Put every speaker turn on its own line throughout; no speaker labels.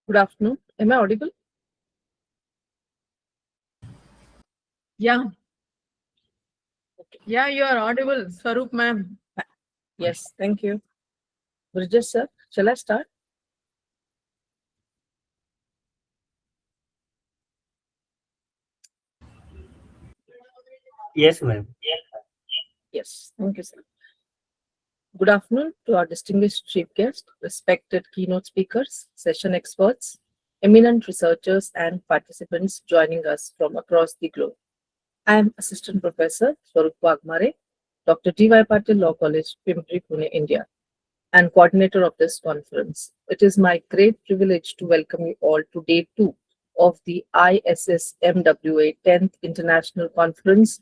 Good afternoon. Am I audible?
Yeah,
Okay.
yeah, you are audible, Swaroop ma'am.
Yes, thank you. Bridges, sir, shall I start?
Yes, ma'am.
Yes, thank you, sir. Good afternoon to our distinguished chief guests, respected keynote speakers, session experts, eminent researchers, and participants joining us from across the globe. I am Assistant Professor Swarup Wagmare, Dr. D.Y. Patil Law College, Pimpri, Pune, India, and coordinator of this conference. It is my great privilege to welcome you all to day two of the ISSMWA 10th International Conference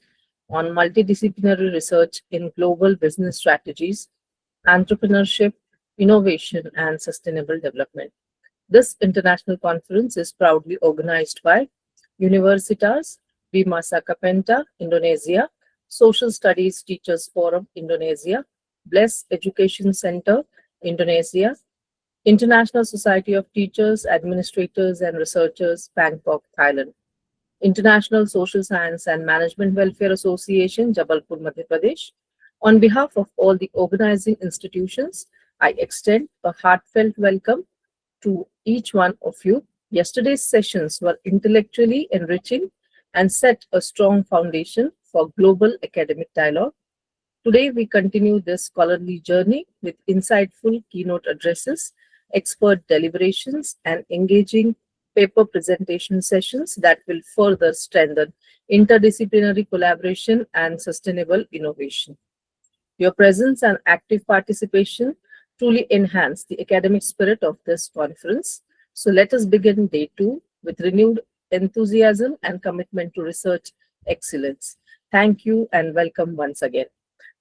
on Multidisciplinary Research in Global Business Strategies, Entrepreneurship, Innovation, and Sustainable Development. This international conference is proudly organized by Universitas, Bima Sakapenta, Indonesia, Social Studies Teachers Forum, Indonesia, Bliss Education Center, Indonesia, International Society of Teachers, Administrators and Researchers, Bangkok, Thailand, International Social Science and Management Welfare Association, Jabalpur, Madhya Pradesh. On behalf of all the organizing institutions, I extend a heartfelt welcome to each one of you. Yesterday's sessions were intellectually enriching and set a strong foundation for global academic dialogue. Today, we continue this scholarly journey with insightful keynote addresses, expert deliberations, and engaging paper presentation sessions that will further strengthen interdisciplinary collaboration and sustainable innovation. Your presence and active participation truly enhance the academic spirit of this conference. So let us begin day two with renewed enthusiasm and commitment to research excellence. Thank you and welcome once again.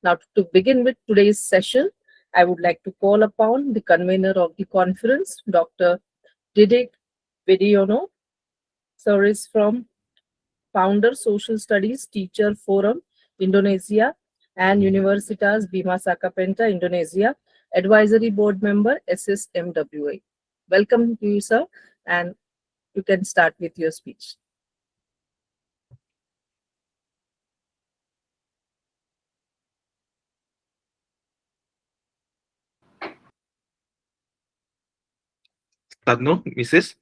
Now, to begin with today's session, I would like to call upon the convener of the conference, Dr. Didik Vidiono. Sir is from Founder Social Studies Teacher Forum, Indonesia, and Universitas Bima Sakapenta, Indonesia, Advisory Board Member, ISSMWA. Welcome to you, sir, and you can start with your speech.
Start no, Mrs.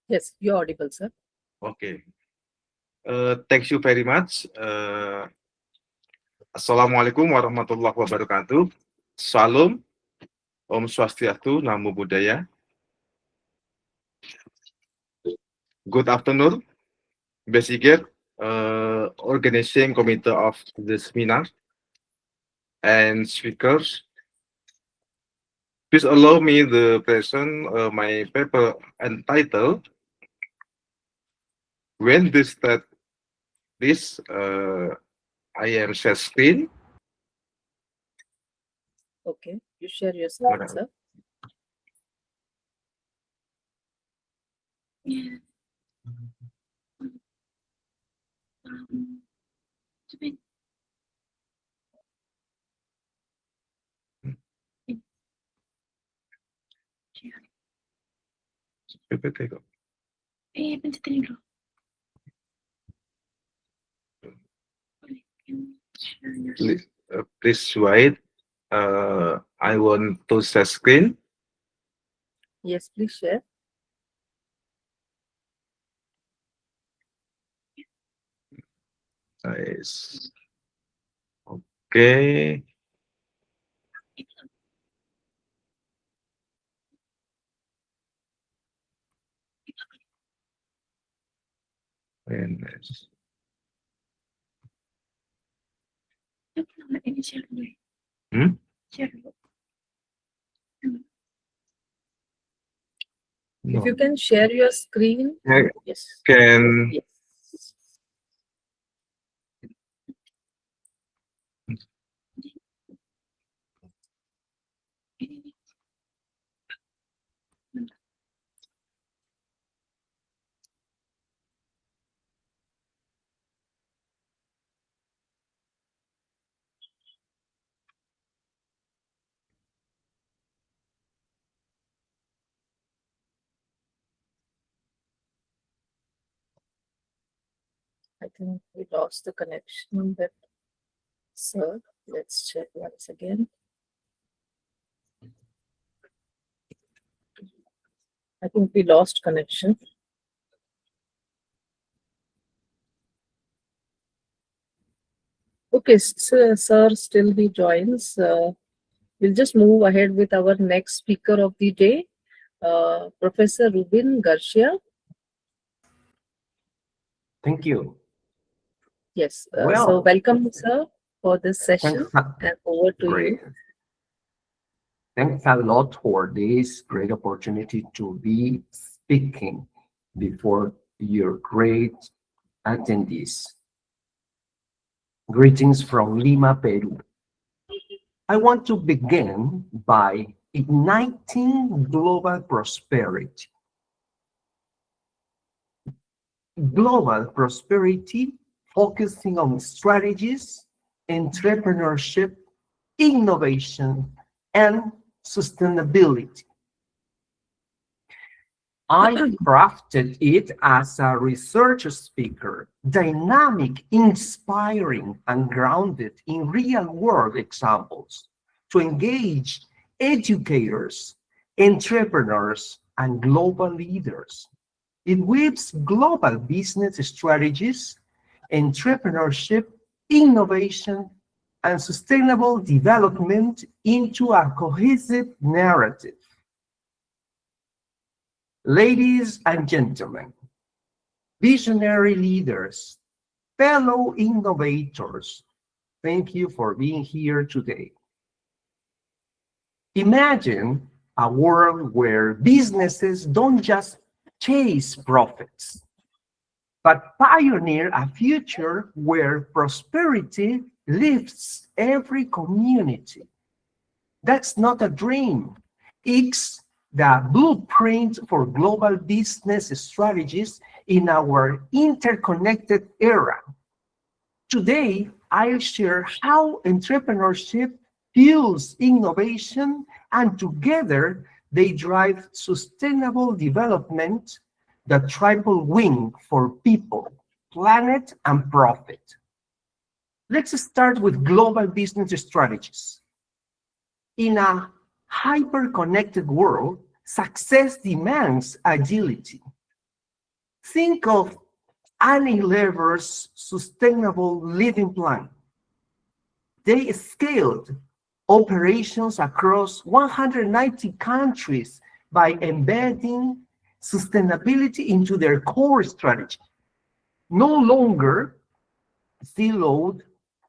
Yes, you're audible, sir.
Okay. Thank you very much. Assalamualaikum warahmatullahi wabarakatuh. Salam, Om Swastiastu, Namo Buddhaya. Good afternoon, Besiger, organizing committee of the seminar and speakers. Please allow me to present my paper entitled When this start this I am share screen.
Okay, you share your screen, sir.
Please wait. I want to share screen.
Yes, please share.
Nice. Okay. Very nice. Hmm?
If you can share your screen.
I
Yes.
can.
Yes. I think we lost the connection, but sir, let's check once again. I think we lost connection. Okay, sir, still he joins. We'll just move ahead with our next speaker of the day, Professor Ruben Garcia.
Thank you.
Yes, so
Well,
welcome, sir, for this session,
thanks,
and over to
great.
you.
Thanks a lot for this great opportunity to be speaking before your great attendees. Greetings from Lima, Peru. I want to begin by igniting global prosperity. Global prosperity focusing on strategies, entrepreneurship, innovation, and sustainability. I crafted it as a research speaker, dynamic, inspiring, and grounded in real-world examples to engage educators, entrepreneurs, and global leaders. It weaves global business strategies, entrepreneurship, innovation, and sustainable development into a cohesive narrative. Ladies and gentlemen, visionary leaders, fellow innovators, thank you for being here today. Imagine a world where businesses don't just chase profits, but pioneer a future where prosperity lifts every community. That's not a dream. It's the blueprint for global business strategies in our interconnected era. Today, I'll share how entrepreneurship fuels innovation, and together they drive sustainable development, the triple win for people, planet, and profit. Let's start with global business strategies. In a hyper-connected world, success demands agility. Think of Unilever's sustainable living plan. They scaled operations across 190 countries by embedding sustainability into their core strategy. No longer siloed,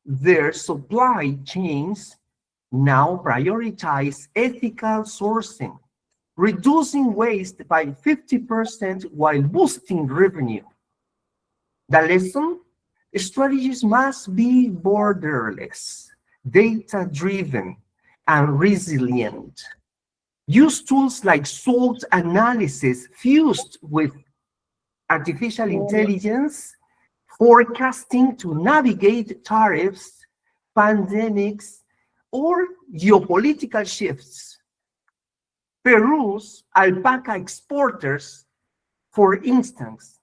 their supply chains now prioritize ethical sourcing, reducing waste by 50% while boosting revenue. The lesson? Strategies must be borderless, data-driven, and resilient. Use tools like SWOT analysis fused with artificial intelligence, forecasting to navigate tariffs, pandemics, or geopolitical shifts. Peru's alpaca exporters, for instance,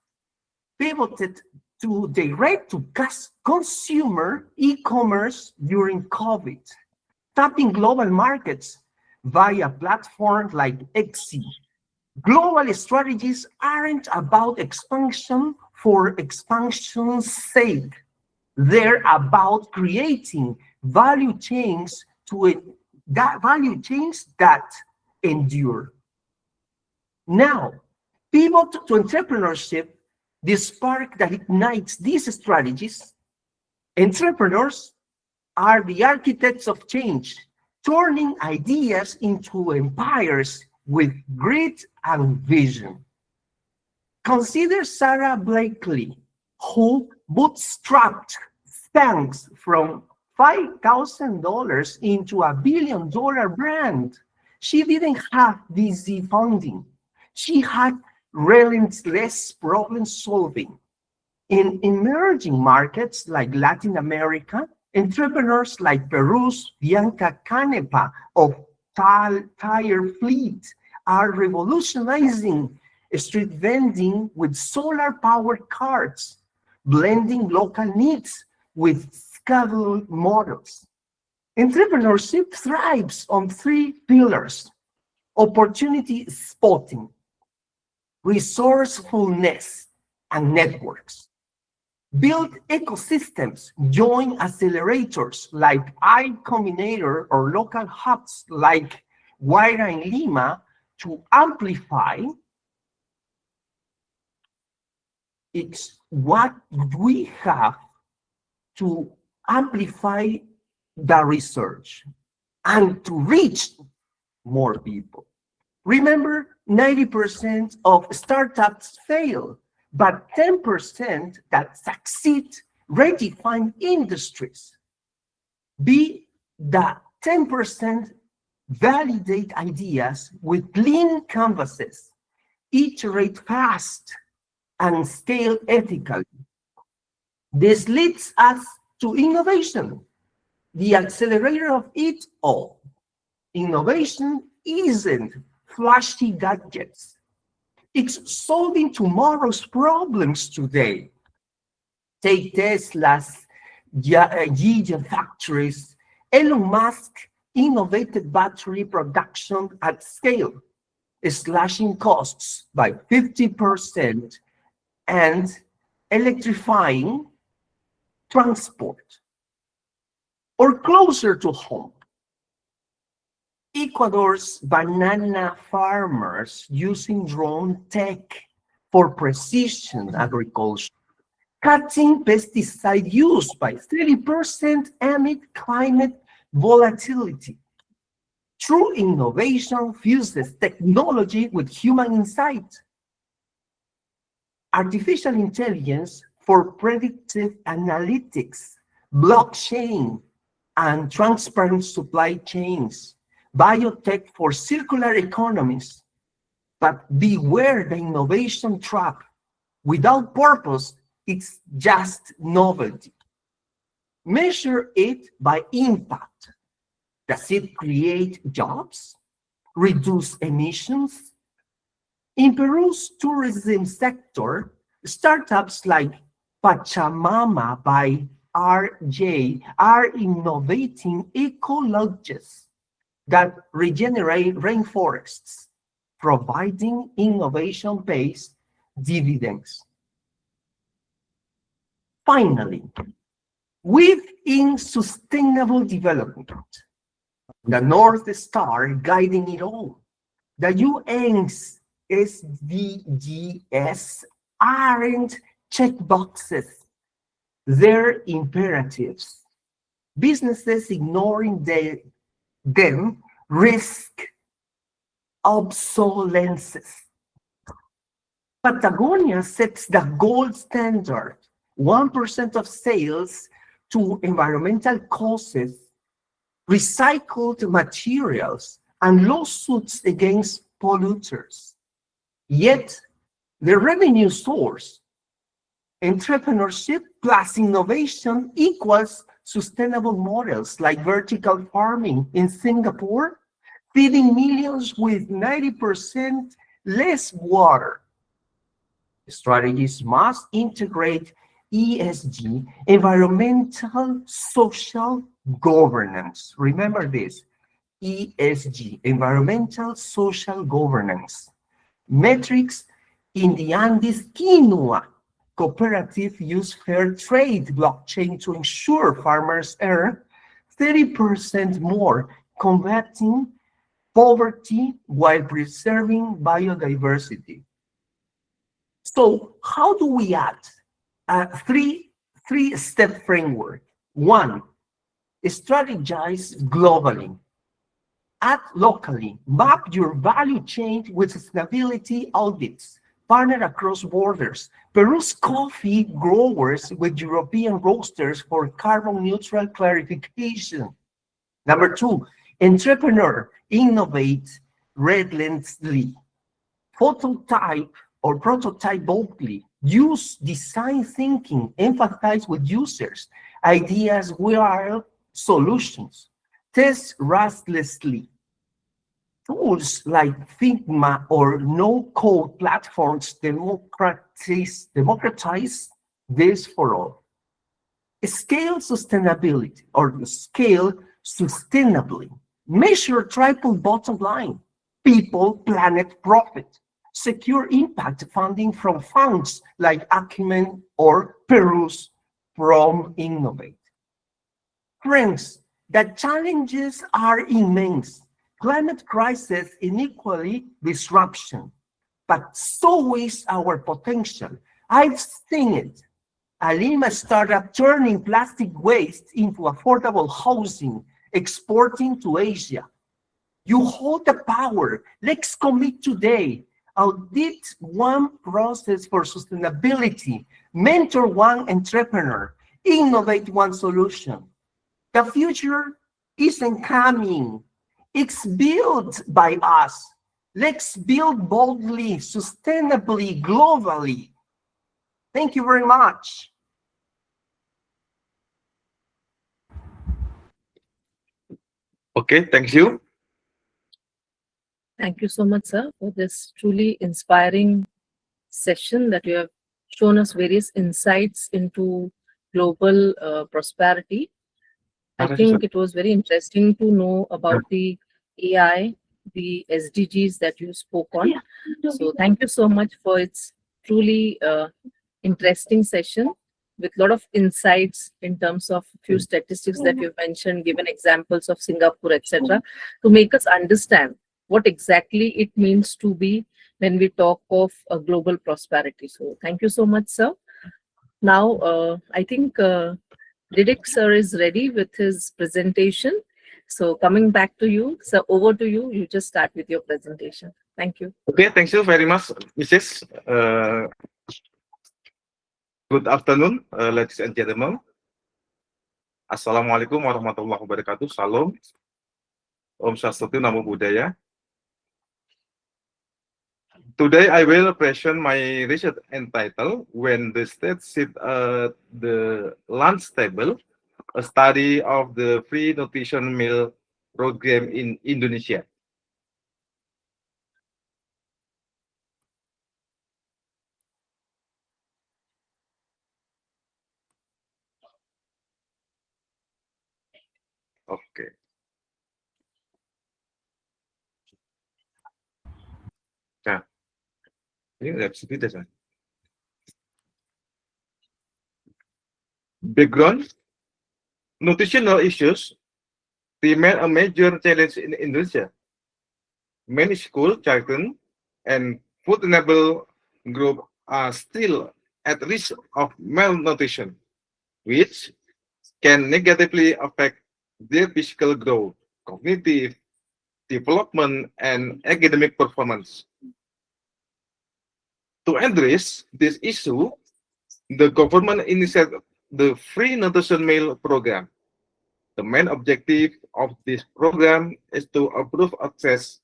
pivoted to direct-to-consumer e-commerce during COVID, tapping global markets via platforms like Etsy. Global strategies aren't about expansion for expansion's sake. They're about creating value chains that endure. Now, pivot to entrepreneurship, the spark that ignites these strategies. Entrepreneurs are the architects of change, turning ideas into empires with grit and vision. Consider Sarah Blakely, who bootstrapped Spanx from $5,000 into a $1 billion brand. She didn't have VC funding. She had relentless problem solving. In emerging markets like Latin America, entrepreneurs like Peru's Bianca Canepa of Tire Fleet are revolutionizing street vending with solar-powered carts. blending local needs with scalable models. Entrepreneurship thrives on three pillars: opportunity spotting, resourcefulness, and networks. Build ecosystems, join accelerators like I Combinator or local hubs like Guaira in Lima to amplify. It's what we have to amplify the research and to reach more people. Remember, 90% of startups fail, but 10% that succeed redefine industries. Be the 10%, validate ideas with clean canvases, iterate fast, and scale ethically. This leads us to innovation, the accelerator of it all. Innovation isn't flashy gadgets. It's solving tomorrow's problems today. Take Tesla's gigafactories. Elon Musk innovated battery production at scale, slashing costs by 50% and electrifying transport. Or closer to home, Ecuador's banana farmers using drone tech for precision agriculture, cutting pesticide use by 30% amid climate volatility. True innovation fuses technology with human insight. Artificial intelligence for predictive analytics, blockchain, and transparent supply chains, biotech for circular economies. But beware the innovation trap. Without purpose, it's just novelty. Measure it by impact. Does it create jobs? Reduce emissions? In Peru's tourism sector, startups like Pachamama by RJ are innovating eco-lodges that regenerate rainforests, providing innovation-based dividends. Finally, within sustainable development, the North Star guiding it all, the UN's SDGs aren't checkboxes, they're imperatives. Businesses ignoring them risk obsolescence. Patagonia sets the gold standard, 1% of sales to environmental causes, recycled materials, and lawsuits against polluters. Yet, the revenue source, entrepreneurship plus innovation equals sustainable models like vertical farming in Singapore, feeding millions with 90% less water. Strategies must integrate ESG, environmental social governance. Remember this, ESG, environmental social governance. Metrics in the Andes quinoa cooperative use fair trade blockchain to ensure farmers earn 30% more, combating poverty while preserving biodiversity. So how do we add a three-step framework? One, strategize globally. Act locally. Map your value chain with sustainability audits. Partner across borders. Peru's coffee growers with European roasters for carbon neutral clarification. Number two, entrepreneur, innovate relentlessly. Prototype boldly. Use design thinking, empathize with users. Ideas will solutions. Test restlessly. Tools like Figma or no-code platforms democratize this for all. Scale sustainability or scale sustainably. Measure triple bottom line: people, planet, profit. Secure impact funding from funds like Acumen or Peru's From Innovate. Friends, the challenges are immense. Climate crisis, inequality, disruption. But so is our potential. I've seen it. A Lima startup turning plastic waste into affordable housing, exporting to Asia. You hold the power. Let's commit today. Audit one process for sustainability. Mentor one entrepreneur. Innovate one solution. The future isn't coming. It's built by us. Let's build boldly, sustainably, globally. Thank you very much.
Okay, thank you.
Thank you so much, sir, for this truly inspiring session that you have shown us various insights into global prosperity. I think it was very interesting to know about the AI, the SDGs that you spoke on. So thank you so much for its truly interesting session with a lot of insights in terms of few statistics that you've mentioned, given examples of Singapore, etc., to make us understand what exactly it means to be when we talk of a global prosperity. So thank you so much, sir. Now, I think Didik sir is ready with his presentation. So coming back to you, sir, over to you. You just start with your presentation. Thank you.
Okay, thank you very much, Mrs. Good afternoon, ladies and gentlemen. Assalamualaikum warahmatullahi wabarakatuh. Salam. Om Swastiastu, Namo Buddhaya. Today I will present my research entitled "When the State Sit at the Lunch Table: A Study of the Free Nutrition Meal Program in Indonesia." Okay. Nah, ini nggak bisa tidak, kan? Background: nutritional issues remain a major challenge in Indonesia. Many school children and food-enabled groups are still at risk of malnutrition, which can negatively affect their physical growth, cognitive development, and academic performance. To address this issue, the government initiated the Free Nutrition Meal Program. The main objective of this program is to improve access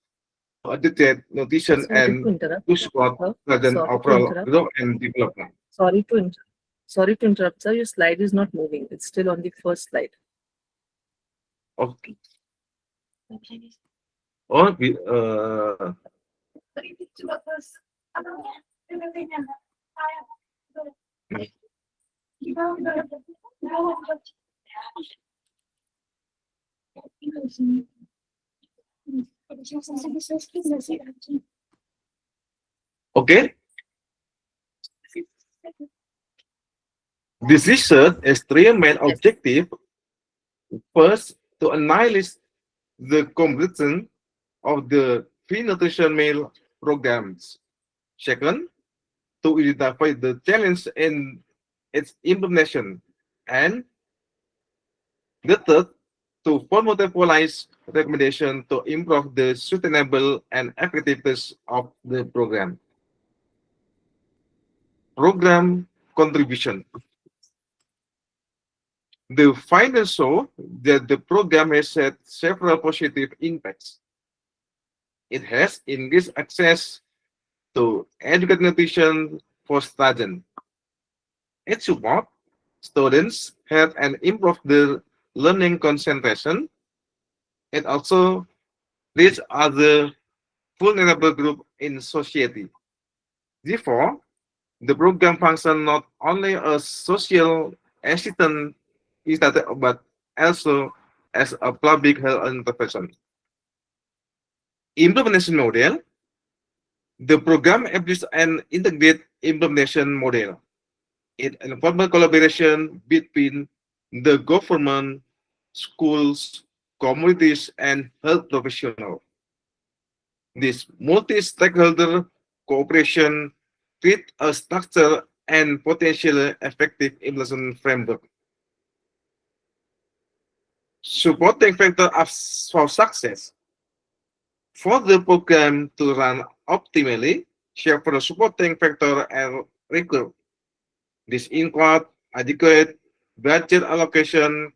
to adequate nutrition and to support student overall growth and development.
Sorry to interrupt, sir. Your slide is not moving. It's still on the first slide.
Okay. Oh, okay. This research has three main objectives. First, to analyze the comprehension of the free nutrition meal programs. Second, to identify the challenge in its implementation. And the third, to formulate recommendations to improve the sustainable and effectiveness of the program. Program contribution. The findings show that the program has had several positive impacts. It has increased access to adequate nutrition for students. It supports students' health and improves their learning concentration. It also reaches other vulnerable groups in society. Therefore, The program functions not only as social assistance but also as a public health intervention. Implementation model. The program establishes an integrated implementation model. It involves collaboration between the government, schools, communities, and health professionals. This multi-stakeholder cooperation creates a structure and potentially effective implementation framework. Supporting factor for success. For the program to run optimally, several supporting factors are required. This includes adequate budget allocation,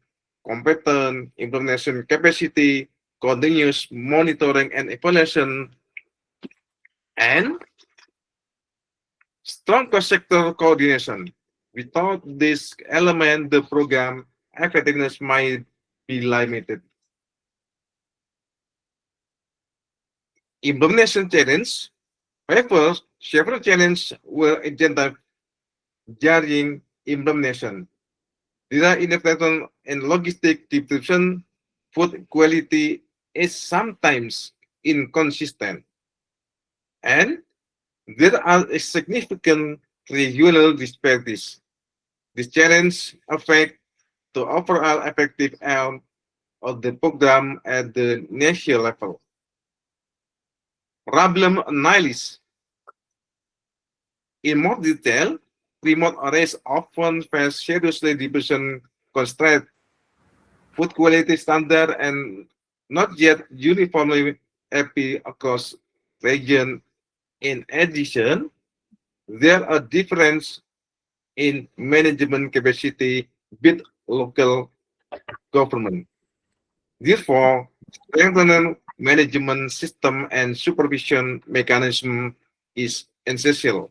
competent implementation capacity, continuous monitoring and evaluation, and strong cross-sector coordination. Without this element, the program effectiveness might be limited. Implementation challenge. However, several challenges were identified during implementation. These are inefficient and logistic distribution. Food quality is sometimes inconsistent, and there are significant regional disparities. This challenge affects the overall effective aim of the program at the national level. Problem analysis. In more detail, remote areas often face seriously distribution constraints, food quality standard, and not yet uniformly happy across region. In addition, there are differences in management capacity with local government. Therefore, strengthening management system and supervision mechanism is essential.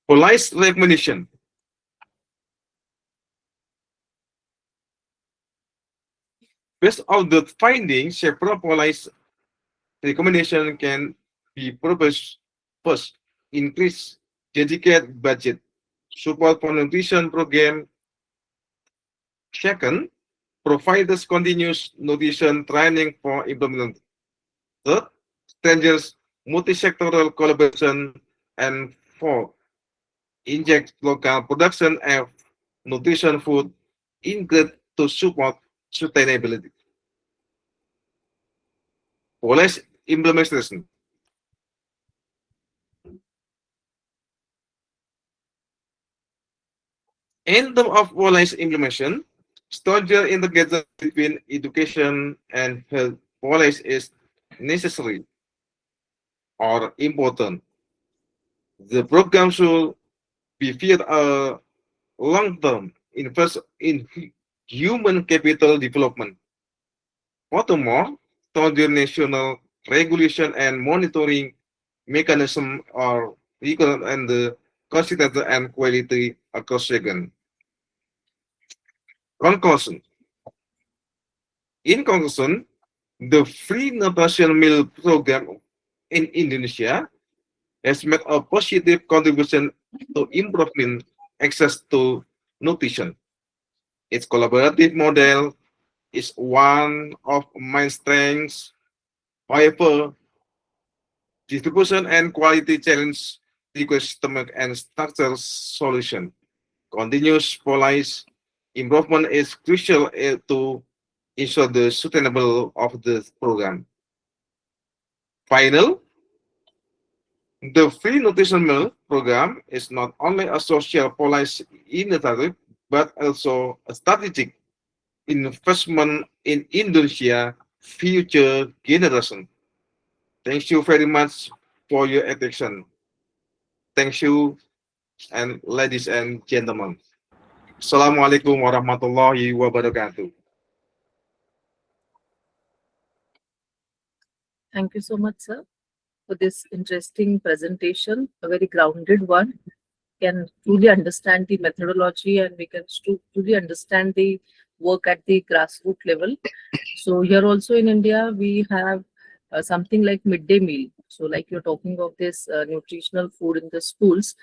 Police recommendation. Based on the findings, several police recommendation can be proposed. First, increase dedicated budget, support for nutrition program. Second, provide this continuous nutrition training for implementation. Third, strengthens multi-sectoral collaboration. And fourth, inject local production of nutrition food ingredient to support sustainability. Policy implementation. In terms of policy implementation, stronger integration between education and health policy is necessary or important. The program should be viewed a long-term invest in human capital development. Furthermore, stronger national regulation and monitoring mechanism are required and the consistency and quality across region. Conclusion. In conclusion, the free nutrition meal program in Indonesia has made a positive contribution to improving access to nutrition. Its collaborative model is one of my strengths. However, distribution and quality challenge require systemic and structural solution. Continuous policy improvement is crucial to ensure the sustainable of the program. Final, the free nutrition meal program is not only a social policy initiative, but also a strategic investment in Indonesia future generation. Thank you very much for your attention. Thank you, and ladies and gentlemen. Assalamualaikum warahmatullahi wabarakatuh.
Thank you so much, sir, for this interesting presentation, a very grounded one. Can truly understand the methodology and we can truly understand the work at the grassroots level. So here also in India, we have something like midday meal. So like you're talking of this nutritional food in the schools,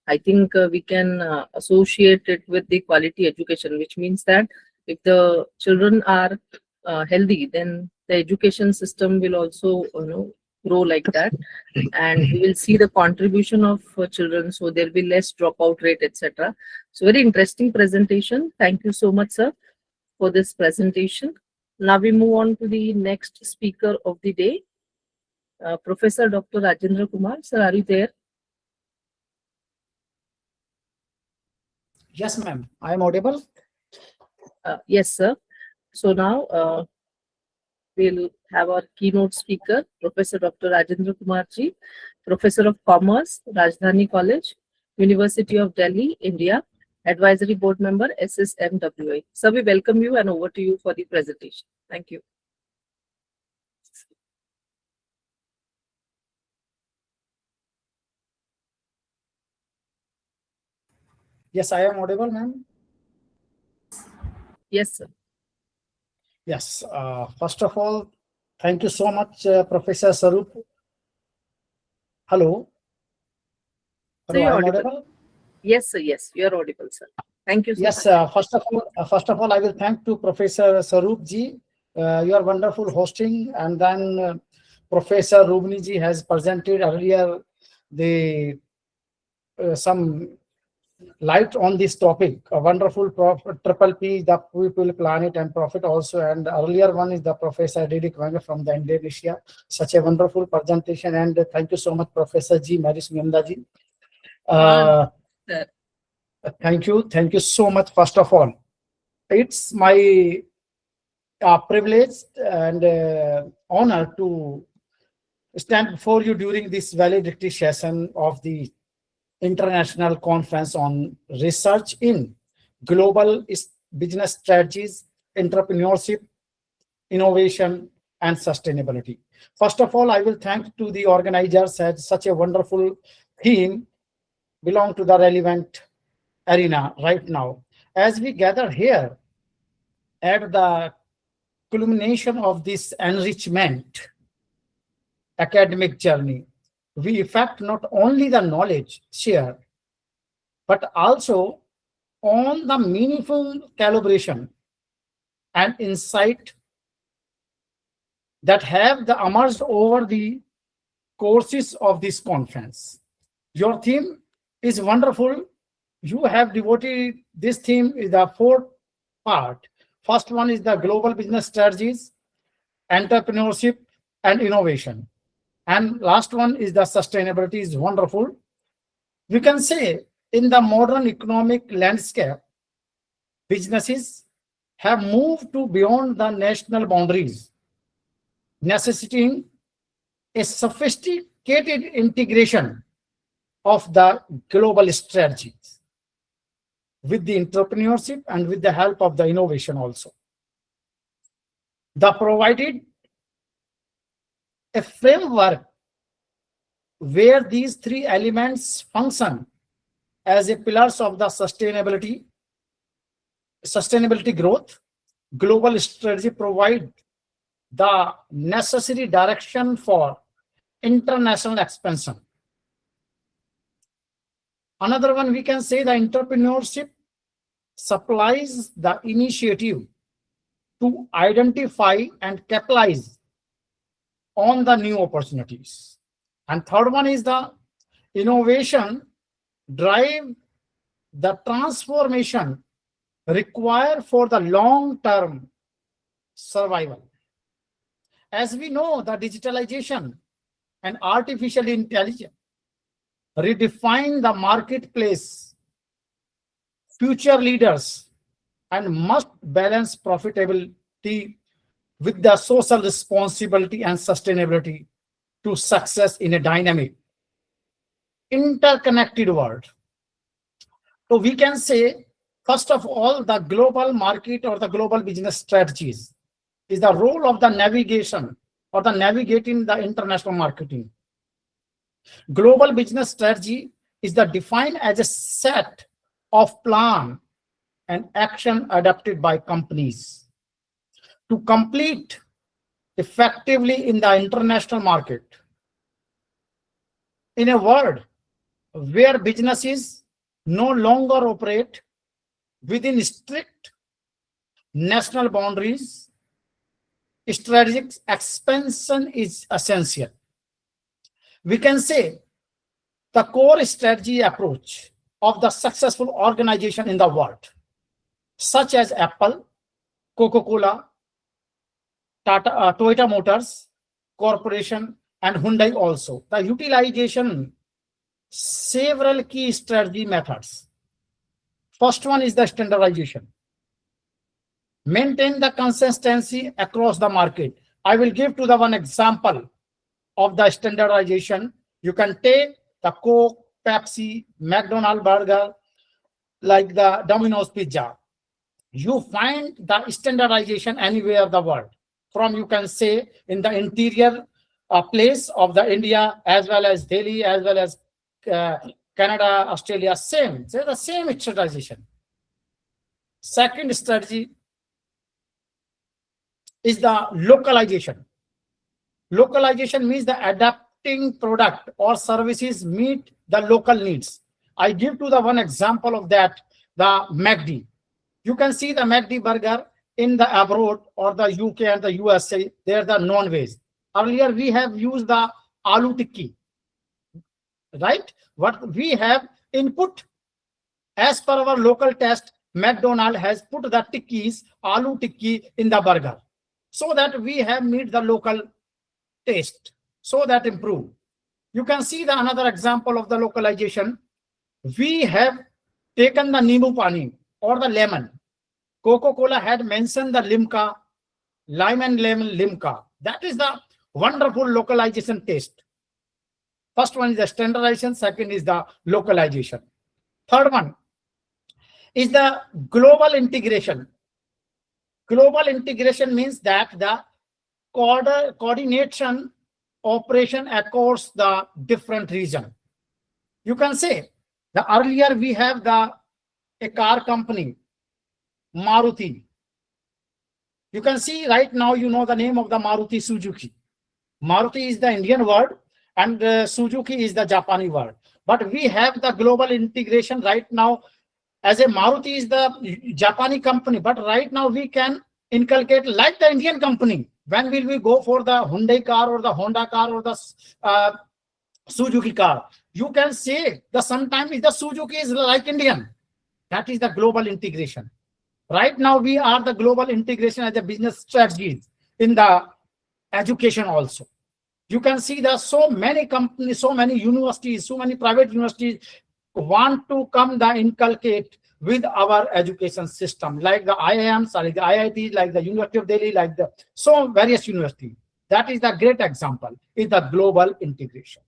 I think we can associate it with the quality education, which means that if the children are healthy, then the education system will also grow like that, and we will see the contribution of children. So there will be less dropout rate, etc. So very interesting presentation. Thank you so much, sir, for this presentation. Now we move on to the next speaker of the day, Professor Dr. Rajendra Kumar. Sir, are you there?
Yes, ma'am. I am audible.
Yes, sir. So now we'll have our keynote speaker, Professor Dr. Rajendra Kumar ji, Professor of Commerce, Rajdhani College, University of Delhi, India, Advisory Board Member, ISSMWA. Sir, we welcome you and over to you for the presentation. Thank you.
Yes, I am audible, ma'am.
Yes, sir.
Yes. First of all, thank you so much, Professor Sarup. Hello.
So you're
I am
audible. Yes, sir. Yes, you are audible, sir. Thank you so
Yes.
much.
First of all, I will thank to Professor Sarup ji, your wonderful hosting, and then Professor Rubni ji has presented earlier the some light on this topic. A wonderful triple P, the People, Planet, and Profit also, and earlier one is the Professor Didi Kwanga from the Indonesia. Such a wonderful presentation, and thank you so much, Professor G. Maris Myanda ji. Thank you so much. First of all, it's my privilege and honor to stand before you during this valedictory session of the International Conference on Research in Global Business Strategies, Entrepreneurship, Innovation, and Sustainability. First of all, I will thank to the organizers had such a wonderful theme belong to the relevant arena right now. As we gather here at the culmination of this enrichment academic journey, we effect not only the knowledge shared, but also on the meaningful calibration and insight that have emerged over the courses of this conference. Your theme is wonderful. You have devoted this theme is the fourth part. First one is the global business strategies, entrepreneurship, and innovation. And last one is the sustainability is wonderful. We can say in the modern economic landscape, businesses have moved to beyond the national boundaries, necessitating a sophisticated integration of the global strategies with the entrepreneurship and with the help of the innovation also. The provided a framework where these three elements function as a pillars of the sustainability growth. Global strategy provide the necessary direction for international expansion. Another one, we can say the entrepreneurship supplies the initiative to identify and capitalize on the new opportunities. And third one is the innovation drive the transformation required for the long-term survival. As we know, the digitalization and artificial intelligence redefine the marketplace. Future leaders and must balance profitability with the social responsibility and sustainability to success in a dynamic, interconnected world. So we can say, first of all, the global market or the global business strategies is the role of the navigation or the navigating the international marketing. Global business strategy is the defined as a set of plan and action adopted by companies to compete effectively in the international market. In a world where businesses no longer operate within strict national boundaries, strategic expansion is essential. We can say the core strategy approach of the successful organization in the world, such as Apple, Coca-Cola, Toyota Motors Corporation, and Hyundai also. The utilization several key strategy methods. First one is the standardization. Maintain the consistency across the market. I will give to the one example of the standardization. You can take the Coke, Pepsi, McDonald's burger, like the Domino's pizza. You find the standardization anywhere in the world. From, you can say, in the interior place of the India, as well as Delhi, as well as Canada, Australia, same. So the same standardization. Second strategy is the localization. Localization means the adapting product or services meet the local needs. I give to the one example of that, the McD. You can see the McD burger in the abroad or the UK and the USA, they're the non-veg. Earlier we have used the aloo tikki, right? What we have input as per our local test, McDonald's has put the tikkis, aloo tikki in the burger, so that we have meet the local taste, so that improve. You can see the another example of the localization. We have taken the Nimbu Pani or the lemon. Coca-Cola had mentioned the Limca, lime and lemon Limca. That is the wonderful localization taste. First one is the standardization, second is the localization. Third one is the global integration. Global integration means that the coordination operation across the different region. You can say the earlier we have a car company, Maruti. You can see right now, you know the name of the Maruti Suzuki. Maruti is the Indian word and Suzuki is the Japanese word. But we have the global integration right now, as a Maruti is the Japanese company, but right now we can inculcate like the Indian company. When will we go for the Hyundai car or the Honda car or the Suzuki car? You can say that sometimes the Suzuki is like Indian. That is the global integration. Right now we are the global integration as a business strategy in the education also. You can see that so many companies, so many universities, so many private universities want to come the inculcate with our education system, like the IIMs, like the IITs, like the University of Delhi, like the so various universities. That is the great example, is the global integration.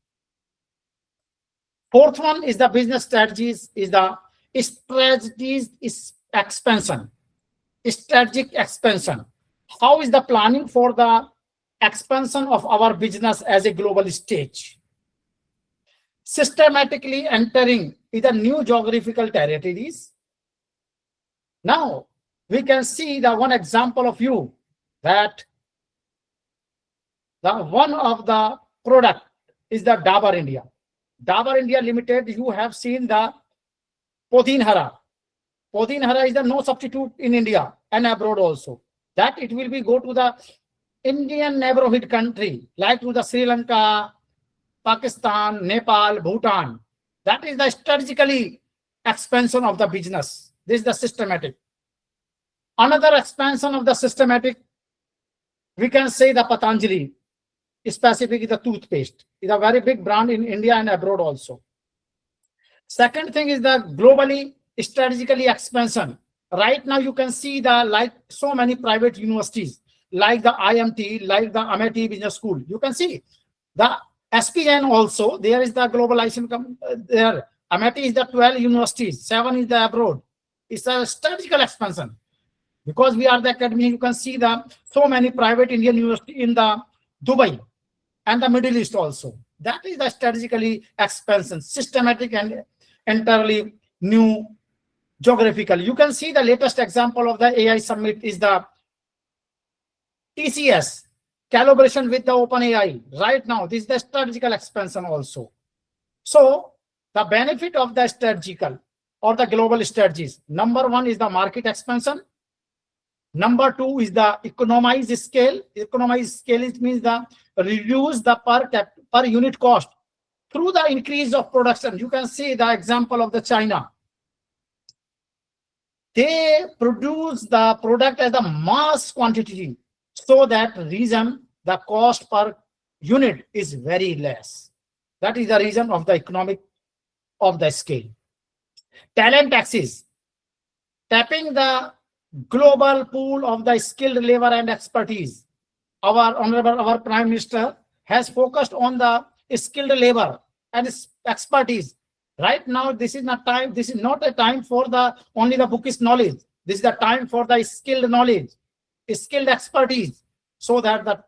Fourth one is the business strategies, is the strategies is expansion, strategic expansion. How is the planning for the expansion of our business as a global stage? Systematically entering either new geographical territories. Now we can see the one example of you that the one of the product is the Dabur India. Dabur India Limited, you have seen the Podin Hara. Podin Hara is the no substitute in India and abroad also. That it will be go to the Indian neighborhood country, like to the Sri Lanka, Pakistan, Nepal, Bhutan. That is the strategically expansion of the business. This is the systematic. Another expansion of the systematic, we can say the Patanjali, specifically the toothpaste. It's a very big brand in India and abroad also. Second thing is the globally strategically expansion. Right now you can see the like so many private universities, like the IMT, like the Amity Business School. You can see the SPN also, there is the globalization there. Amity is the 12 universities, 7 is the abroad. It's a strategical expansion. Because we are the academy, you can see the so many private Indian universities in the Dubai and the Middle East also. That is the strategically expansion, systematic and entirely new geographically. You can see the latest example of the AI summit is the TCS collaboration with the OpenAI. Right now, this is the strategical expansion also. So the benefit of the strategical or the global strategies, number one is the market expansion. Number two is the economized scale. Economized scale, it means the reduce the per unit cost through the increase of production. You can see the example of the China. They produce the product as a mass quantity, so that reason the cost per unit is very less. That is the reason of the economic of the scale. Talent taxes, tapping the global pool of the skilled labor and expertise. Our Prime Minister has focused on the skilled labor and expertise. Right now, this is not a time for the only the bookish knowledge. This is the time for the skilled knowledge, skilled expertise, so that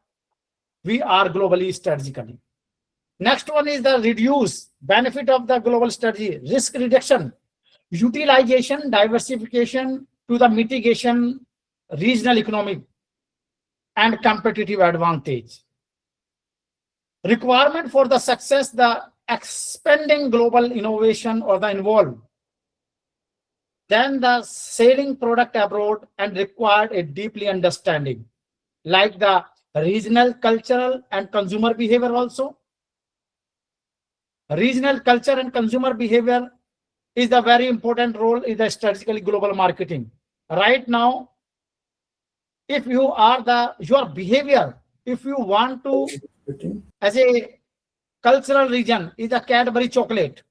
we are globally strategically. Next one is the reduce benefit of the global strategy, risk reduction, utilization, diversification to the mitigation, regional economic and competitive advantage. Requirement for the success, the expanding global innovation or the involved. Then the selling product abroad and required a deeply understanding, like the regional, cultural and consumer behavior also. Regional culture and consumer behavior is the very important role in the strategically global marketing. Right now, if you are your behavior, if you want to, as a cultural region, is a Cadbury chocolate.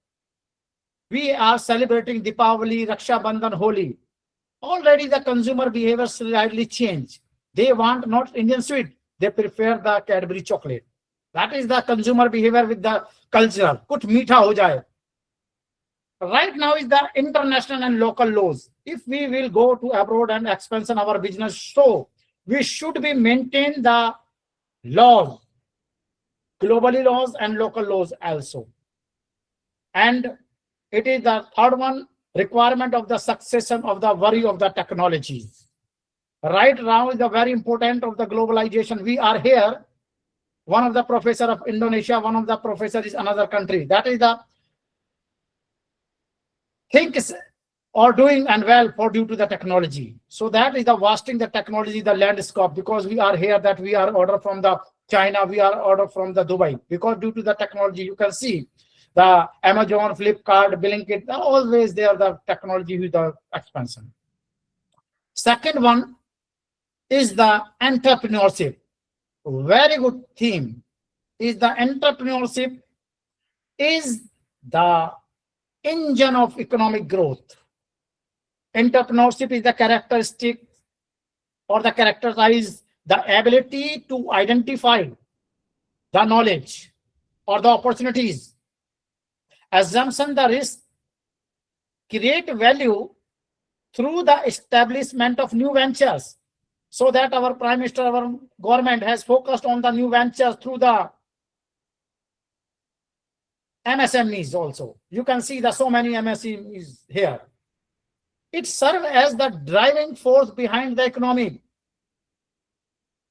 We are celebrating Deepavali, Raksha Bandhan, Holi. Already the consumer behavior slightly changed. They want not Indian sweet, they prefer the Cadbury chocolate. That is the consumer behavior with the culture. Kuch meetha ho jaye. Right now is the international and local laws. If we will go to abroad and expansion our business, so we should be maintain the laws, globally laws and local laws also. And it is the third one, requirement of the succession of the worry of the technologies. Right now is the very important of the globalization. We are here. One of the professor of Indonesia, one of the professor is another country. That is the things are doing and well for due to the technology. So that is the vasting the technology, the landscape, because we are here that we are order from the China, we are order from the Dubai, because due to the technology, you can see the Amazon, Flipkart, Blinkit, always there the technology with the expansion. Second one is the entrepreneurship. Very good theme is the entrepreneurship is the engine of economic growth. Entrepreneurship is the characteristic or the characterize the ability to identify the knowledge or the opportunities, assumption the risk, create value through the establishment of new ventures. So that our Prime Minister, our government has focused on the new ventures through the MSMEs also. You can see that so many MSMEs here. It serves as the driving force behind the economic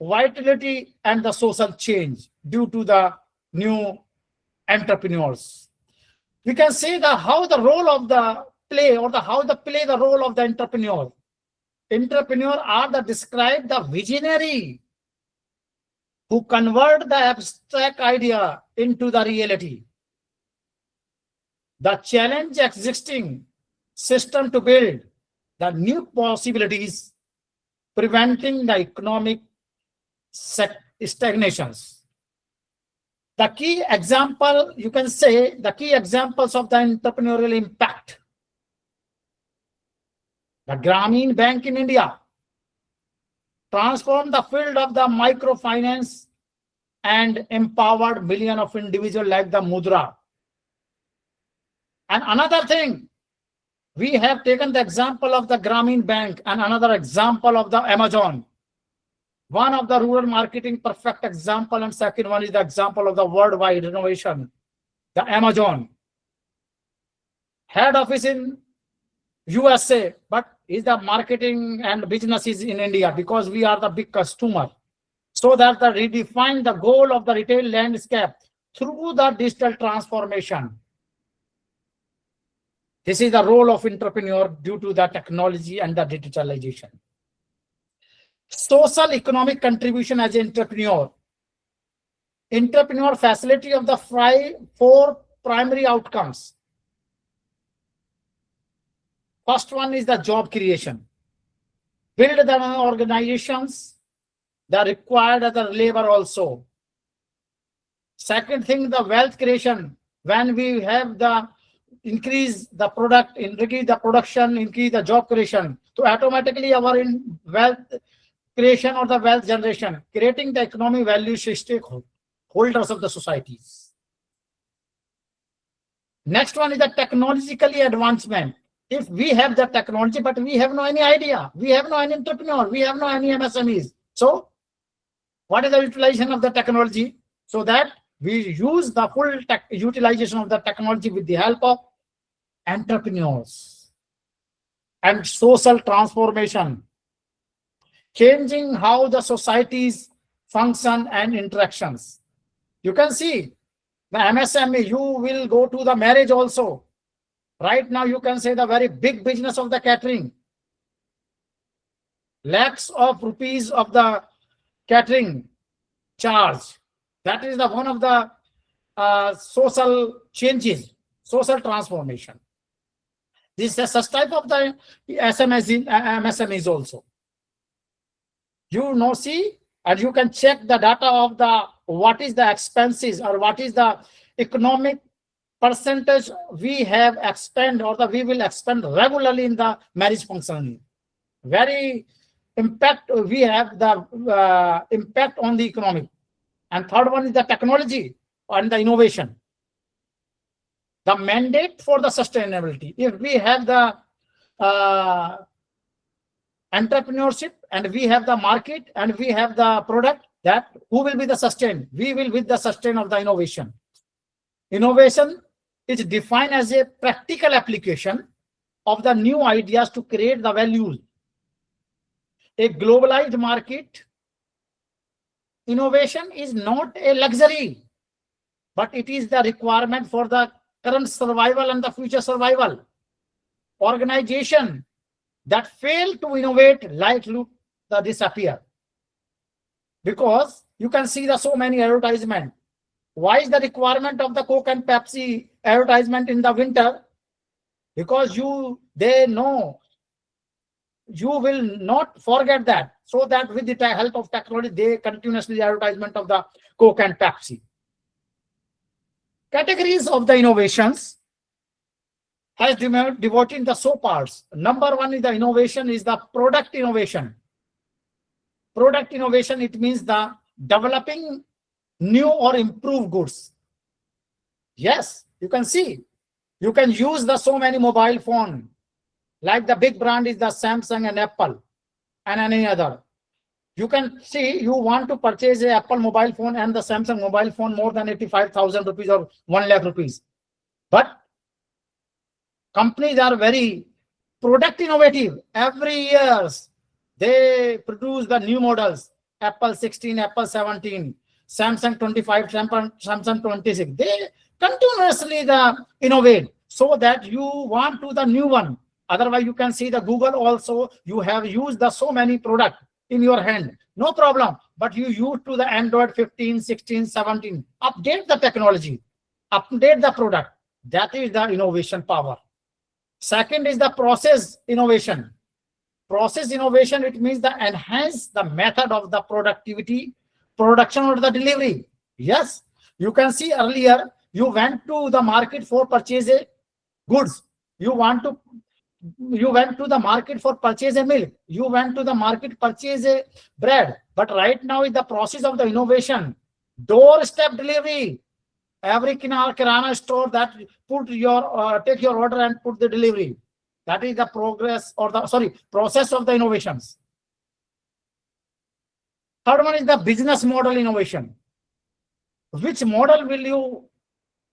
vitality and the social change due to the new entrepreneurs. We can see how the role of the play or how the play the role of the entrepreneur. Entrepreneur are the describe the visionary who convert the abstract idea into the reality. The challenge existing system to build the new possibilities, preventing the economic stagnations. The key example, you can say, the key examples of the entrepreneurial impact. The Grameen Bank in India transformed the field of the microfinance and empowered millions of individuals like the Mudra. And another thing, we have taken the example of the Grameen Bank and another example of the Amazon. One of the rural marketing perfect example, and second one is the example of the worldwide innovation, the Amazon. Head office in USA, but is the marketing and business is in India because we are the big customer. So that the redefine the goal of the retail landscape through the digital transformation. This is the role of entrepreneur due to the technology and the digitalization. Social economic contribution as an entrepreneur. Entrepreneur facility of the four primary outcomes. First one is the job creation. Build the organizations that required the labor also. Second thing, the wealth creation. When we have the increase the product, increase the production, increase the job creation, so automatically our wealth creation or the wealth generation, creating the economic value stakeholders of the societies. Next one is the technologically advancement. If we have the technology, but we have no any idea, we have no any entrepreneur, we have no any MSMEs. So what is the utilization of the technology? So that we use the full utilization of the technology with the help of entrepreneurs. And social transformation, changing how the societies function and interactions. You can see the MSME, you will go to the marriage also. Right now, you can say the very big business of the catering. Lakhs of rupees of the catering charge. That is the one of the social changes, social transformation. This is such type of the MSMEs also. You know, see, and you can check the data of the what is the expenses or what is the economic percentage we have expend or the we will expend regularly in the marriage function. Very impact we have the impact on the economic. And third one is the technology and the innovation. The mandate for the sustainability. If we have the entrepreneurship and we have the market and we have the product, that who will be the sustain? We will with the sustain of the innovation. Innovation is defined as a practical application of the new ideas to create the values. A globalized market, innovation is not a luxury, but it is the requirement for the current survival and the future survival. Organization that fail to innovate likely to disappear. Because you can see the so many advertisement. Why is the requirement of the Coke and Pepsi advertisement in the winter? Because they know you will not forget that. So that with the help of technology, they continuously advertisement of the Coke and Pepsi. Categories of the innovations has devoted the so parts. Number one is the innovation is the product innovation. Product innovation, it means the developing new or improved goods. Yes, you can see. You can use the so many mobile phone. Like the big brand is the Samsung and Apple and any other. You can see you want to purchase a Apple mobile phone and the Samsung mobile phone more than 85,000 rupees or 1 lakh rupees. But companies are very product innovative. Every year they produce the new models. Apple 16, Apple 17, Samsung 25, Samsung 26. They continuously innovate so that you want to the new one. Otherwise, you can see the Google also, you have used the so many product in your hand. No problem. But you use to the Android 15, 16, 17. Update the technology. Update the product. That is the innovation power. Second is the process innovation. Process innovation, it means the enhance the method of the productivity, production or the delivery. Yes, you can see earlier, you went to the market for purchase goods. You went to the market for purchase a milk. You went to the market purchase a bread. But right now is the process of the innovation. Doorstep delivery. Every kirana store that put your take your order and put the delivery. That is the process of the innovations. Third one is the business model innovation. Which model will you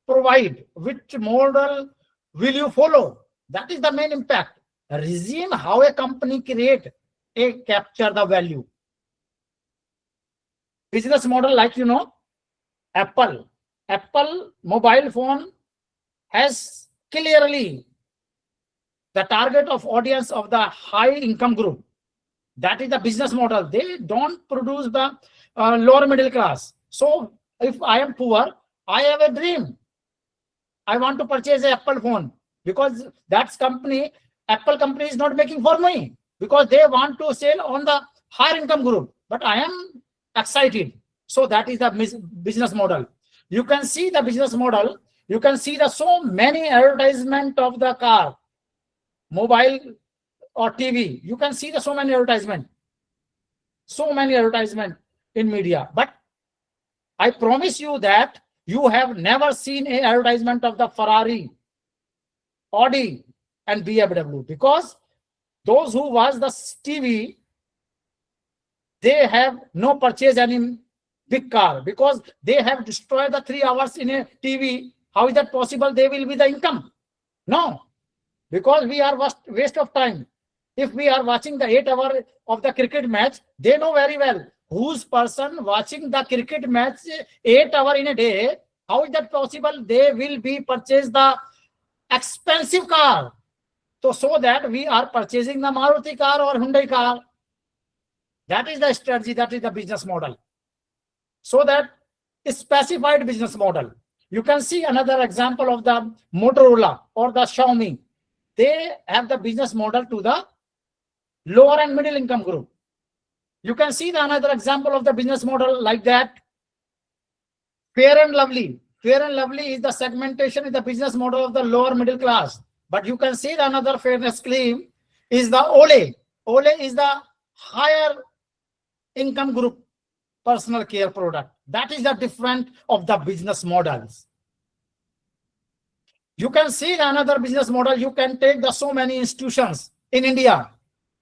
provide? Which model will you follow? That is the main impact. regime how a company capture the value. Business model, like Apple mobile phone has clearly the target of audience of the high income group. That is the business model. They don't produce the lower middle class. So if I am poor, I have a dream. I want to purchase an Apple phone, because Apple company is not making for me, because they want to sell on the higher income group. But I am excited. So that is the business model. You can see the business model. You can see the so many advertisement of the car, mobile or TV. You can see the so many advertisement in media. But I promise you that you have never seen an advertisement of the Ferrari, Audi, and BMW, because those who watch the TV, they have no purchase any big car, because they have destroyed the 3 hours in a TV. How is that possible? They will be the income. No, because we are waste of time. If we are watching the 8 hours of the cricket match, they know very well whose person watching the cricket match 8 hours in a day. How is that possible? They will be purchase the expensive car. So that we are purchasing the Maruti car or Hyundai car. That is the strategy. That is the business model. So that specified business model. You can see another example of the Motorola or the Xiaomi. They have the business model to the lower and middle income group. You can see another example of the business model like that. Fair and Lovely. Fair and Lovely is the segmentation in the business model of the lower middle class. But you can see another fairness claim is the Ole. Ole is the higher income group personal care product. That is the different of the business models. You can see another business model. You can take the so many institutions in India,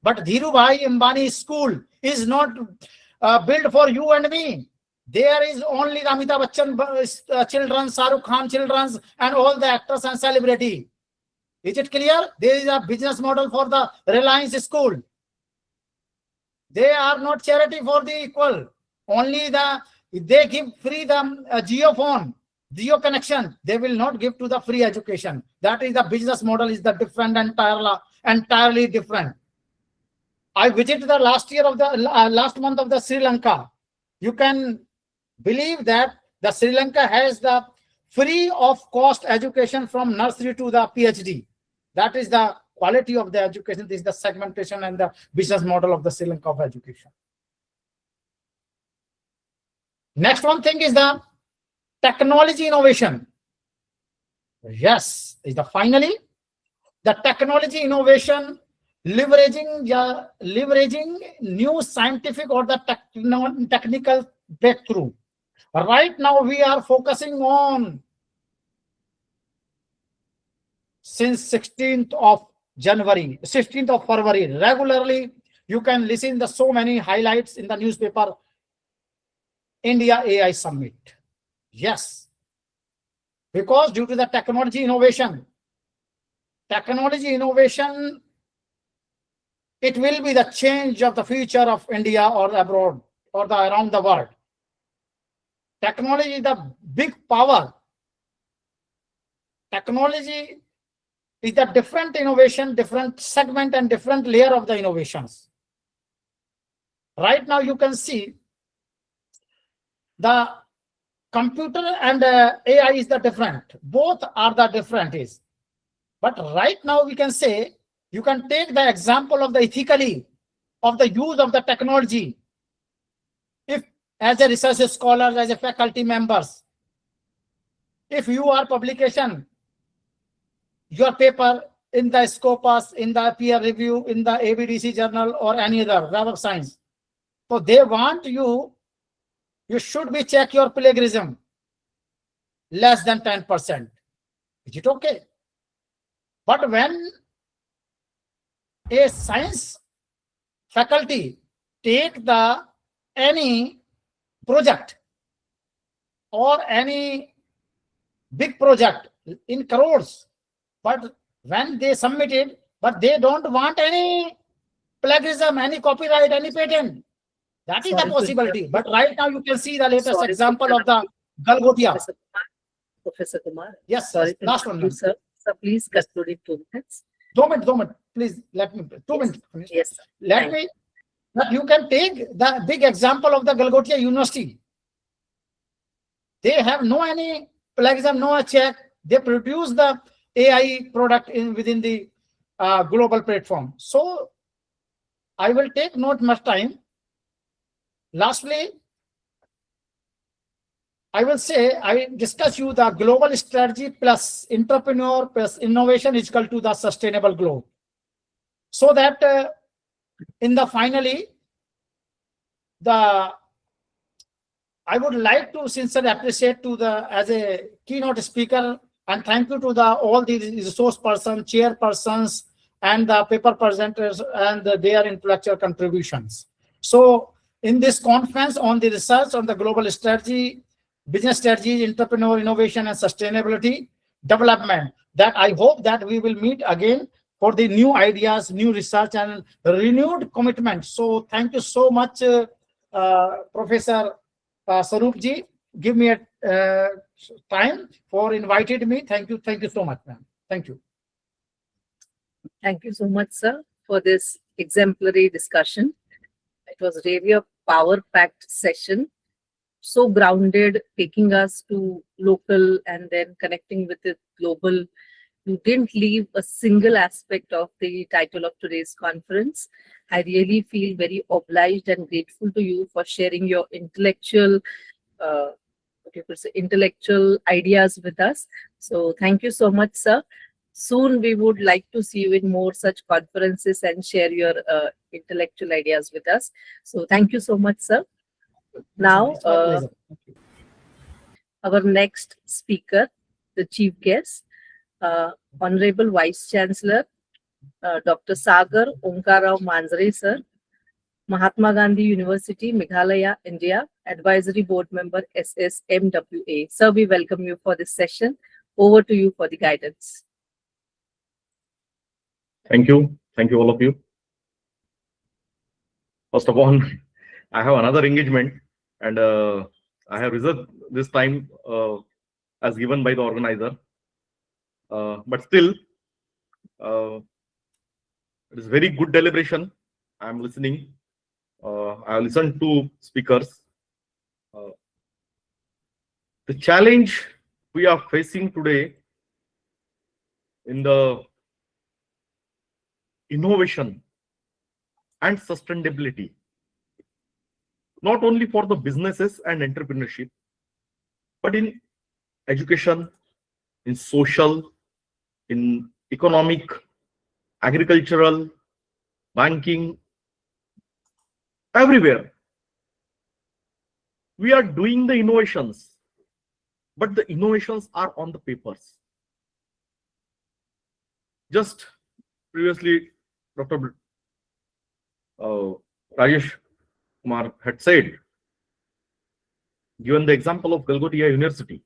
but Dhirubhai Ambani school is not built for you and me. There is only Amitabh Bachchan children, Shahrukh Khan children, and all the actors and celebrity. Is it clear? There is a business model for the Reliance school. They are not charity for the equal. Only they give free the Jio phone, Jio connection. They will not give to the free education. That is the business model is the different, entirely different. I visited the last month of the Sri Lanka. You can believe that the Sri Lanka has the free of cost education from nursery to the PhD. That is the quality of the education. This is the segmentation and the business model of the Sri Lanka of education. Next one thing is the technology innovation. Yes, is the finally the technology innovation leveraging new scientific or the technical breakthrough. Right now we are focusing on since 16th of February. Regularly, you can listen to so many highlights in the newspaper. India AI Summit. Yes, because due to the technology innovation, it will be the change of the future of India or abroad or around the world. Technology is the big power. Technology is the different innovation, different segment and different layer of the innovations. Right now you can see the computer and AI is the different. Both are the different is. But right now we can say, you can take the example of the ethically of the use of the technology. If as a research scholar, as a faculty members, if you are publication, your paper in the Scopus, in the peer review, in the ABDC journal or any other Web of Science, so they want you should be check your plagiarism less than 10%. Is it okay? But when a science faculty take any project or any big project in crores, but when they submitted, but they don't want any plagiarism, any copyright, any patent. That is
Sorry
the
to
possibility.
interrupt.
But right now you can see the latest
Sorry to
example of the
interrupt.
Galgotia.
Professor Kumar.
Yes,
Sorry
yes,
to
last
interrupt
one.
you,
Ma'am.
sir. Sir, please conclude in 2 minutes.
2 minutes, please let me 2 minutes.
Yes, sir.
Let
Thank
me. But you can take the big example of the Galgotia University. They have no any plagiarism, no check. They produce the AI product within the global platform. So I will take not much time. Lastly, I will say I discuss you the global strategy plus entrepreneur plus innovation is equal to the sustainable globe. So that in the finally, I would like to sincerely appreciate to the as a keynote speaker and thank you to all the resource persons, chairpersons, and the paper presenters and their intellectual contributions. So in this conference on the research on the global strategy, business strategy, entrepreneur innovation and sustainability development, that I hope that we will meet again for the new ideas, new research and renewed commitment. So thank you so much, Professor Sarup ji. Give me a time for invited me. Thank you so much, ma'am. Thank you.
Thank you so much, sir, for this exemplary discussion. It was really a power-packed session, so grounded, taking us to local and then connecting with the global. You didn't leave a single aspect of the title of today's conference. I really feel very obliged and grateful to you for sharing your intellectual ideas with us. So thank you so much, sir. Soon we would like to see you in more such conferences and share your intellectual ideas with us. So thank you so much, sir. Now,
It's my pleasure. Thank you.
our next speaker, the chief guest, Honorable Vice Chancellor, Dr. Sagar Omkarrao Manzare, sir, Mahatma Gandhi University, Meghalaya, India, Advisory Board Member, ISSMWA. Sir, we welcome you for this session. Over to you for the guidance.
Thank you, all of you. First of all, I have another engagement and I have reserved this time as given by the organizer. But still, it is very good deliberation. I am listening. I have listened to speakers. The challenge we are facing today in the innovation and sustainability, not only for the businesses and entrepreneurship, but in education, in social, in economic, agricultural, banking, everywhere. We are doing the innovations, but the innovations are on the papers. Just previously, Dr. Rajesh Kumar had said, given the example of Galgotia University,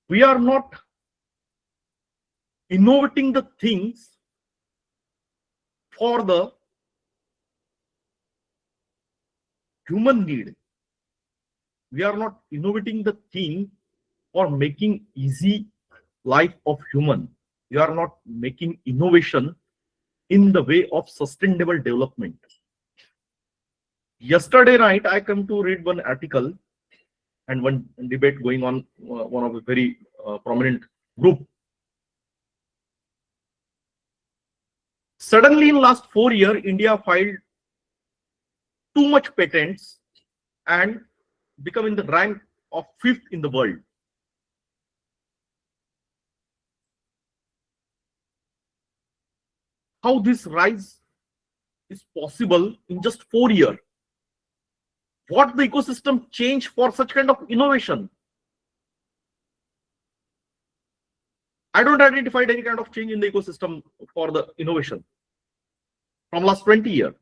we are not innovating the things for the human need. We are not innovating the thing for making easy life of human. We are not making innovation in the way of sustainable development. Yesterday night, I come to read one article and one debate going on, one of the very prominent group. Suddenly, in last 4 years, India filed too much patents and become in the rank of 5th in the world. How this rise is possible in just 4 years? What the ecosystem changed for such kind of innovation? I don't identify any kind of change in the ecosystem for the innovation from last 20 years.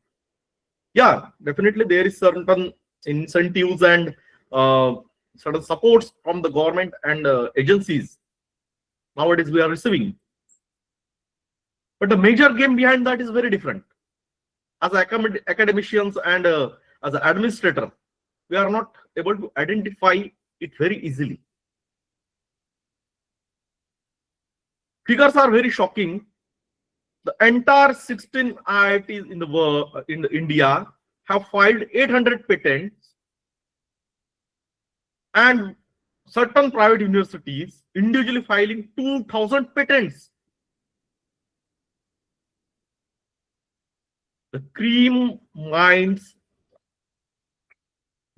Yeah, definitely there is certain incentives and certain supports from the government and agencies. nowadays we are receiving. But the major game behind that is very different. As academicians and as an administrator, we are not able to identify it very easily. Figures are very shocking. The entire 16 IITs in the world, in India, have filed 800 patents, and certain private universities individually filing 2,000 patents. The cream minds,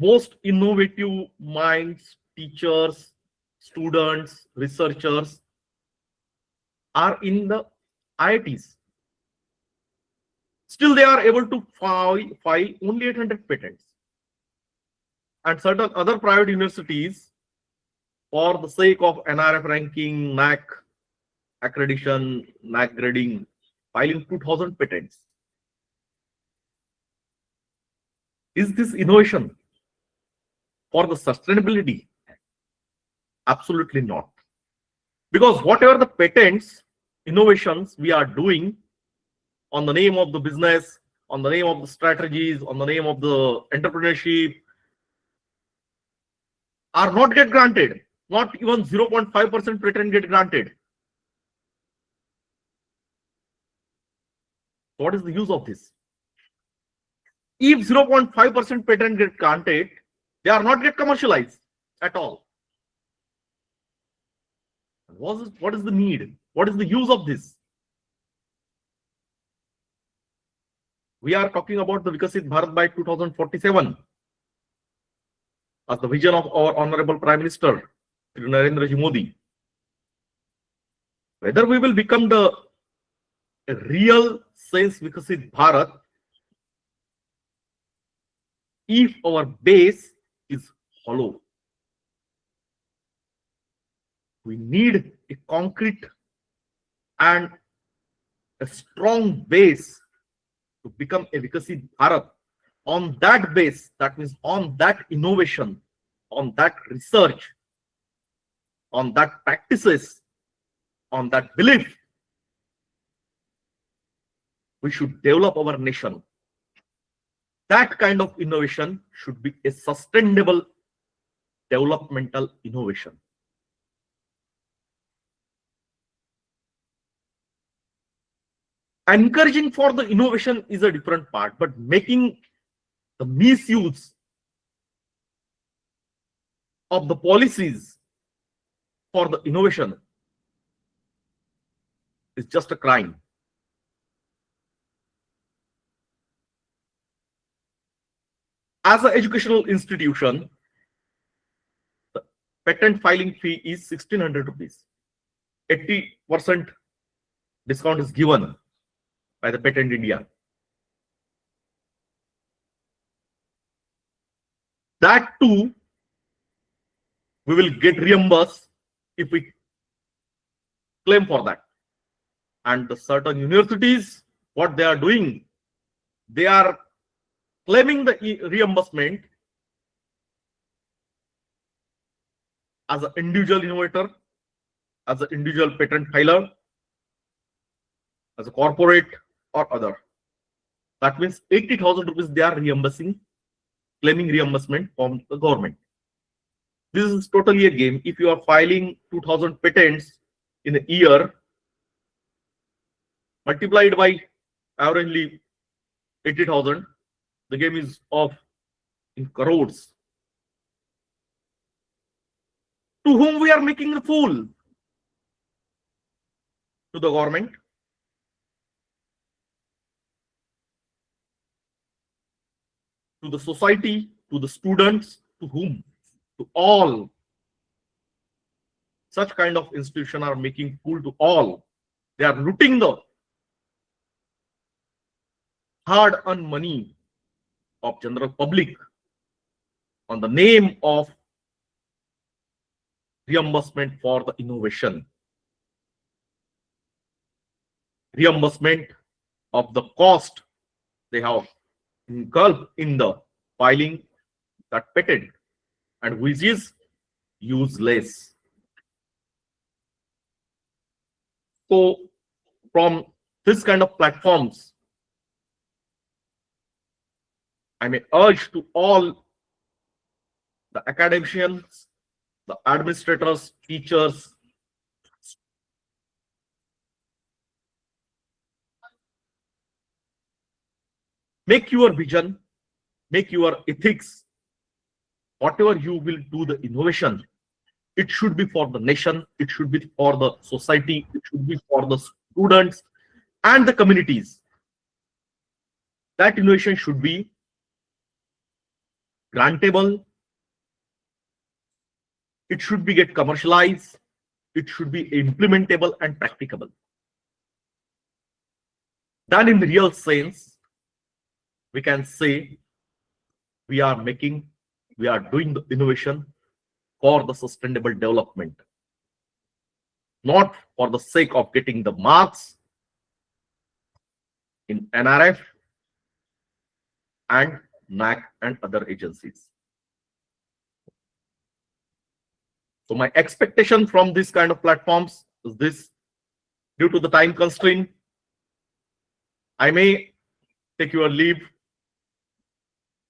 most innovative minds, teachers, students, researchers are in the IITs. Still, they are able to file only 800 patents. And certain other private universities, for the sake of NRF ranking, NAC accreditation, NAC grading, filing 2,000 patents. Is this innovation for the sustainability? Absolutely not. Because whatever the patents, innovations we are doing on the name of the business, on the name of the strategies, on the name of the entrepreneurship, are not get granted. Not even 0.5% patent get granted. What is the use of this? If 0.5% patent get granted, they are not get commercialized at all. What is the need? What is the use of this? We are talking about the Vikasit Bharat by 2047 as the vision of our Honorable Prime Minister, Shri Narendra Ji Modi. Whether we will become the real sense Vikasit Bharat if our base is hollow. We need a concrete and a strong base to become a Vikasit Bharat. On that base, that means on that innovation, on that research, on that practices, on that belief, we should develop our nation. That kind of innovation should be a sustainable developmental innovation. Encouraging for the innovation is a different part, but making the misuse of the policies for the innovation is just a crime. As an educational institution, the patent filing fee is 1,600 rupees. 80% discount is given by the Patent India. That too, we will get reimbursed if we claim for that. And the certain universities, what they are doing, they are claiming the reimbursement as an individual innovator, as an individual patent filer, as a corporate or other. That means 80,000 rupees they are reimbursing, claiming reimbursement from the government. This is totally a game. If you are filing 2,000 patents in a year, multiplied by averagely 80,000, the game is of in crores. To whom we are making a fool? To the government. To the society, to the students, to whom? To all. Such kind of institutions are making fool to all. They are looting the hard-earned money of general public on the name of reimbursement for the innovation. Reimbursement of the cost they have incurred in the filing that patent, and which is useless. So from this kind of platforms, I may urge to all the academicians, the administrators, teachers, make your vision, make your ethics, whatever you will do the innovation, it should be for the nation, it should be for the society, it should be for the students and the communities. That innovation should be grantable, it should be get commercialized, it should be implementable and practicable. Then in the real sense, we can say we are doing the innovation for the sustainable development, not for the sake of getting the marks in NRF and NAC and other agencies. So my expectation from this kind of platforms is this: due to the time constraint, I may take your leave.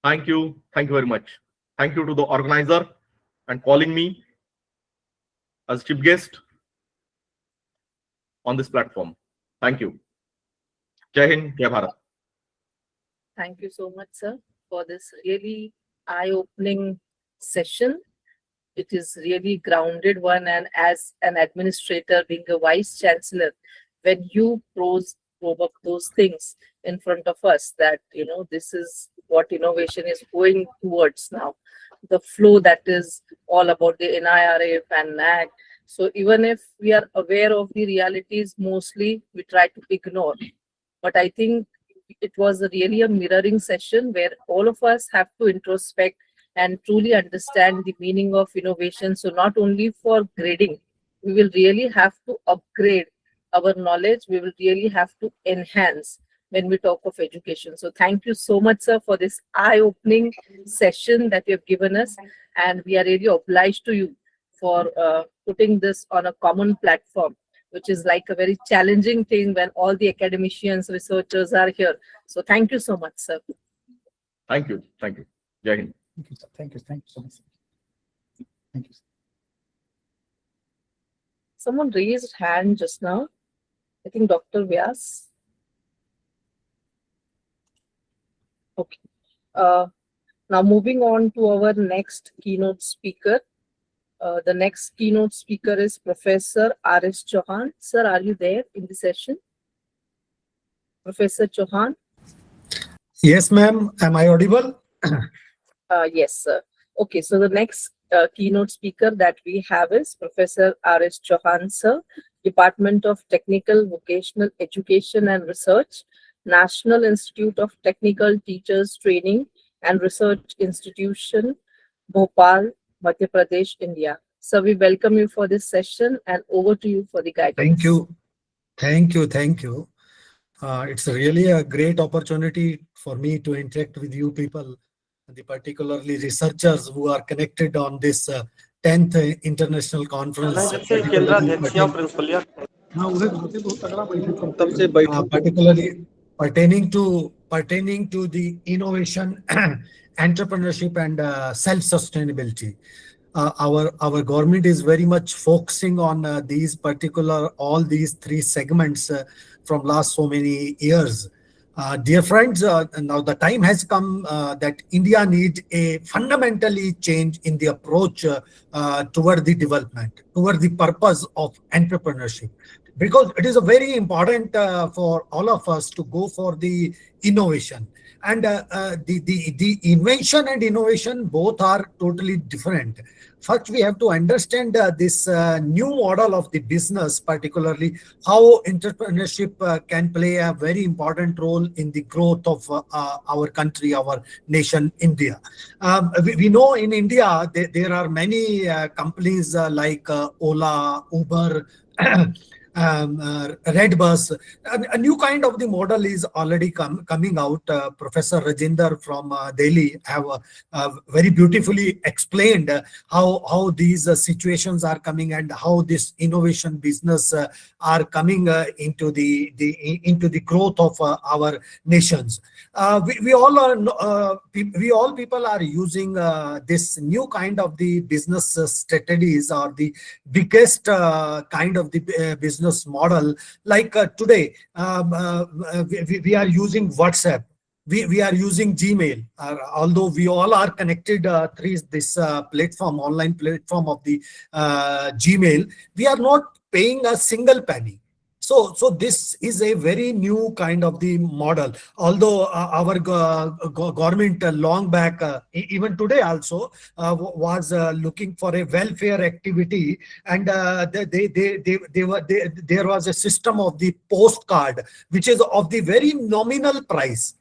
Thank you very much. Thank you to the organizer and calling me as chief guest on this platform. Thank you. Jai Hind, Jai Bharat.
Thank you so much, sir, for this really eye-opening session. It is really grounded one, and as an administrator, being a vice chancellor, when you probe up those things in front of us, that this is what innovation is going towards now, the flow that is all about the NIRF and NAC. So even if we are aware of the realities, mostly we try to ignore. But I think it was really a mirroring session where all of us have to introspect and truly understand the meaning of innovation. So not only for grading, we will really have to upgrade our knowledge, we will really have to enhance when we talk of education. So thank you so much, sir, for this eye-opening session that you have given us. And we are really obliged to you for putting this on a common platform, which is like a very challenging thing when all the academicians, researchers are here. So thank you so much, sir.
Thank you. Thank you. Jai Hind.
Thank you, sir. Thank you so much, sir. Thank you, sir.
Someone raised hand just now. I think Dr. Vyas. Okay. Now moving on to our next keynote speaker. The next keynote speaker is Professor R.S. Chauhan. Sir, are you there in the session? Professor Chauhan?
Yes, ma'am. Am I audible?
Yes, sir. Okay, so the next keynote speaker that we have is Professor R.S. Chauhan, sir, Department of Technical Vocational Education and Research, National Institute of Technical Teachers Training and Research Institution, Bhopal, Madhya Pradesh, India. So we welcome you for this session, and over to you for the guidance.
Thank you. Thank you. Thank you. It's really a great opportunity for me to interact with you people, particularly researchers who are connected on this 10th International Conference. Particularly pertaining to the innovation, entrepreneurship, and self-sustainability. Our government is very much focusing on all these three segments from last so many years. Dear friends, now the time has come that India needs a fundamentally change in the approach toward the development, toward the purpose of entrepreneurship, because it is a very important for all of us to go for the innovation. And the invention and innovation both are totally different. First, we have to understand this new model of the business, particularly how entrepreneurship can play a very important role in the growth of our country, our nation, India. We know in India, there are many companies like Ola, Uber, red bus. A new kind of the model is already coming out. Professor Rajinder from Delhi have very beautifully explained how these situations are coming and how this innovation business are coming into the growth of our nations. We all are we all people are using this new kind of the business strategies, or the biggest kind of the business model. Like today, we are using WhatsApp. We are using Gmail, although we all are connected through this platform, online platform of the Gmail. We are not paying a single penny. So this is a very new kind of the model. Although our government long back, even today also, was looking for a welfare activity, and there was a system of the postcard, which is of the very nominal price.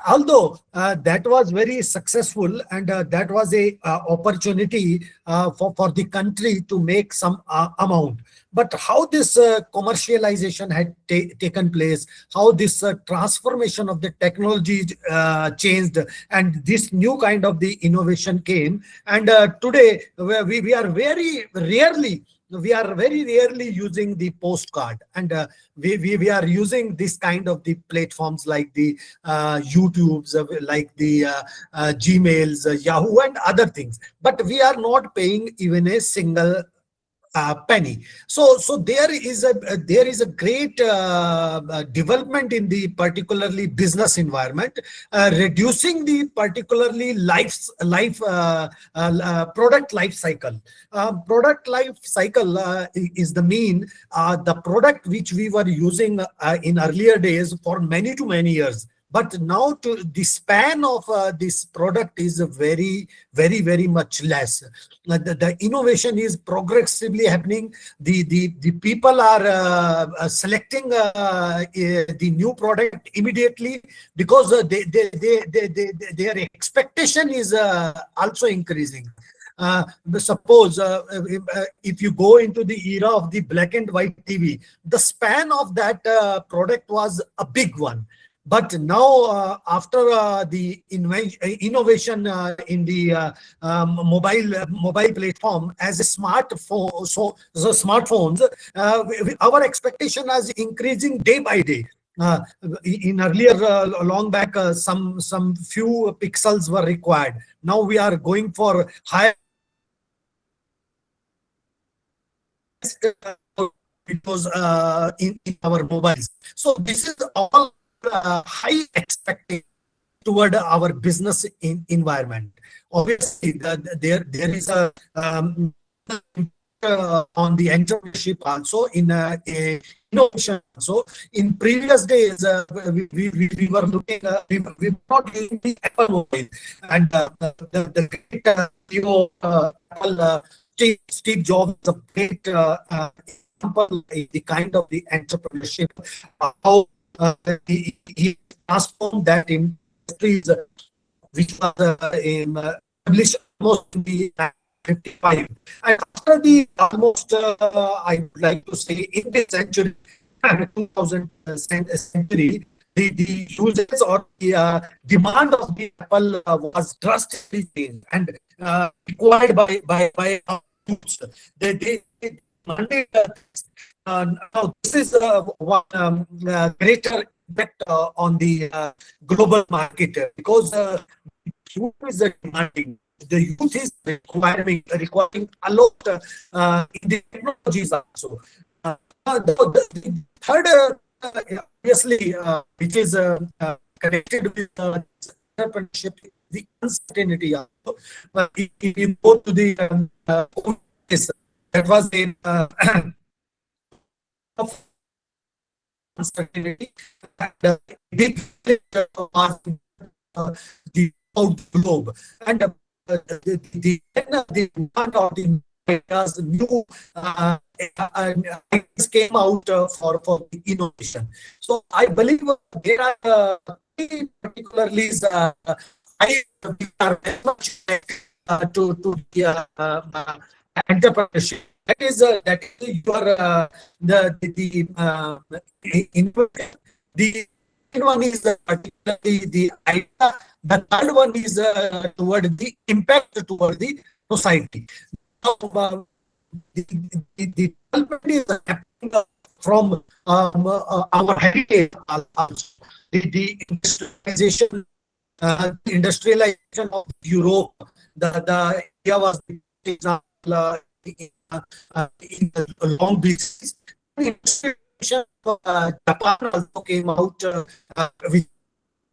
Although that was very successful, and that was a opportunity for the country to make some amount. But how this commercialization had taken place, how this transformation of the technology changed, and this new kind of the innovation came. And today we are very rarely using the postcard, and we are using this kind of the platforms like the YouTubes, like the Gmails, Yahoo, and other things. But we are not paying even a single penny. So there is a great development in the particularly business environment, reducing the particularly product life cycle. Product life cycle is the mean the product which we were using in earlier days for many years. But now the span of this product is very much less. The innovation is progressively happening. The people are selecting the new product immediately, because their expectation is also increasing. Suppose if you go into the era of the black and white TV, the span of that product was a big one. But now, after the innovation in the mobile platform as a smartphone, so smartphones, our expectation is increasing day by day. In earlier long back, some few pixels were required. Now we are going for higher videos in our mobiles. So this is all high expectation toward our business environment. Obviously, there is a on the entrepreneurship also, in innovation also. In previous days, we were looking, we were not using the Apple mobile, and the great Apple, Steve Jobs is a great example, the kind of the entrepreneurship, how he transformed that industries, which was established almost in the 55. And after the almost, I would like to say, in this century, 2000th century, the usage or the demand of the Apple was drastically changed and required by our youths. They demanded. Now, this is one greater impact on the global market, because youth is demanding. The youth is requiring a lot in the technologies also. The third, obviously, which is connected with entrepreneurship, the uncertainty also. If you go to the that was in of uncertainty, and big the globe, and the demand of the new ideas came out for the innovation. So I believe there are particularly I are very much to the entrepreneurship. that is your the second one is particularly the idea. The third one is toward the impact toward the society. Now, the development is happening from our heritage also. The industrialization, of Europe. The India was the example in the long basis. Industrialization of Japan also came out with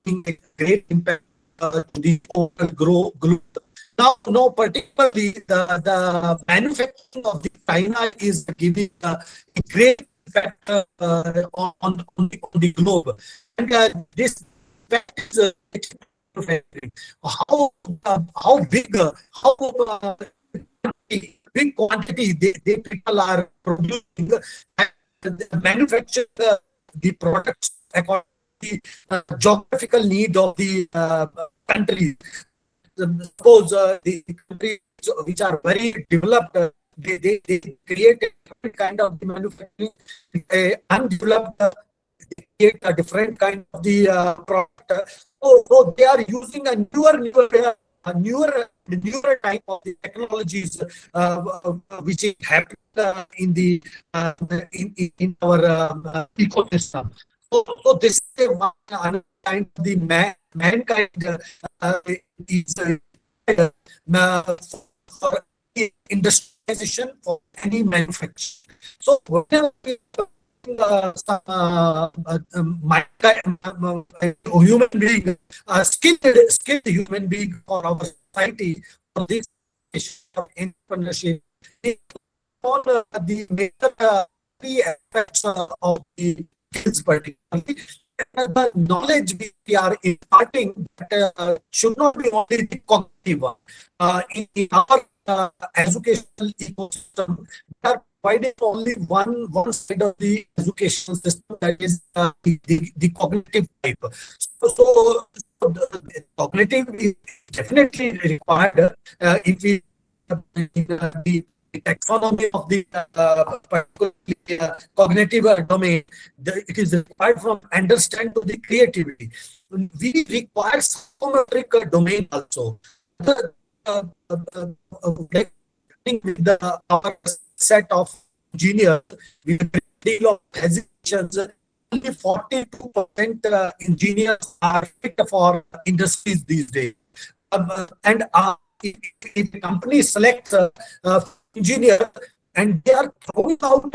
a great impact to the overall globe. Now, particularly the manufacturing of the China is giving a great impact on the globe, and this impact is how big big quantity they people are producing and manufacture the products according to the geographical need of the country. Suppose the countries which are very developed, they create a different kind of the manufacturing. Undeveloped, they create a different kind of the product. So they are using a newer type of the technologies which is happening in our ecosystem. So this is one kind of the mankind is for industrialization for any manufacturing. So whenever we human being, skilled human being for our society, for this entrepreneurship, all the major three aspects of the skills, particularly the knowledge we are imparting should not be only the cognitive one. In our educational ecosystem, we are providing only one side of the education system, that is the cognitive type. So the cognitive is definitely required if we the taxonomy of the particularly cognitive domain. It is required from understand to the creativity. We require psychometric domain also. With our set of engineers, with a deal of hesitations, only 42% engineers are fit for industries these days. And if the company selects engineer and they are throwing out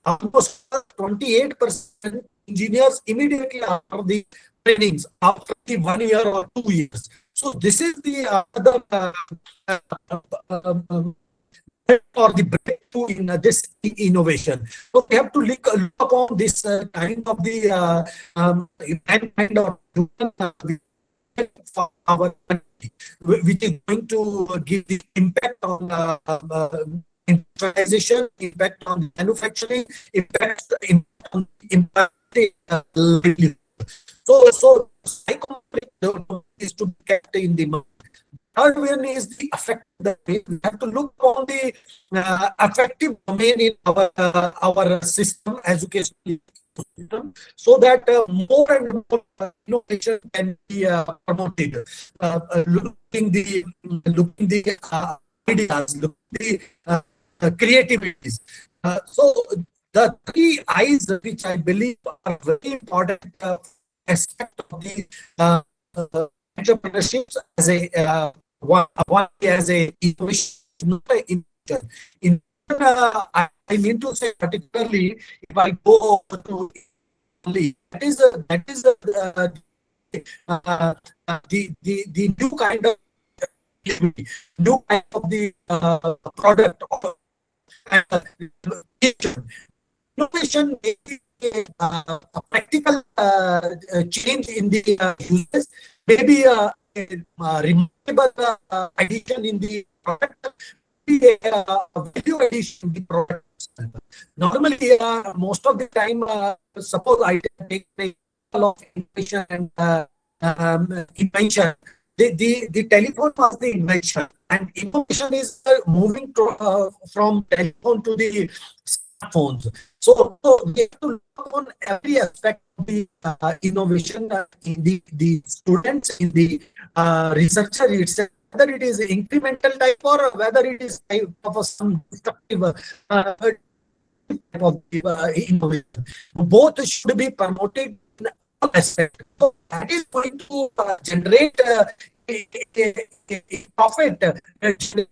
almost 28% engineers immediately after the trainings, after the 1 year or 2 years. So this is the other or the breakthrough in this innovation. So we have to look upon this kind of the kind of for our country, which is going to give the impact on industrialization, impact on manufacturing, impact on livelihood. So psychometric is to be kept in the mind. Third one is the affective domain. We have to look on the affective domain in our system, educational system, so that more and more innovation can be promoted. Looking the ideas, looking the creativities. So the three I's, which I believe are very important aspect of the entrepreneurship as a one as a innovation, not a invention. I mean to say, particularly if I go over to Italy, that is the new kind of the product or innovation may be a practical change in the uses, maybe a remarkable addition in the product, maybe a value addition in the product. Normally, most of the time, suppose I take the example of innovation and invention. the telephone was the invention, and innovation is moving from telephone to the smartphones. So we have to look on every aspect of the innovation in the students, in the researcher itself, whether it is incremental type or whether it is type of some destructive type of innovation. Both should be promoted in all aspects. So that is going to generate a profit, profit in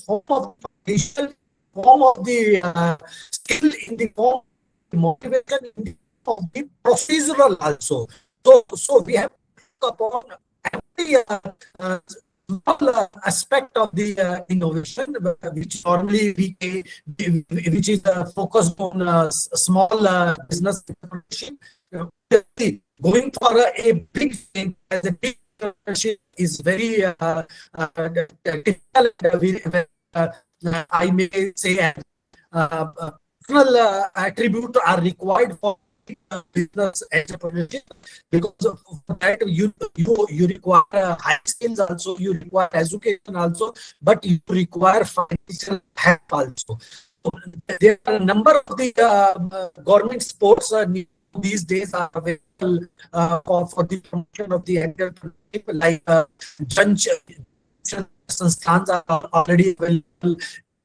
form of potential, form of the skill, in the form of motivation, in the form of the procedural also. So we have to look upon every small aspect of the innovation, which normally which is focused on small business entrepreneurship. Going for a big thing as a big entrepreneurship is very difficult. I may say personal attributes are required for business entrepreneurship, because of that you require high skills also, you require education also, but you require financial help also. So there are a number of the government sports these days are available for the promotion of the entrepreneurship, like Sanstans are already available.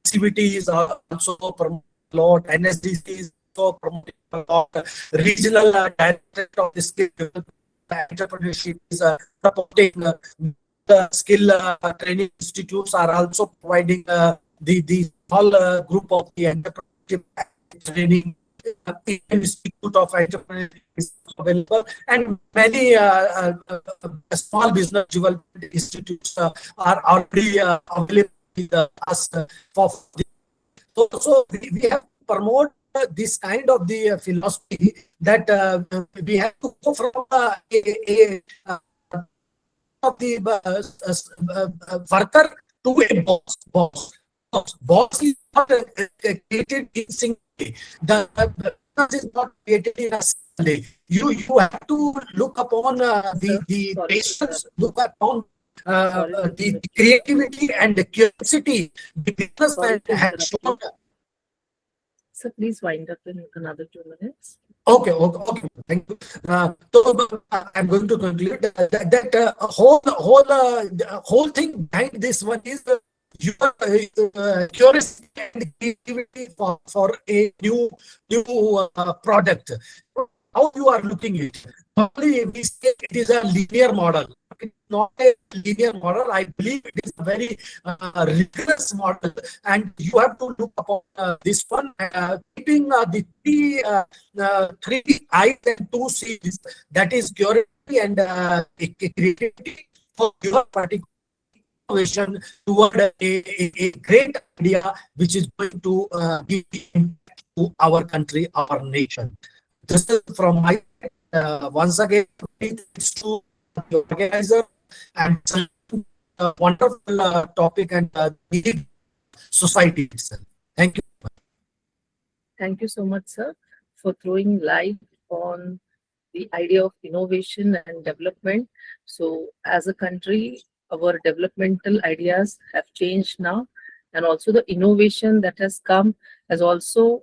Activities are also promoted a lot. NSDC is also promoting a lot. Regional director of the skill entrepreneurship is supporting the skill training institutes are also providing the small group of the entrepreneurship training. Institute of Entrepreneurship is available, and many small business development institutes are already available with us for this. So we have to promote this kind of the philosophy that we have to go from of the worker to a boss. Boss is not created in single day. The business is not created in a single day. You have to look upon the patience, look upon the creativity and the curiosity the business has shown.
So please wind up in another 2 minutes.
Okay. Thank you. So I'm going to conclude that whole thing behind this one is your curiosity and creativity for a new product. How you are looking at it? Normally we say it is a linear model. It's not a linear model. I believe it is a very rigorous model, and you have to look upon this one, keeping the three I's and 2 C's. That is curiosity and creativity for your particular innovation toward a great idea which is going to give impact to our country, our nation. This is from my once again, thanks to the organizer and a wonderful topic and the society itself. Thank you.
Thank you so much, sir, for throwing light on the idea of innovation and development. So as a country, our developmental ideas have changed now, and also the innovation that has come has also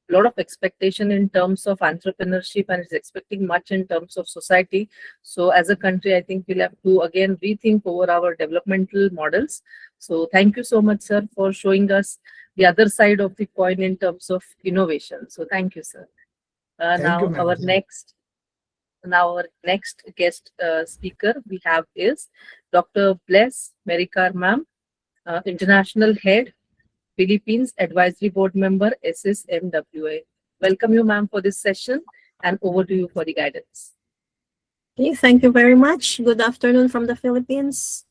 a lot of expectation in terms of entrepreneurship, and is expecting much in terms of society. So as a country, I think we'll have to again rethink over our developmental models. So thank you so much, sir, for showing us the other side of the coin in terms of innovation. So thank you, sir. Now
you,
our next guest speaker we have is Dr. Bliss Merikar ma'am, International Head, Philippines Advisory Board Member, ISSMWA. Welcome you, ma'am, for this session, and over to you for the guidance.
Okay, thank you very much. Good afternoon from the Philippines.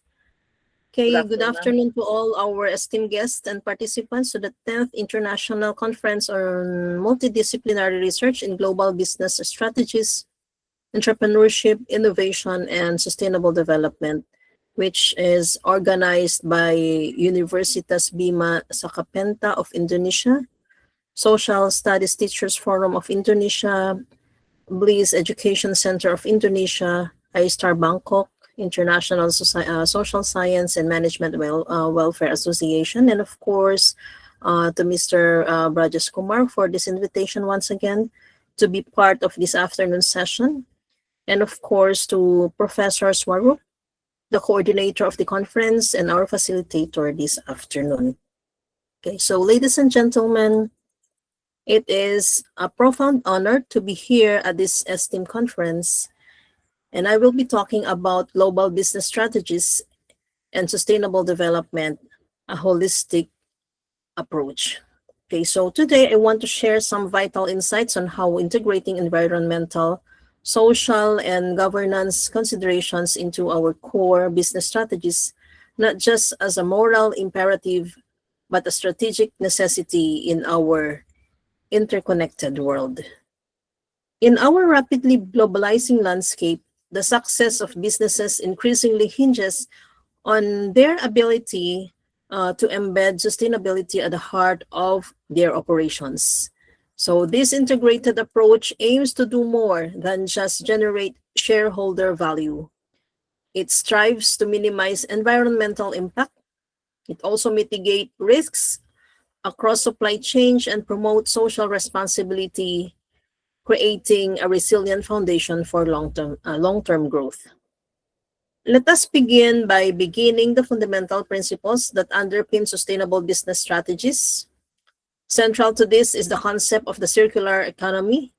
Okay,
Good
good
afternoon,
afternoon to all our esteemed guests and participants to the 10th International Conference on Multidisciplinary Research in Global Business Strategies, Entrepreneurship, Innovation, and Sustainable Development, which is organized by Universitas Bima Sakapenta of Indonesia, Social Studies Teachers Forum of Indonesia, Bliss Education Center of Indonesia, ISTAR Bangkok, International Social Science and Management Welfare Association, and of course, to Mr. Brajesh Kumar for this invitation once again to be part of this afternoon session, and of course to Professor Swarup, the coordinator of the conference and our facilitator this afternoon. Okay, so ladies and gentlemen, it is a profound honor to be here at this esteemed conference, and I will be talking about global business strategies and sustainable development, a holistic approach. Okay, so today I want to share some vital insights on how integrating environmental, social, and governance considerations into our core business strategies, not just as a moral imperative, but a strategic necessity in our interconnected world. In our rapidly globalizing landscape, the success of businesses increasingly hinges on their ability to embed sustainability at the heart of their operations. So this integrated approach aims to do more than just generate shareholder value. It strives to minimize environmental impact. It also mitigates risks across supply chains and promote social responsibility, creating a resilient foundation for long-term growth. Let us begin by beginning the fundamental principles that underpin sustainable business strategies. Central to this is the concept of the circular economy,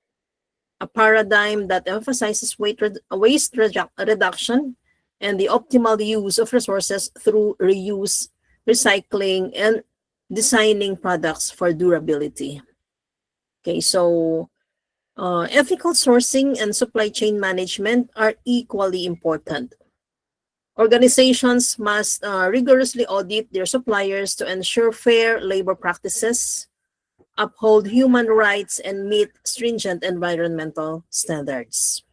a paradigm that emphasizes waste reduction and the optimal use of resources through reuse, recycling, and designing products for durability. Okay, so ethical sourcing and supply chain management are equally important. Organizations must rigorously audit their suppliers to ensure fair labor practices, uphold human rights, and meet stringent environmental standards.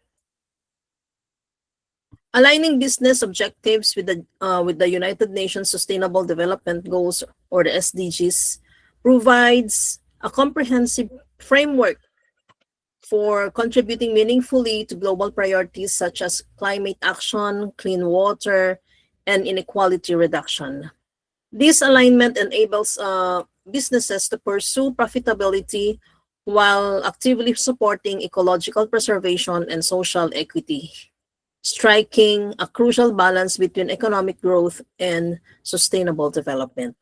Aligning business objectives with the United Nations Sustainable Development Goals, or the SDGs, provides a comprehensive framework for contributing meaningfully to global priorities such as climate action, clean water, and inequality reduction. This alignment enables businesses to pursue profitability while actively supporting ecological preservation and social equity, striking a crucial balance between economic growth and sustainable development.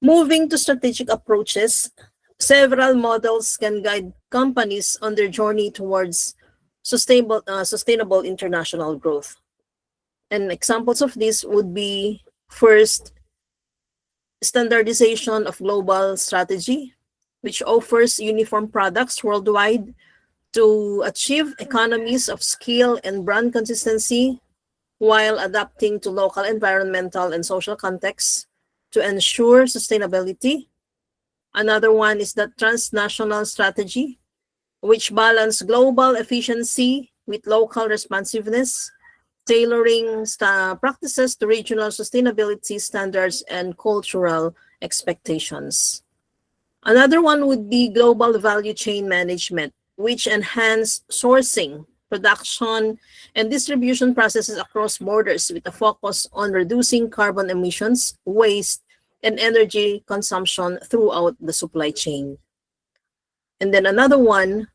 Moving to strategic approaches, several models can guide companies on their journey towards sustainable international growth. And examples of this would be, first, standardization of global strategy, which offers uniform products worldwide to achieve economies of scale and brand consistency while adapting to local environmental and social contexts to ensure sustainability. Another one is the transnational strategy, which balance global efficiency with local responsiveness, tailoring practices to regional sustainability standards and cultural expectations. Another one would be global value chain management, which enhance sourcing, production, and distribution processes across borders with a focus on reducing carbon emissions, waste, and energy consumption throughout the supply chain. And then another one,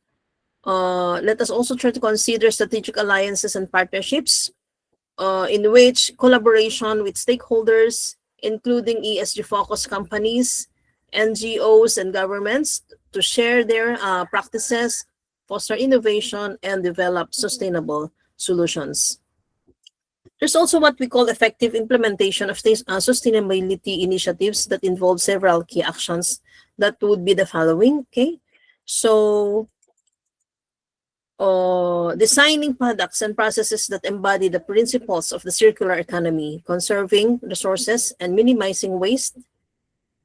let us also try to consider strategic alliances and partnerships, in which collaboration with stakeholders, including ESG-focused companies, NGOs, and governments, to share their practices, foster innovation, and develop sustainable solutions. There's also what we call effective implementation of sustainability initiatives that involve several key actions that would be the following. Okay, so designing products and processes that embody the principles of the circular economy, conserving resources and minimizing waste,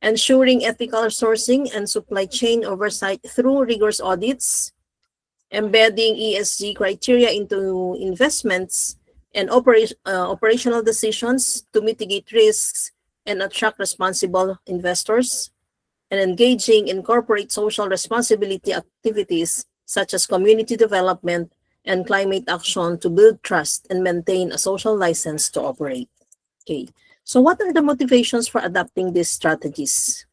ensuring ethical sourcing and supply chain oversight through rigorous audits, embedding ESG criteria into investments and operational decisions to mitigate risks and attract responsible investors, and engaging in corporate social responsibility activities such as community development and climate action to build trust and maintain a social license to operate. Okay, so what are the motivations for adopting these strategies?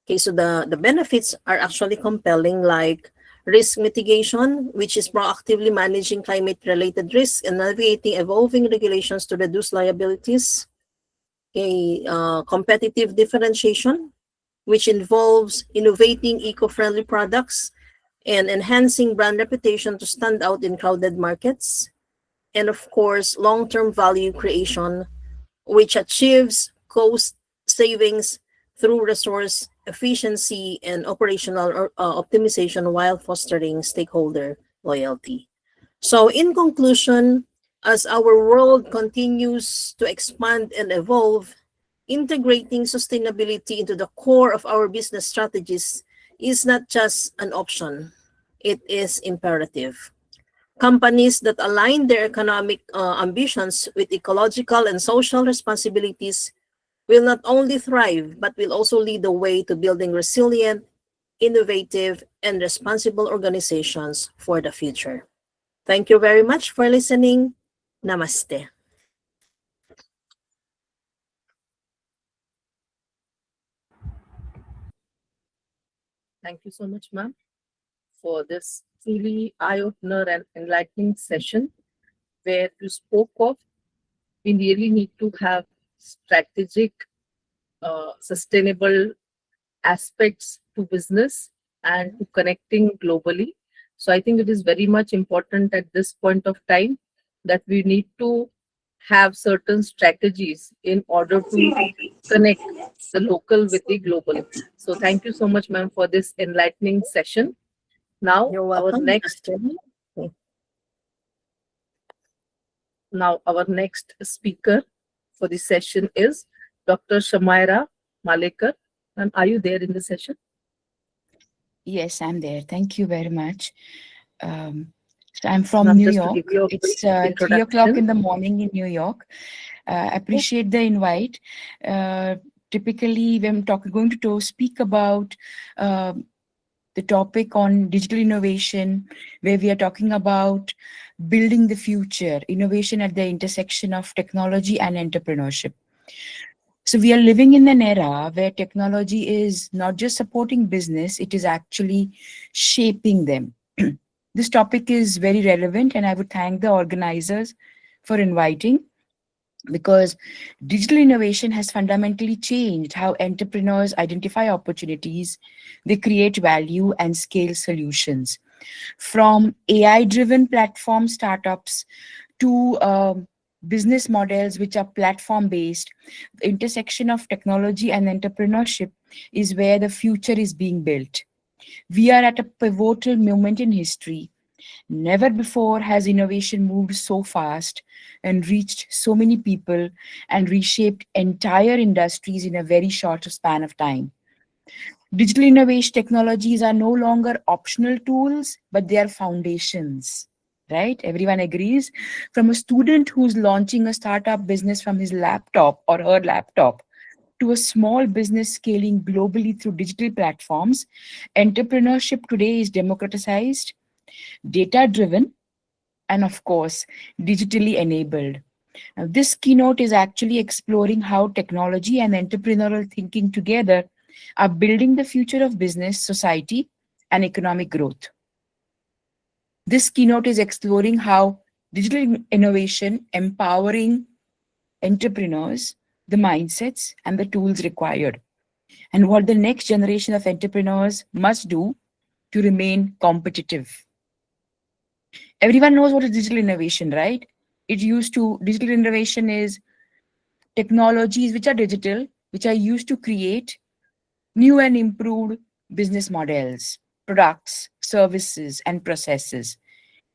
Okay, so the benefits are actually compelling, like risk mitigation, which is proactively managing climate-related risks and navigating evolving regulations to reduce liabilities. Okay, competitive differentiation, which involves innovating eco-friendly products and enhancing brand reputation to stand out in crowded markets. And of course, long-term value creation, which achieves cost savings through resource efficiency and operational optimization while fostering stakeholder loyalty. So, in conclusion, as our world continues to expand and evolve, integrating sustainability into the core of our business strategies is not just an option, it is imperative. Companies that align their economic ambitions with ecological and social responsibilities will not only thrive, but will also lead the way to building resilient, innovative, and responsible organizations for the future. Thank you very much for listening. Namaste.
Thank you so much, ma'am, for this truly eye-opener and enlightening session where you spoke of we really need to have strategic, sustainable aspects to business and to connecting globally. So I think it is very much important at this point of time that we need to have certain strategies in order to connect the local with the global. So thank you so much, ma'am, for this enlightening session. Now
You're
our
welcome.
next speaker for the session is Dr. Shamaira Malekar. Ma'am, are you there in the session?
Yes, I'm there. Thank you very much. So I'm from
Ma'am,
New
just to
York.
give you a
It's
brief
3 o'clock in
introduction.
the morning in New York. Appreciate the invite. Typically, when I'm going to speak about the topic on digital innovation, where we are talking about building the future, innovation at the intersection of technology and entrepreneurship. So we are living in an era where technology is not just supporting business, it is actually shaping them. This topic is very relevant, and I would thank the organizers for inviting, because digital innovation has fundamentally changed how entrepreneurs identify opportunities, they create value and scale solutions. From AI-driven platform startups to business models which are platform-based, the intersection of technology and entrepreneurship is where the future is being built. We are at a pivotal moment in history. Never before has innovation moved so fast and reached so many people and reshaped entire industries in a very short span of time. Digital innovation technologies are no longer optional tools, but they are foundations, right? Everyone agrees. From a student who's launching a startup business from his laptop or her laptop to a small business scaling globally through digital platforms, entrepreneurship today is democratized, data driven, and of course, digitally enabled. Now, this keynote is actually exploring how technology and entrepreneurial thinking together are building the future of business, society, and economic growth. This keynote is exploring how digital innovation empowering entrepreneurs, the mindsets, and the tools required, and what the next generation of entrepreneurs must do to remain competitive. Everyone knows what is digital innovation, right? Digital innovation is technologies which are digital, which are used to create new and improved business models, products, services, and processes.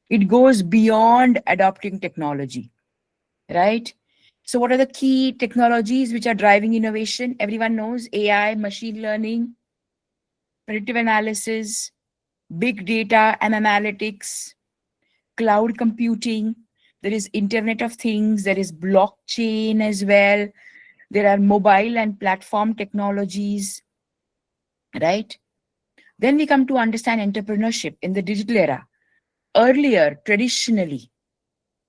It goes beyond adopting technology, right? So what are the key technologies which are driving innovation? Everyone knows AI, machine learning, predictive analysis, big data and analytics, cloud computing, there is Internet of Things, there is blockchain as well, there are mobile and platform technologies, right? Then we come to understand entrepreneurship in the digital era. Earlier, traditionally,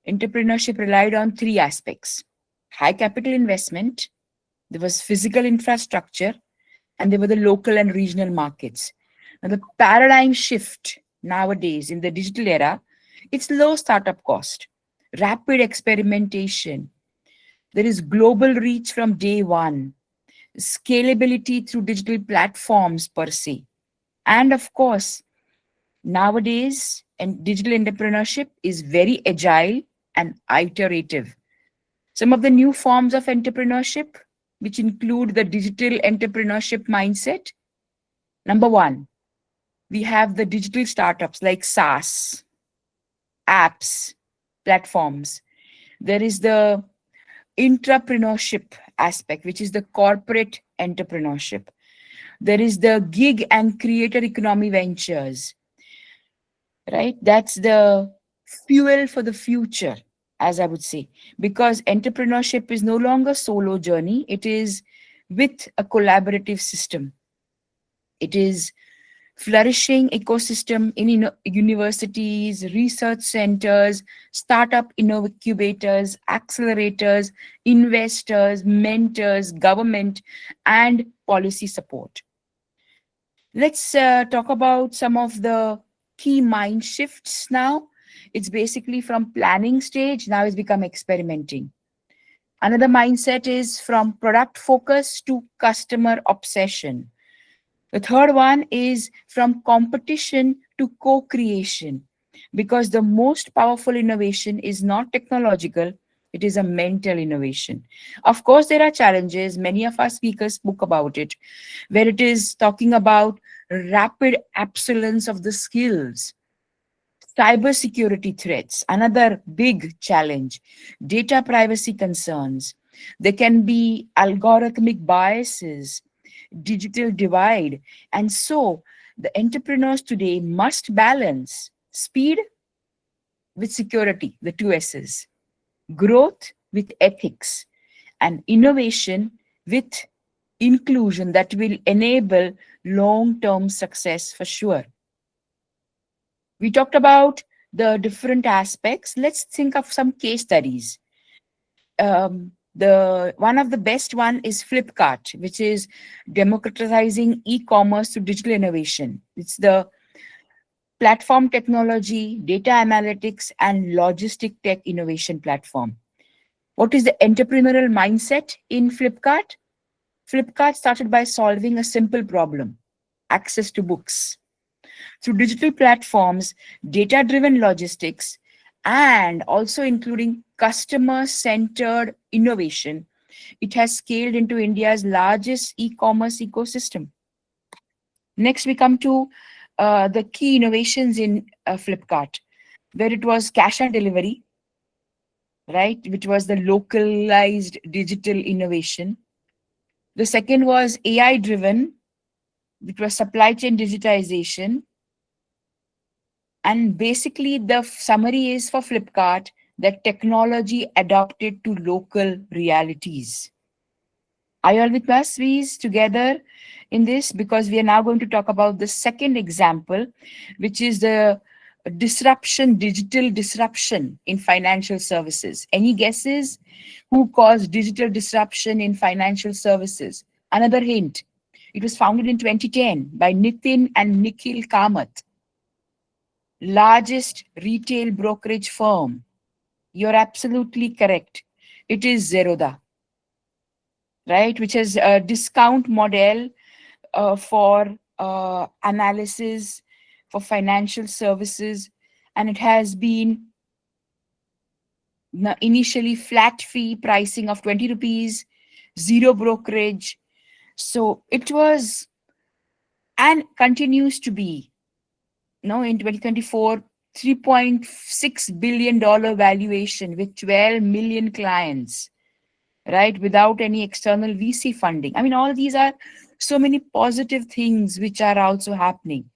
entrepreneurship relied on three aspects: high capital investment, there was physical infrastructure, and there were the local and regional markets. Now, the paradigm shift nowadays in the digital era, it's low startup cost, rapid experimentation, there is global reach from day one, scalability through digital platforms per se. And of course, nowadays, and digital entrepreneurship is very agile and iterative. Some of the new forms of entrepreneurship, which include the digital entrepreneurship mindset. Number one, we have the digital startups like SaaS, apps, platforms. There is the intrapreneurship aspect, which is the corporate entrepreneurship. There is the gig and creator economy ventures, right? That's the fuel for the future, as I would say, because entrepreneurship is no longer solo journey. It is with a collaborative system. It is flourishing ecosystem in universities, research centers, startup incubators, accelerators, investors, mentors, government, and policy support. Let's talk about some of the key mind shifts now. It's basically from planning stage, now it's become experimenting. Another mindset is from product focus to customer obsession. The third one is from competition to co-creation, because the most powerful innovation is not technological, it is a mental innovation. Of course, there are challenges. Many of our speakers spoke about it, where it is talking about rapid obsolescence of the skills, cybersecurity threats, another big challenge, data privacy concerns. There can be algorithmic biases, digital divide. And so the entrepreneurs today must balance speed with security, the two S's, growth with ethics, and innovation with inclusion that will enable long-term success for sure. We talked about the different aspects. Let's think of some case studies. The one of the best one is Flipkart, which is democratizing e-commerce through digital innovation. It's the platform technology, data analytics, and logistic tech innovation platform. What is the entrepreneurial mindset in Flipkart? Flipkart started by solving a simple problem: access to books. Through digital platforms, data-driven logistics, and also including customer-centered innovation, it has scaled into India's largest e-commerce ecosystem. Next, we come to the key innovations in Flipkart, where it was cash on delivery, right, which was the localized digital innovation. The second was AI-driven, which was supply chain digitization. And basically, the summary is for Flipkart that technology adapted to local realities. Are you all with us, please, together in this? Because we are now going to talk about the second example, which is the disruption, digital disruption in financial services. Any guesses who caused digital disruption in financial services? Another hint. It was founded in 2010 by Nitin and Nikhil Kamath, largest retail brokerage firm. You're absolutely correct. It is Zerodha, right? Which is a discount model for analysis for financial services. And it has been initially flat fee pricing of 20 rupees, zero brokerage. So it was and continues to be, in 2024, $3.6 billion valuation with 12 million clients, right? Without any external VC funding. I mean, all these are so many positive things which are also happening.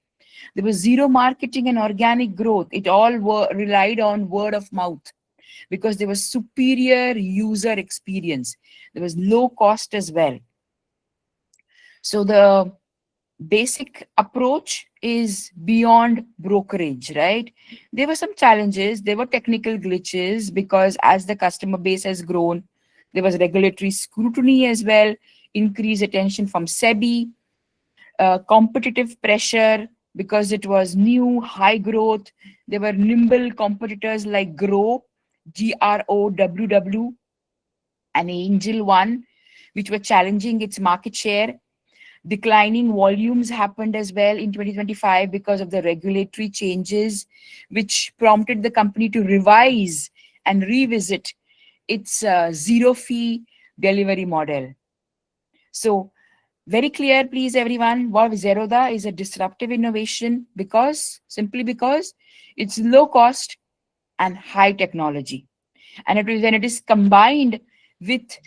There was zero marketing and organic growth. It all relied on word of mouth because there was superior user experience. There was low cost as well. So the basic approach is beyond brokerage, right? There were some challenges, there were technical glitches because as the customer base has grown, there was regulatory scrutiny as well, increased attention from SEBI, competitive pressure because it was new, high growth. There were nimble competitors like GROWW, and Angel One, which were challenging its market share. Declining volumes happened as well in 2025 because of the regulatory changes, which prompted the company to revise and revisit its zero fee delivery model. So, very clear, please, everyone. What Zerodha is a disruptive innovation simply because it's low cost and high technology. And when it is combined with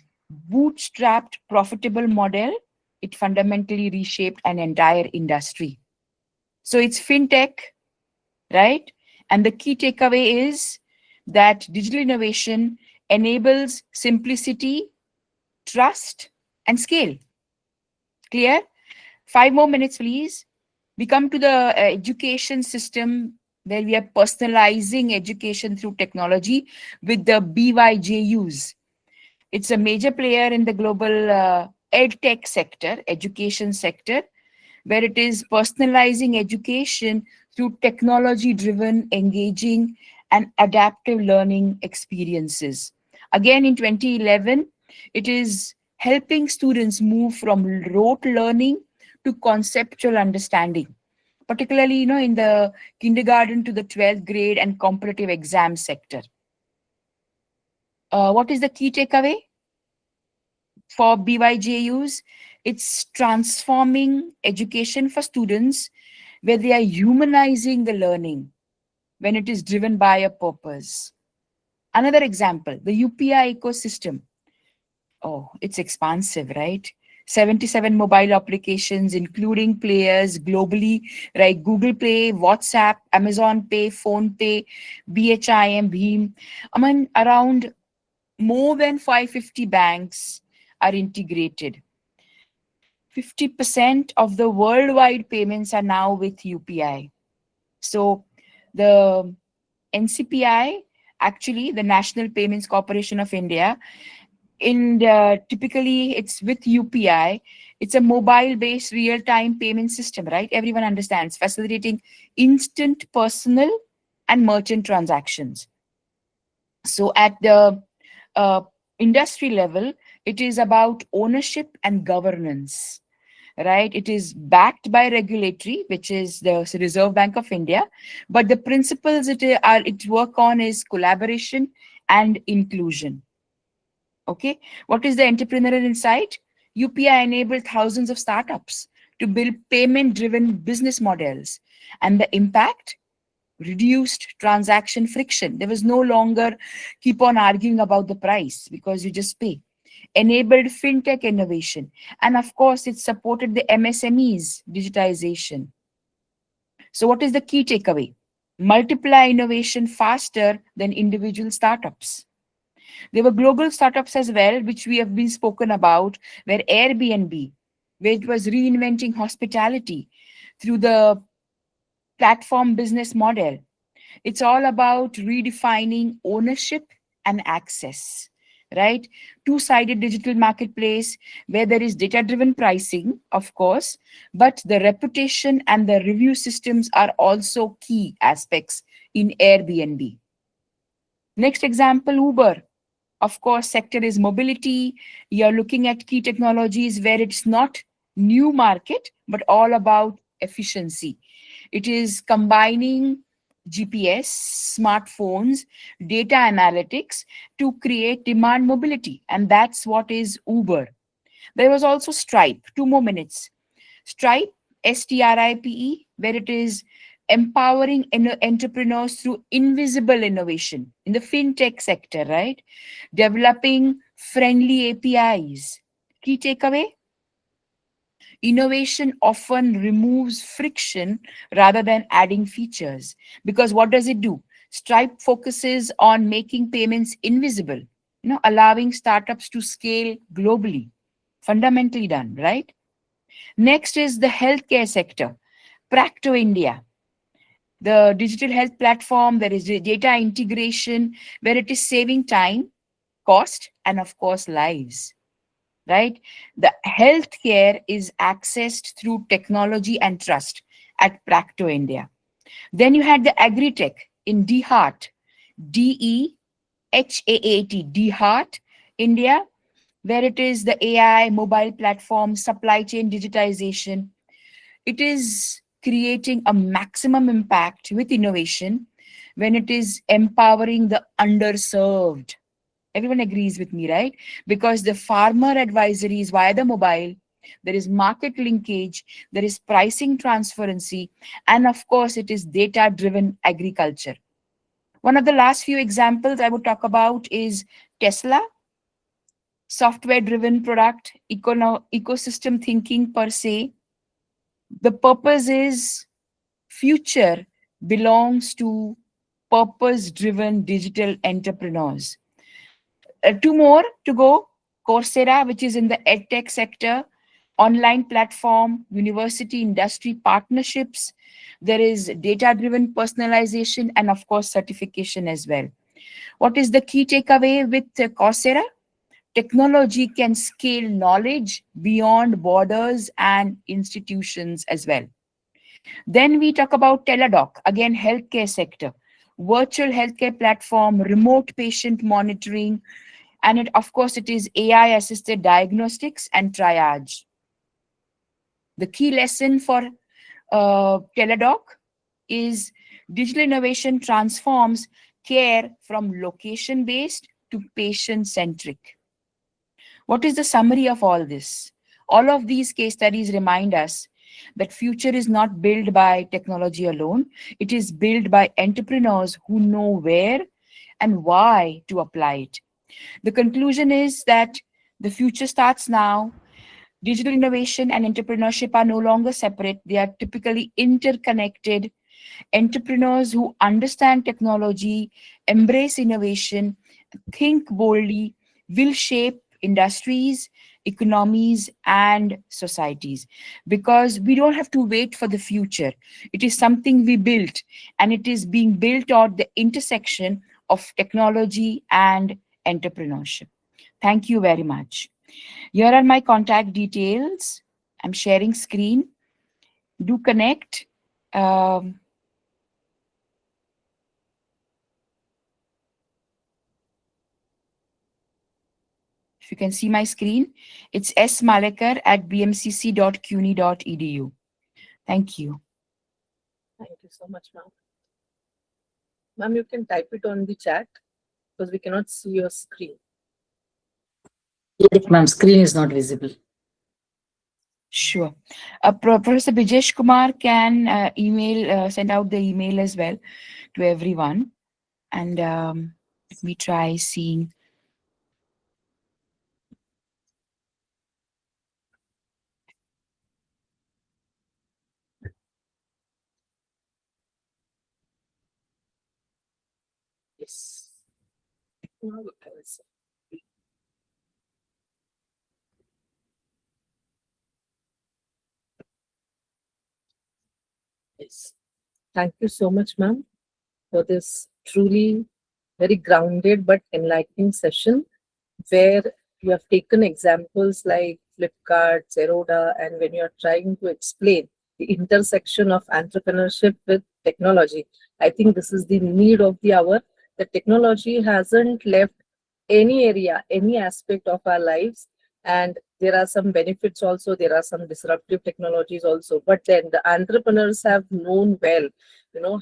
bootstrapped profitable model, it fundamentally reshaped an entire industry. So it's fintech, right? And the key takeaway is that digital innovation enables simplicity, trust, and scale. Clear? 5 more minutes, please. We come to the education system where we are personalizing education through technology with the BYJUs. It's a major player in the global edtech sector, education sector, where it is personalizing education through technology-driven, engaging, and adaptive learning experiences. Again, in 2011, it is helping students move from rote learning to conceptual understanding, particularly in the kindergarten to the 12th grade and competitive exam sector. What is the key takeaway for BYJUs? It's transforming education for students where they are humanizing the learning when it is driven by a purpose. Another example, the UPI ecosystem. Oh, it's expansive, right? 77 mobile applications, including players globally, like Google Play, WhatsApp, Amazon Pay, Phone Pay, BHIM, Bhim. I mean, around more than 550 banks are integrated. 50% of the worldwide payments are now with UPI. So the NCPI, actually the National Payments Corporation of India, typically it's with UPI. It's a mobile-based real-time payment system, right? Everyone understands, facilitating instant personal and merchant transactions. So at the industry level, it is about ownership and governance, right? It is backed by regulatory, which is the Reserve Bank of India, but the principles it work on is collaboration and inclusion. Okay, what is the entrepreneurial insight? UPI enabled thousands of startups to build payment-driven business models, and the impact? Reduced transaction friction. There was no longer keep on arguing about the price because you just pay. Enabled fintech innovation, and of course it supported the MSMEs digitization. So what is the key takeaway? Multiply innovation faster than individual startups. There were global startups as well, which we have been spoken about, where Airbnb, where it was reinventing hospitality through the platform business model. It's all about redefining ownership and access, right? Two-sided digital marketplace where there is data-driven pricing, of course, but the reputation and the review systems are also key aspects in Airbnb. Next example, Uber. Of course, sector is mobility. You're looking at key technologies where it's not new market, but all about efficiency. It is combining GPS, smartphones, data analytics to create demand mobility. And that's what is Uber. There was also Stripe, 2 more minutes. Stripe, STRIPE, where it is empowering entrepreneurs through invisible innovation in the fintech sector, right? Developing friendly APIs. Key takeaway? Innovation often removes friction rather than adding features. Because what does it do? Stripe focuses on making payments invisible, allowing startups to scale globally. Fundamentally done, right? Next is the healthcare sector, Practo India, the digital health platform. There is data integration where it is saving time, cost, and of course, lives. Right? The healthcare is accessed through technology and trust at Practo India. Then you had the agri-tech in DHAAT, DEHAAT, DHAAT India, where it is the AI, mobile platform, supply chain digitization. It is creating a maximum impact with innovation when it is empowering the underserved. Everyone agrees with me, right? Because the farmer advisories via the mobile, there is market linkage, there is pricing transparency, and of course, it is data-driven agriculture. One of the last few examples I would talk about is Tesla, software-driven product, ecosystem thinking per se. The purpose is future belongs to purpose-driven digital entrepreneurs. Two more to go. Coursera, which is in the edtech sector, online platform, university industry partnerships. There is data-driven personalization and of course certification as well. What is the key takeaway with Coursera? Technology can scale knowledge beyond borders and institutions as well. Then we talk about Teladoc, again, healthcare sector, virtual healthcare platform, remote patient monitoring, and of course, it is AI-assisted diagnostics and triage. The key lesson for Teladoc is digital innovation transforms care from location-based to patient-centric. What is the summary of all this? All of these case studies remind us that future is not built by technology alone. It is built by entrepreneurs who know where and why to apply it. The conclusion is that the future starts now. Digital innovation and entrepreneurship are no longer separate. They are typically interconnected. Entrepreneurs who understand technology, embrace innovation, think boldly, will shape industries, economies, and societies. Because we don't have to wait for the future. It is something we built, and it is being built at the intersection of technology and entrepreneurship. Thank you very much. Here are my contact details. I'm sharing screen. Do connect. If you can see my screen, it's smalekar@bmcc.cuny.edu. Thank you.
Thank you so much, ma'am. Ma'am, you can type it on the chat because we cannot see your screen.
Yes, ma'am, screen is not visible.
Sure. Professor Bijesh Kumar can send out the email as well to everyone. And let me try seeing.
Yes. Now we can see. Yes. Thank you so much, ma'am, for this truly very grounded but enlightening session where you have taken examples like Flipkart, Zerodha, and when you are trying to explain the intersection of entrepreneurship with technology, I think this is the need of the hour. The technology hasn't left any area, any aspect of our lives, and there are some benefits also, there are some disruptive technologies also, but then the entrepreneurs have known well,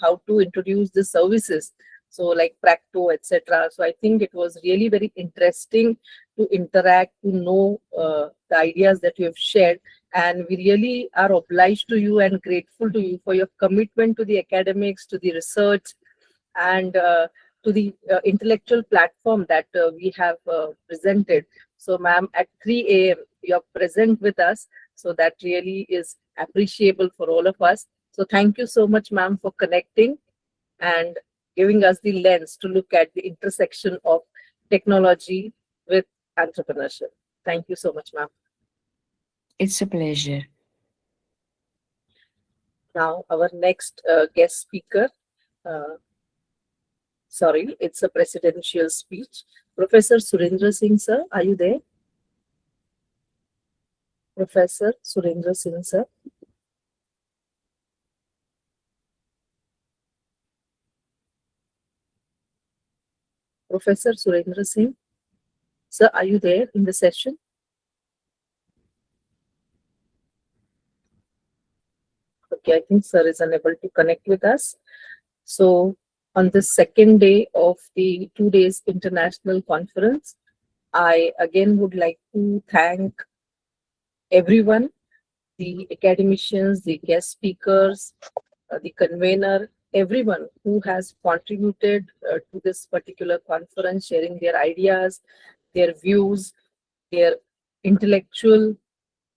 how to introduce the services, so like Practo, etc. So I think it was really very interesting to interact, to know the ideas that you have shared, and we really are obliged to you and grateful to you for your commitment to the academics, to the research, and to the intellectual platform that we have presented. So ma'am, at 3 a.m. you're present with us, so that really is appreciable for all of us. So thank you so much, ma'am, for connecting and giving us the lens to look at the intersection of technology with entrepreneurship. Thank you so much, ma'am.
It's a pleasure.
Now, our next guest speaker, sorry, it's a presidential speech. Professor Surendra Singh, sir, are you there? Professor Surendra Singh, sir. Professor Surendra Singh, sir, are you there in the session? Okay, I think sir is unable to connect with us. So on the second day of the 2 days international conference, I again would like to thank everyone, the academicians, the guest speakers, the convener, everyone who has contributed to this particular conference, sharing their ideas, their views, their intellectual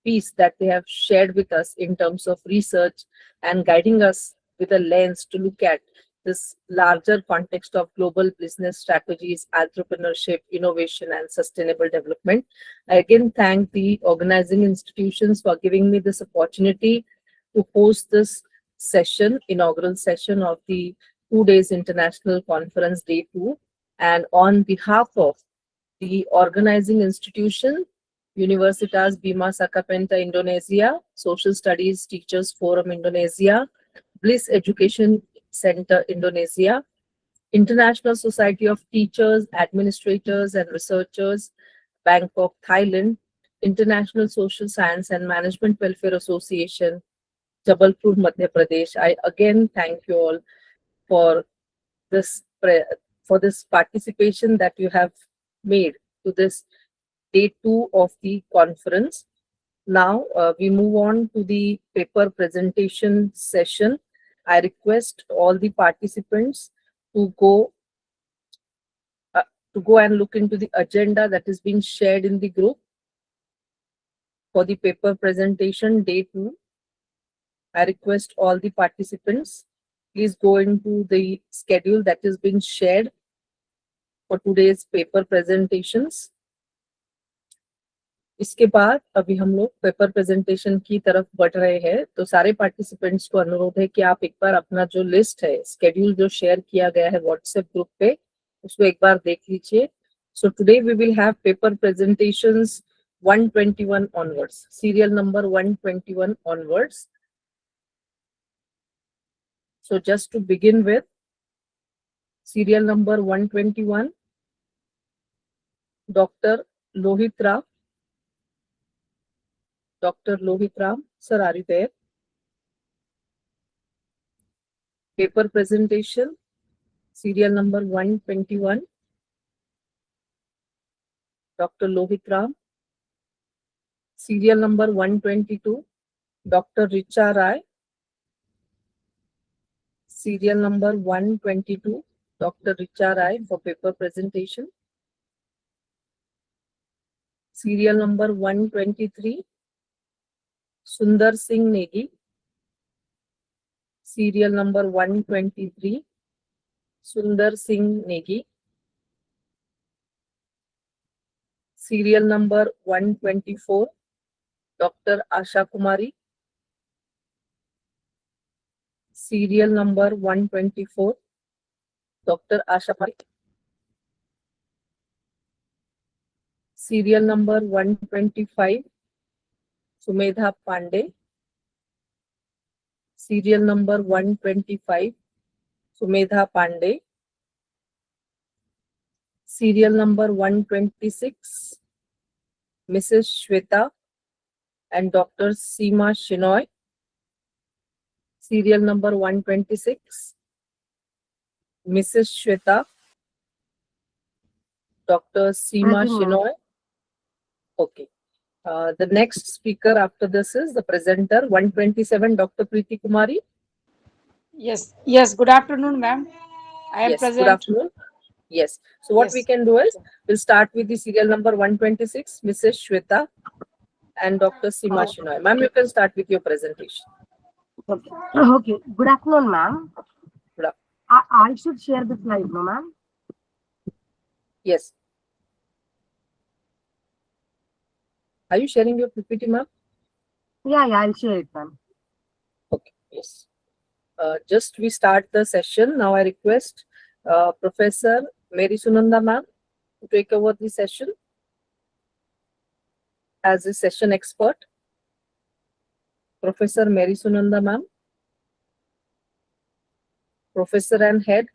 piece that they have shared with us in terms of research and guiding us with a lens to look at this larger context of global business strategies, entrepreneurship, innovation, and sustainable development. I again thank the organizing institutions for giving me this opportunity to host this session, inaugural session of the 2 days international conference, day 2. And on behalf of the organizing institution, Universitas Bima Sakapenta, Indonesia, Social Studies Teachers Forum, Indonesia, Bliss Education Center, Indonesia, International Society of Teachers, Administrators and Researchers, Bangkok, Thailand, International Social Science and Management Welfare Association, Jabalpur, Madhya Pradesh. I again thank you all for this participation that you have made to this day 2 of the conference. Now we move on to the paper presentation session. I request all the participants to go and look into the agenda that is being shared in the group for the paper presentation day 2. I request all the participants, please go into the schedule that is being shared for today's paper presentations. इसके बाद अभी हम लोग paper presentation की तरफ बढ़ रहे हैं, तो सारे पार्टिसिपेंट्स को अनुरोध है कि आप एक बार अपना जो लिस्ट है, स्केड्यूल जो शेयर किया गया है व्हाट्सएप ग्रुप पे, उसको एक बार देख लीजिए. So today we will have paper presentations 121 onwards, serial number 121 onwards. So just to begin with, serial number 121, Dr. Lohit Ram. Dr. Lohit Ram, sir, are you there? Paper presentation, serial number 121, Dr. Lohit Ram. Serial number 122, Dr. Richa Rai. Serial number 122, Dr. Richa Rai for paper presentation. Serial number 123, Sundar Singh Negi. Serial number 123, Sundar Singh Negi. Serial number 124, Dr. Asha Kumari. Serial number 124, Dr. Asha Kumari. Serial number 125, Sumedha Pandey. Serial number 125, Sumedha Pandey. Serial number 126, Mrs. Shweta and Dr. Seema Shinoy. Serial number 126, Mrs. Shweta, Dr. Seema Shinoy. Okay. The next speaker after this is the presenter, 127, Dr. Preeti Kumari.
Yes, good afternoon, ma'am. I am
Yes,
present.
good afternoon. Yes. So what
Yes.
we can do is, we'll start with the serial number 126, Mrs. Shweta and Dr. Seema Shinoy. Ma'am, you can start with your presentation.
Okay. Good afternoon, ma'am.
Good afternoon.
I should share the slide, no, ma'am?
Yes. Are you sharing your PPT, ma'am?
Yeah, I'll share it, ma'am.
Okay, yes. Just we start the session. Now I request Professor Mary Sunanda ma'am to take over the session as a session expert. Professor Mary Sunanda ma'am, Professor and Head,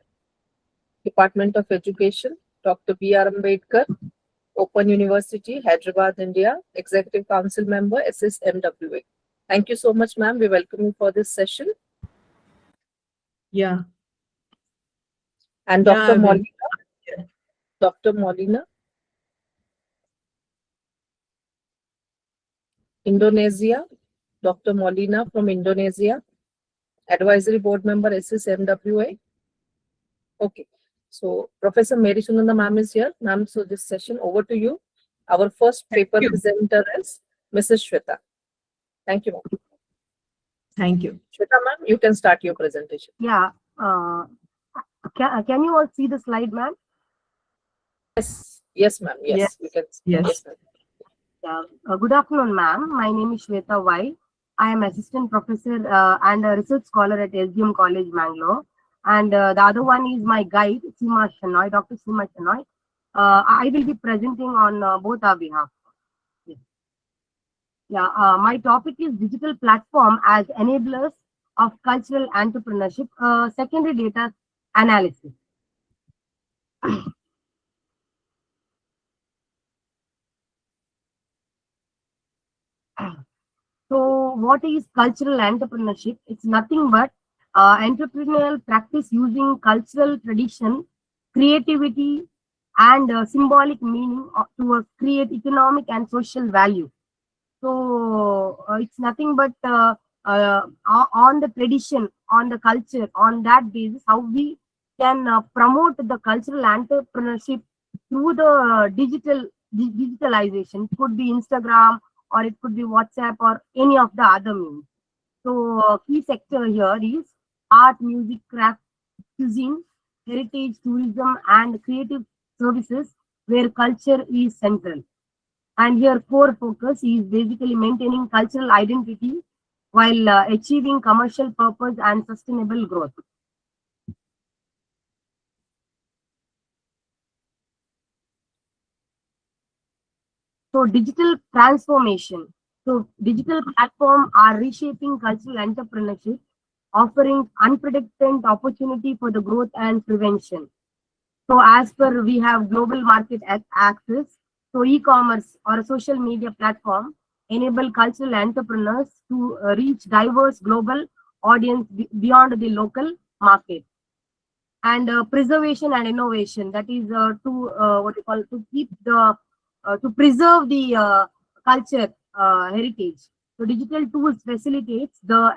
Department of Education, Dr. B.R. Ambedkar, Open University, Hyderabad, India, Executive Council Member, ISSMWA. Thank you so much, ma'am. We welcome you for this session.
Yeah.
And
Yeah,
Dr.
I will.
Molina, Dr. Molina, Indonesia, Dr. Molina from Indonesia, Advisory Board Member, ISSMWA. Okay, so Professor Mary Sunanda ma'am is here. Ma'am, so this session over to you. Our first paper
you.
presenter is Mrs. Shweta. Thank you, ma'am.
Thank you.
Shweta ma'am, you can start your presentation.
Yeah. Can you all see the slide, ma'am?
Yes, yes, ma'am. Yes,
Yes,
we can.
yes.
Yes, ma'am.
Yeah. Good afternoon, ma'am. My name is Shweta Y. I am assistant professor and a research scholar at SDM College, Bangalore. And the other one is my guide, Seema Shenoy, Dr. Seema Shenoy. I will be presenting on both our behalf. Yes. Yeah. My topic is digital platform as enablers of cultural entrepreneurship, secondary data analysis. So, what is cultural entrepreneurship? It's nothing but entrepreneurial practice using cultural tradition, creativity, and symbolic meaning to create economic and social value. So, it's nothing but on the tradition, on the culture, on that basis, how we can promote the cultural entrepreneurship through the digitalization. It could be Instagram, or it could be WhatsApp, or any of the other means. So key sector here is art, music, craft, cuisine, heritage, tourism, and creative services where culture is central. And here core focus is basically maintaining cultural identity while achieving commercial purpose and sustainable growth. So digital transformation. So digital platforms are reshaping cultural entrepreneurship, offering unprecedented opportunity for the growth and prevention. So as per we have global market access, so e-commerce or a social media platform enable cultural entrepreneurs to reach diverse global audience beyond the local market. And preservation and innovation, that is to what you call to keep the to preserve the culture heritage. So digital tools facilitates the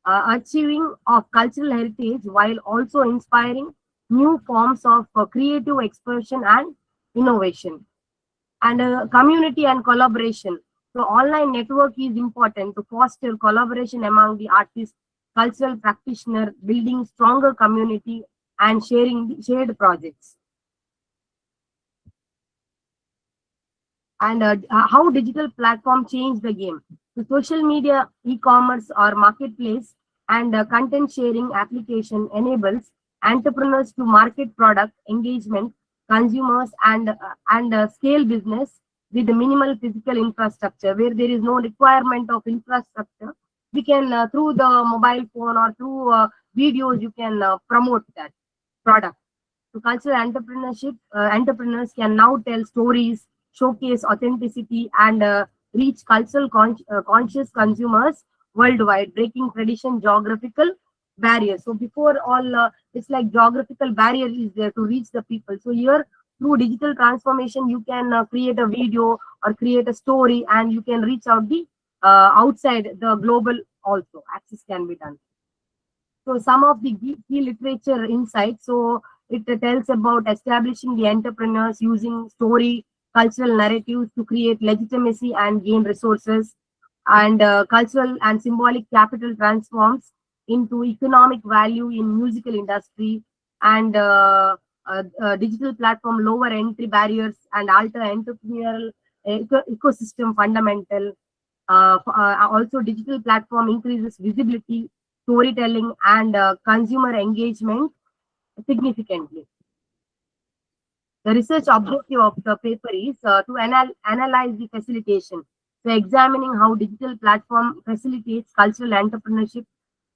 achieving of cultural heritage while also inspiring new forms of creative expression and innovation. And community and collaboration. So online network is important to foster collaboration among the artists, cultural practitioners, building stronger community and sharing shared projects. And how digital platform change the game. The social media, e-commerce or marketplace and content sharing application enables entrepreneurs to market product engagement, consumers and scale business with minimal physical infrastructure where there is no requirement of infrastructure. We can through the mobile phone or through videos you can promote that product. So cultural entrepreneurship entrepreneurs can now tell stories, showcase authenticity, and reach cultural conscious consumers worldwide, breaking tradition geographical barriers. So before all, it's like geographical barrier is there to reach the people. So here, through digital transformation, you can create a video or create a story, and you can reach out the outside the global also. Access can be done. So some of the key literature insights. So it tells about establishing the entrepreneurs using story, cultural narratives to create legitimacy and gain resources, and cultural and symbolic capital transforms into economic value in musical industry, and digital platform lower entry barriers and alter entrepreneurial ecosystem fundamental. Also digital platform increases visibility, storytelling, and consumer engagement significantly. The research objective of the paper is to analyze the facilitation, so examining how digital platform facilitates cultural entrepreneurship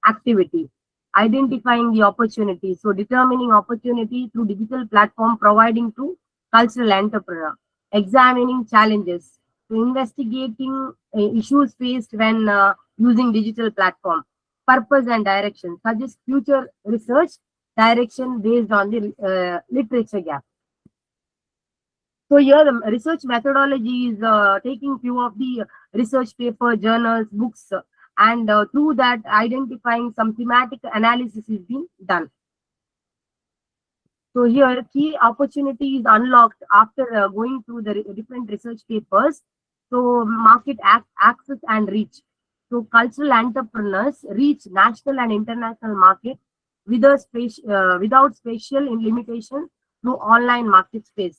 activity, identifying the opportunity, so determining opportunity through digital platform providing to cultural entrepreneur, examining challenges, so investigating issues faced when using digital platform, purpose and direction, suggest future research direction based on the literature gap. So here the research methodology is taking few of the research paper, journals, books, and through that identifying some thematic analysis is being done. So here key opportunity is unlocked after going through the different research papers. So market access and reach. So cultural entrepreneurs reach national and international market without spatial limitation through online market space.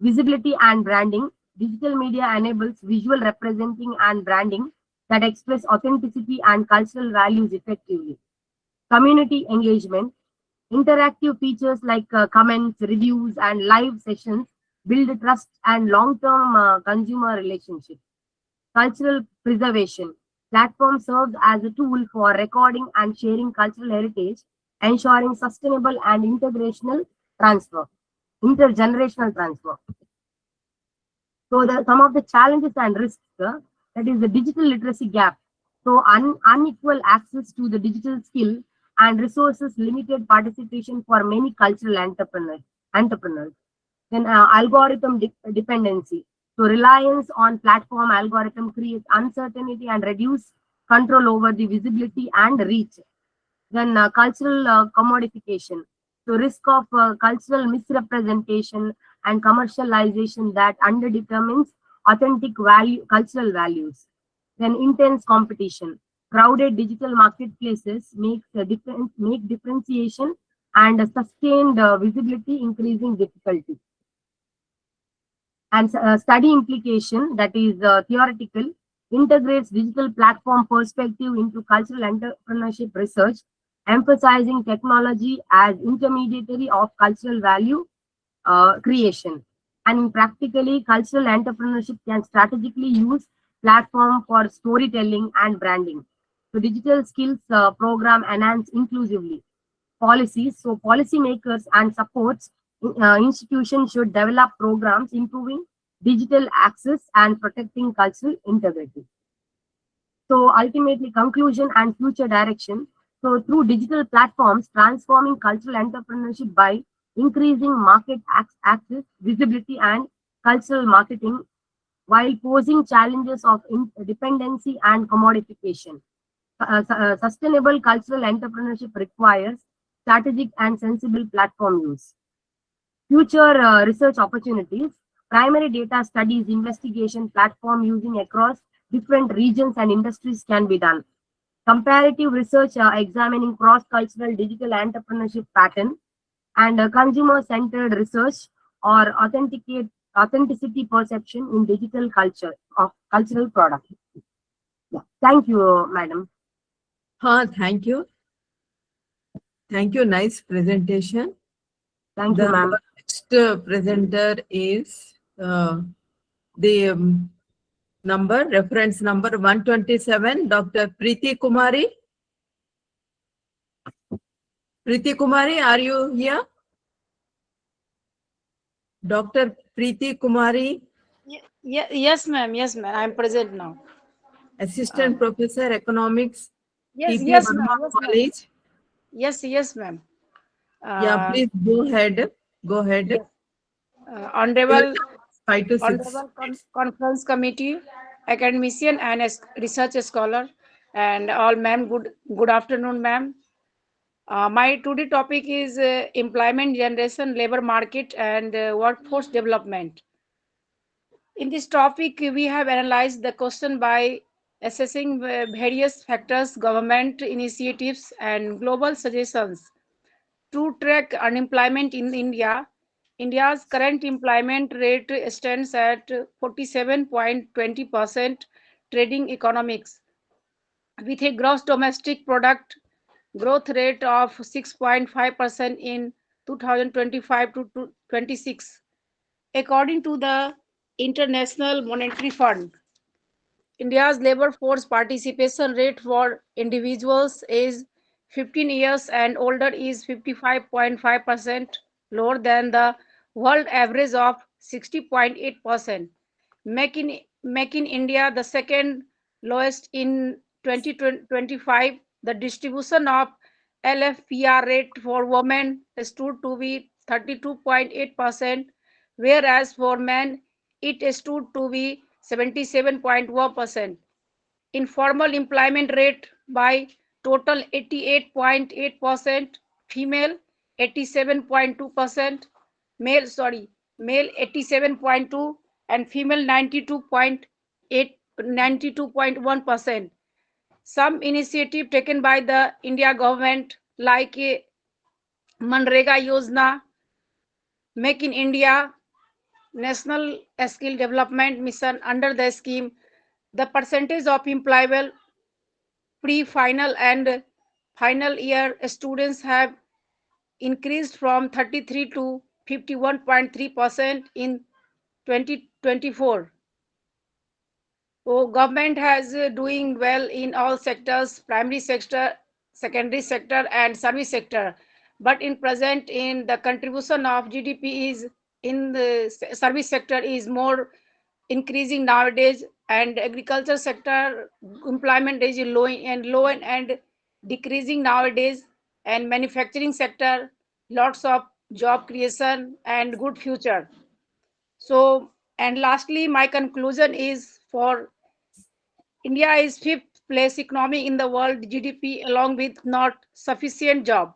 Visibility and branding. Digital media enables visual representing and branding that express authenticity and cultural values effectively. Community engagement. Interactive features like comments, reviews, and live sessions build trust and long-term consumer relationships. Cultural preservation. Platform serves as a tool for recording and sharing cultural heritage, ensuring sustainable and intergenerational transfer. So some of the challenges and risks, that is the digital literacy gap. So unequal access to the digital skill and resources, limited participation for many cultural entrepreneurs. Then algorithm dependency. So reliance on platform algorithm creates uncertainty and reduce control over the visibility and reach. Then cultural commodification. So risk of cultural misrepresentation and commercialization that underdetermines authentic cultural values. Then intense competition. Crowded digital marketplaces make differentiation and sustained visibility increasing difficulty. And study implication, that is theoretical, integrates digital platform perspective into cultural entrepreneurship research, emphasizing technology as intermediary of cultural value creation. And practically, cultural entrepreneurship can strategically use platform for storytelling and branding. So digital skills program enhance inclusively. Policies, so policymakers and supports institutions should develop programs improving digital access and protecting cultural integrity. So ultimately, conclusion and future direction. So through digital platforms, transforming cultural entrepreneurship by increasing market access, visibility, and cultural marketing, while posing challenges of dependency and commodification. Sustainable cultural entrepreneurship requires strategic and sensible platform use. Future research opportunities. Primary data studies, investigation, platform using across different regions and industries can be done. Comparative research examining cross-cultural digital entrepreneurship pattern, and consumer-centered research or authenticity perception in digital culture of cultural products. Yeah. Thank you, madam.
Thank you. Thank you. Nice presentation.
Thank you, ma'am.
Next presenter is the reference number 127, Dr. Preeti Kumari. Preeti Kumari, are you here? Dr. Preeti Kumari,
Yes, ma'am. Yes, ma'am. I'm present now.
Assistant Professor Economics,
Yes,
TP
yes,
Burma
ma'am. Yes, ma'am.
College.
Yes, ma'am.
Yeah, please go ahead. Go ahead.
Yes. Honorable
5 to 6.
Conference Committee, academician and research scholar, and all, ma'am. Good afternoon, ma'am. My today topic is employment generation, labor market, and workforce development. In this topic, we have analyzed the question by assessing various factors, government initiatives, and global suggestions to track unemployment in India. India's current employment rate stands at 47.20%, trading economics. with a gross domestic product growth rate of 6.5% in 2025 to 26, according to the International Monetary Fund. India's labor force participation rate for individuals aged 15 years and older is 55.5%, lower than the world average of 60.8%, making India the second lowest in 2025. The distribution of LFPR rate for women stood to be 32.8%, whereas for men it stood to be 77.1%. Informal employment rate by total 88.8%, female 87.2%, male 87.2, and female 92.1%. Some initiative taken by the India government like Manrega Yojana, Make in India, National Skill Development Mission. Under the scheme, the percentage of employable pre-final and final year students have increased from 33 to 51.3% in 2024. So government has doing well in all sectors, primary sector, secondary sector, and service sector. But in present, in the contribution of GDP is in the service sector is more increasing nowadays, and agriculture sector employment is low and decreasing nowadays, and manufacturing sector lots of job creation and good future. So, and lastly, my conclusion is for India is fifth place economy in the world GDP along with not sufficient job.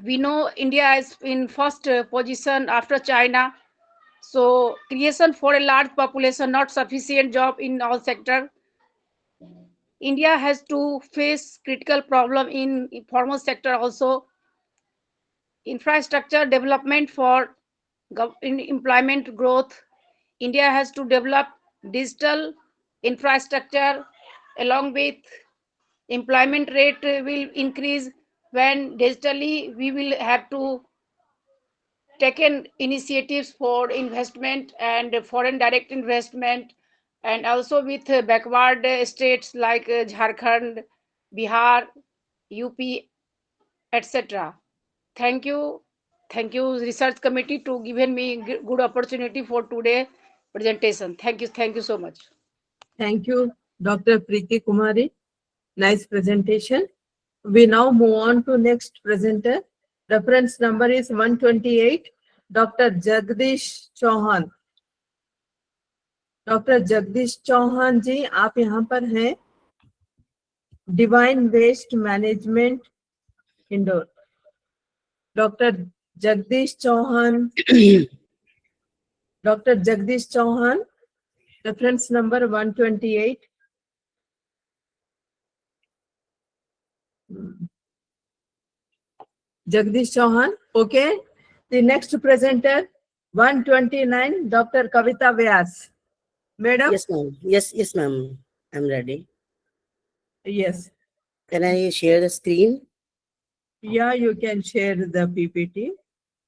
We know India is in first position after China. So creation for a large population, not sufficient job in all sector. India has to face critical problem in informal sector also. Infrastructure development for in employment growth. India has to develop digital infrastructure along with employment rate will increase when digitally we will have to taken initiatives for investment and foreign direct investment, and also with backward states like Jharkhand, Bihar, UP, etc. Thank you. Thank you, research committee, to giving me good opportunity for today presentation. Thank you. Thank you so much.
Thank you, Dr. Preeti Kumari. Nice presentation. We now move on to next presenter. Reference number is 128, Dr. Jagdish Chauhan. Doctor Jagdish Chauhan ji, आप यहाँ पर हैं, divine waste management Indore. Doctor Jagdish Chauhan, doctor Jagdish Chauhan, reference number 128. Jagdish Chauhan, okay. The next presenter, 129, Dr. Kavita Vyas. Madam?
Yes, ma'am. Yes, ma'am. I'm ready.
Yes.
Can I share the screen?
Yeah, you can share the PPT.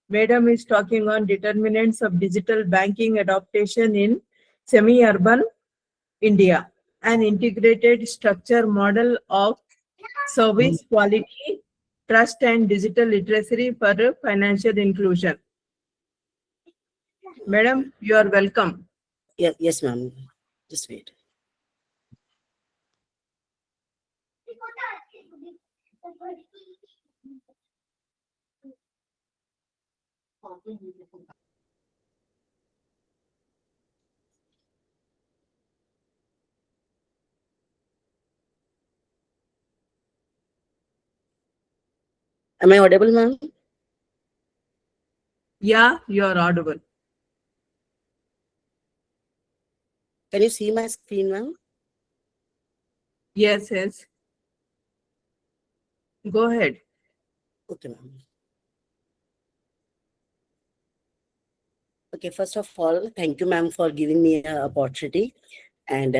Madam is talking on determinants of digital banking adaptation in semi-urban India, an integrated structure model of service quality, trust and digital literacy for financial inclusion. Madam, you are welcome.
Yes, ma'am. Just wait. Am I audible, ma'am?
Yeah, you are audible.
Can you see my screen, ma'am?
Yes, yes. Go ahead.
Okay, ma'am. Okay, first of all, thank you, ma'am, for giving me an opportunity. And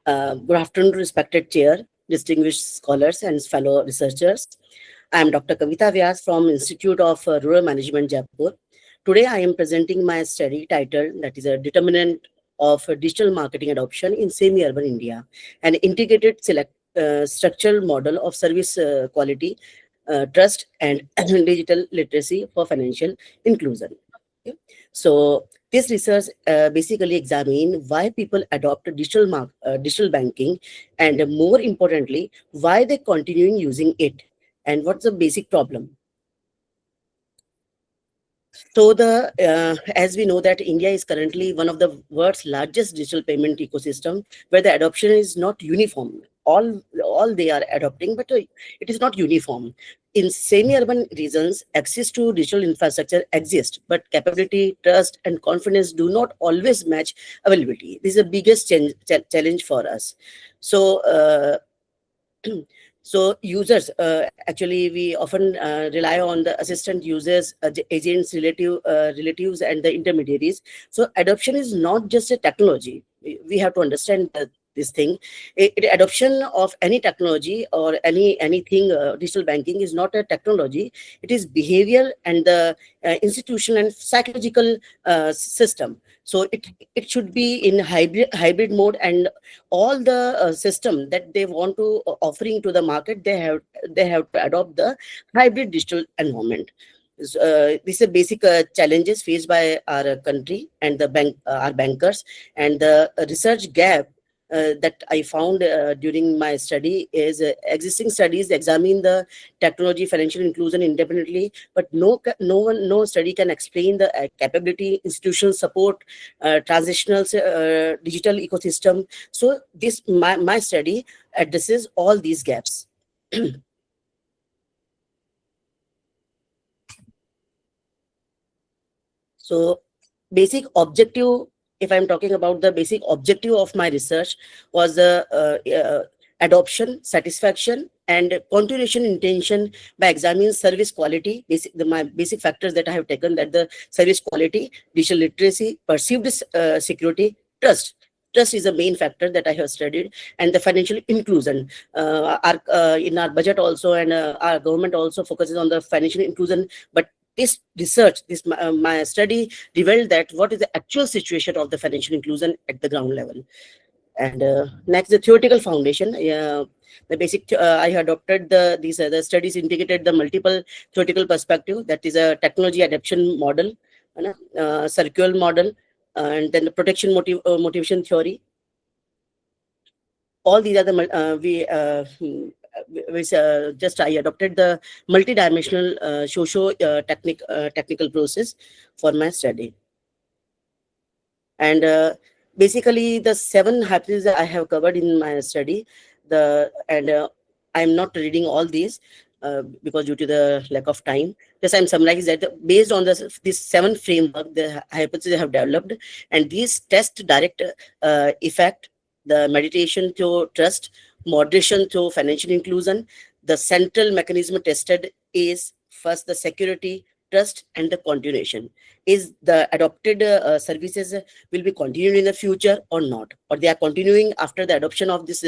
Good afternoon, respected chair, distinguished scholars and fellow researchers. I am Dr. Kavita Vyas from Institute of Rural Management, Jaipur. Today, I am presenting my study title, that is a determinant of digital marketing adoption in semi-urban India, an integrated structural model of service quality, trust, and digital literacy for financial inclusion. Okay. So this research basically examine why people adopt digital banking, and more importantly, why they continuing using it, and what's the basic problem. So as we know that India is currently one of the world's largest digital payment ecosystem, where the adoption is not uniform. All they are adopting, but it is not uniform. In semi-urban regions, access to digital infrastructure exists, but capability, trust, and confidence do not always match availability. This is the biggest challenge for us. So. So users, actually, we often rely on the assistant users, agents, relatives, and the intermediaries. So adoption is not just a technology. We have to understand this thing. Adoption of any technology or anything digital banking is not a technology. It is behavior and the institutional and psychological system. So it should be in hybrid mode, and all the system that they want to offering to the market, they have to adopt the hybrid digital environment. These are basic challenges faced by our country and our bankers, and the research gap that I found during my study is existing studies examine the technology financial inclusion independently, but no study can explain the capability, institutional support, transitional digital ecosystem. So my study addresses all these gaps. So basic objective, if I'm talking about the basic objective of my research, was the adoption, satisfaction, and continuation intention by examining service quality. My basic factors that I have taken, that the service quality, digital literacy, perceived security, trust. Trust is the main factor that I have studied, and the financial inclusion. In our budget also, and our government also focuses on the financial inclusion, but this research, my study revealed that what is the actual situation of the financial inclusion at the ground level. And next, the theoretical foundation. The basic, I adopted the studies integrated the multiple theoretical perspective. That is a technology adoption model, circular model, and then the protection motivation theory. All these are the just I adopted the multidimensional technical process for my study. And basically, the 7 hypotheses I have covered in my study. I'm not reading all these because due to the lack of time. Just I'm summarizing that based on this 7 framework, the hypotheses I have developed, and these test direct effect, the meditation to trust, moderation to financial inclusion. The central mechanism tested is first the security, trust, and the continuation. Is the adopted services will be continued in the future or not, or they are continuing after the adoption of this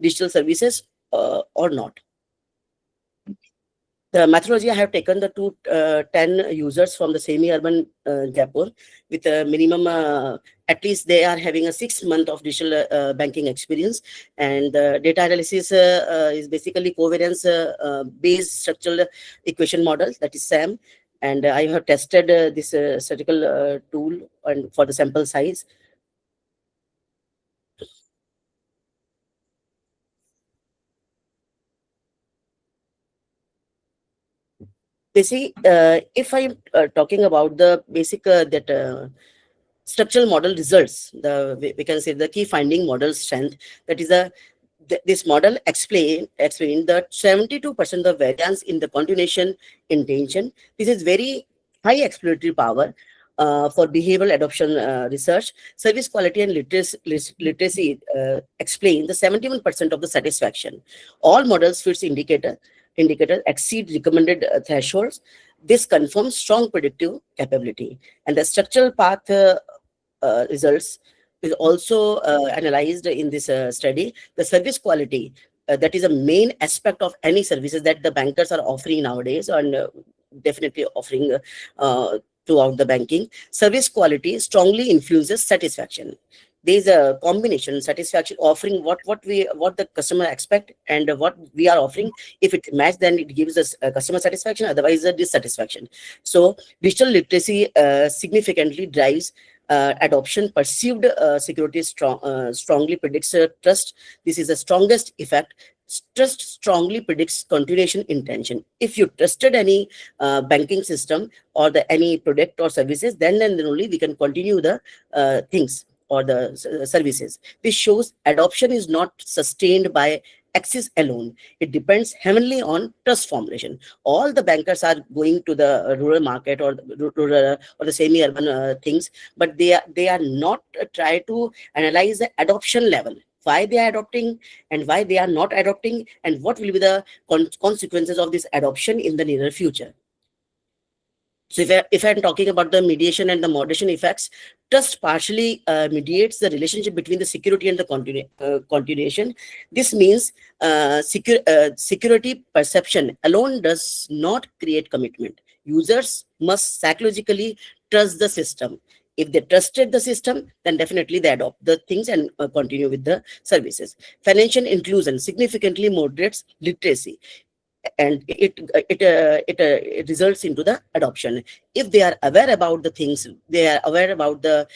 digital services or not. The methodology, I have taken the 10 users from the semi-urban Jaipur with a minimum, at least they are having a 6 month of digital banking experience. And the data analysis is basically covariance based structural equation model, that is SAM. And I have tested this statistical tool and for the sample size. Basically, if I'm talking about the basic structural model results, we can say the key finding model strength, that is this model explain that 72% of the variance in the continuation intention. This is very high exploratory power for behavioral adoption research. Service quality and literacy explain the 71% of the satisfaction. All models fits indicator exceed recommended thresholds. This confirms strong predictive capability. And the structural path results is also analyzed in this study. The service quality, that is a main aspect of any services that the bankers are offering nowadays, and definitely offering throughout the banking. Service quality strongly influences satisfaction. There is a combination: satisfaction, offering what the customer expect, and what we are offering. If it match, then it gives us customer satisfaction, otherwise a dissatisfaction. So digital literacy significantly drives adoption. Perceived security strongly predicts trust. This is the strongest effect. Trust strongly predicts continuation intention. If you trusted any banking system or any product or services, then only we can continue the things or the services. This shows adoption is not sustained by access alone. It depends heavily on trust formulation. All the bankers are going to the rural market or the rural or the semi-urban things, but they are not try to analyze the adoption level. Why they are adopting and why they are not adopting, and what will be the consequences of this adoption in the near future. So if I'm talking about the mediation and the moderation effects, trust partially mediates the relationship between the security and the continuation. This means security perception alone does not create commitment. Users must psychologically trust the system. If they trusted the system, then definitely they adopt the things and continue with the services. Financial inclusion significantly moderates literacy, and it results into the adoption. If they are aware about the things, they are aware about the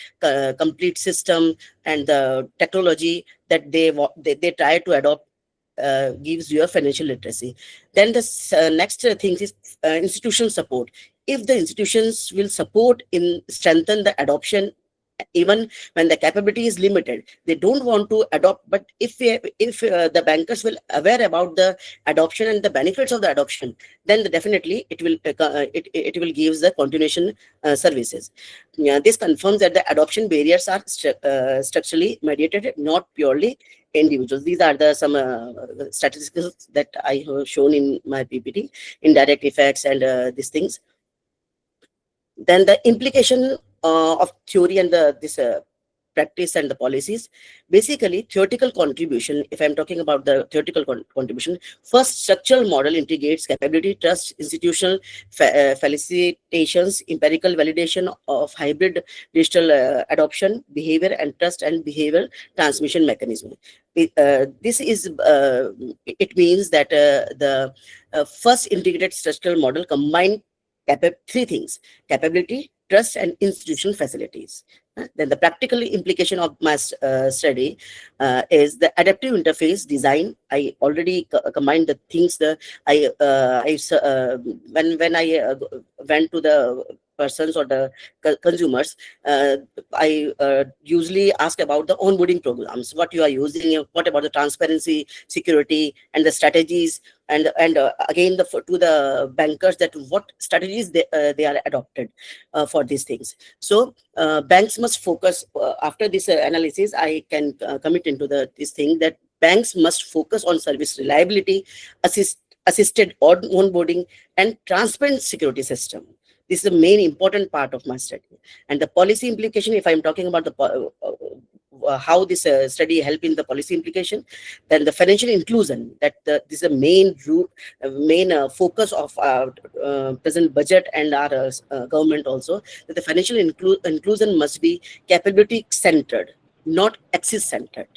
complete system and the technology that they try to adopt, gives you a financial literacy. Then the next thing is institutional support. If the institutions will support in strengthen the adoption, even when the capability is limited, they don't want to adopt. But if the bankers will aware about the adoption and the benefits of the adoption, then definitely it will give the continuation services. This confirms that the adoption barriers are structurally mediated, not purely individuals. These are the some statistics that I have shown in my PPT, indirect effects and these things. Then the implication of theory and this practice and the policies. Basically, theoretical contribution, if I'm talking about the theoretical contribution, first structural model integrates capability, trust, institutional felicitations, empirical validation of hybrid digital adoption, behavior and trust, and behavioral transmission mechanism. This is, it means that the first integrated structural model combined three things: capability, trust, and institutional facilities. Then the practical implication of my study is the adaptive interface design. I already combined the things. When I went to the persons or the consumers, I usually ask about the onboarding programs, what you are using, what about the transparency, security, and the strategies, and again to the bankers, that what strategies they are adopted for these things. So banks must focus, after this analysis, I can commit into this thing, that banks must focus on service reliability, assisted onboarding, and transparent security system. This is the main important part of my study. And the policy implication, if I'm talking about the how this study help in the policy implication, then the financial inclusion, that this is the main focus of our present budget and our government also, that the financial inclusion must be capability centered, not access centered.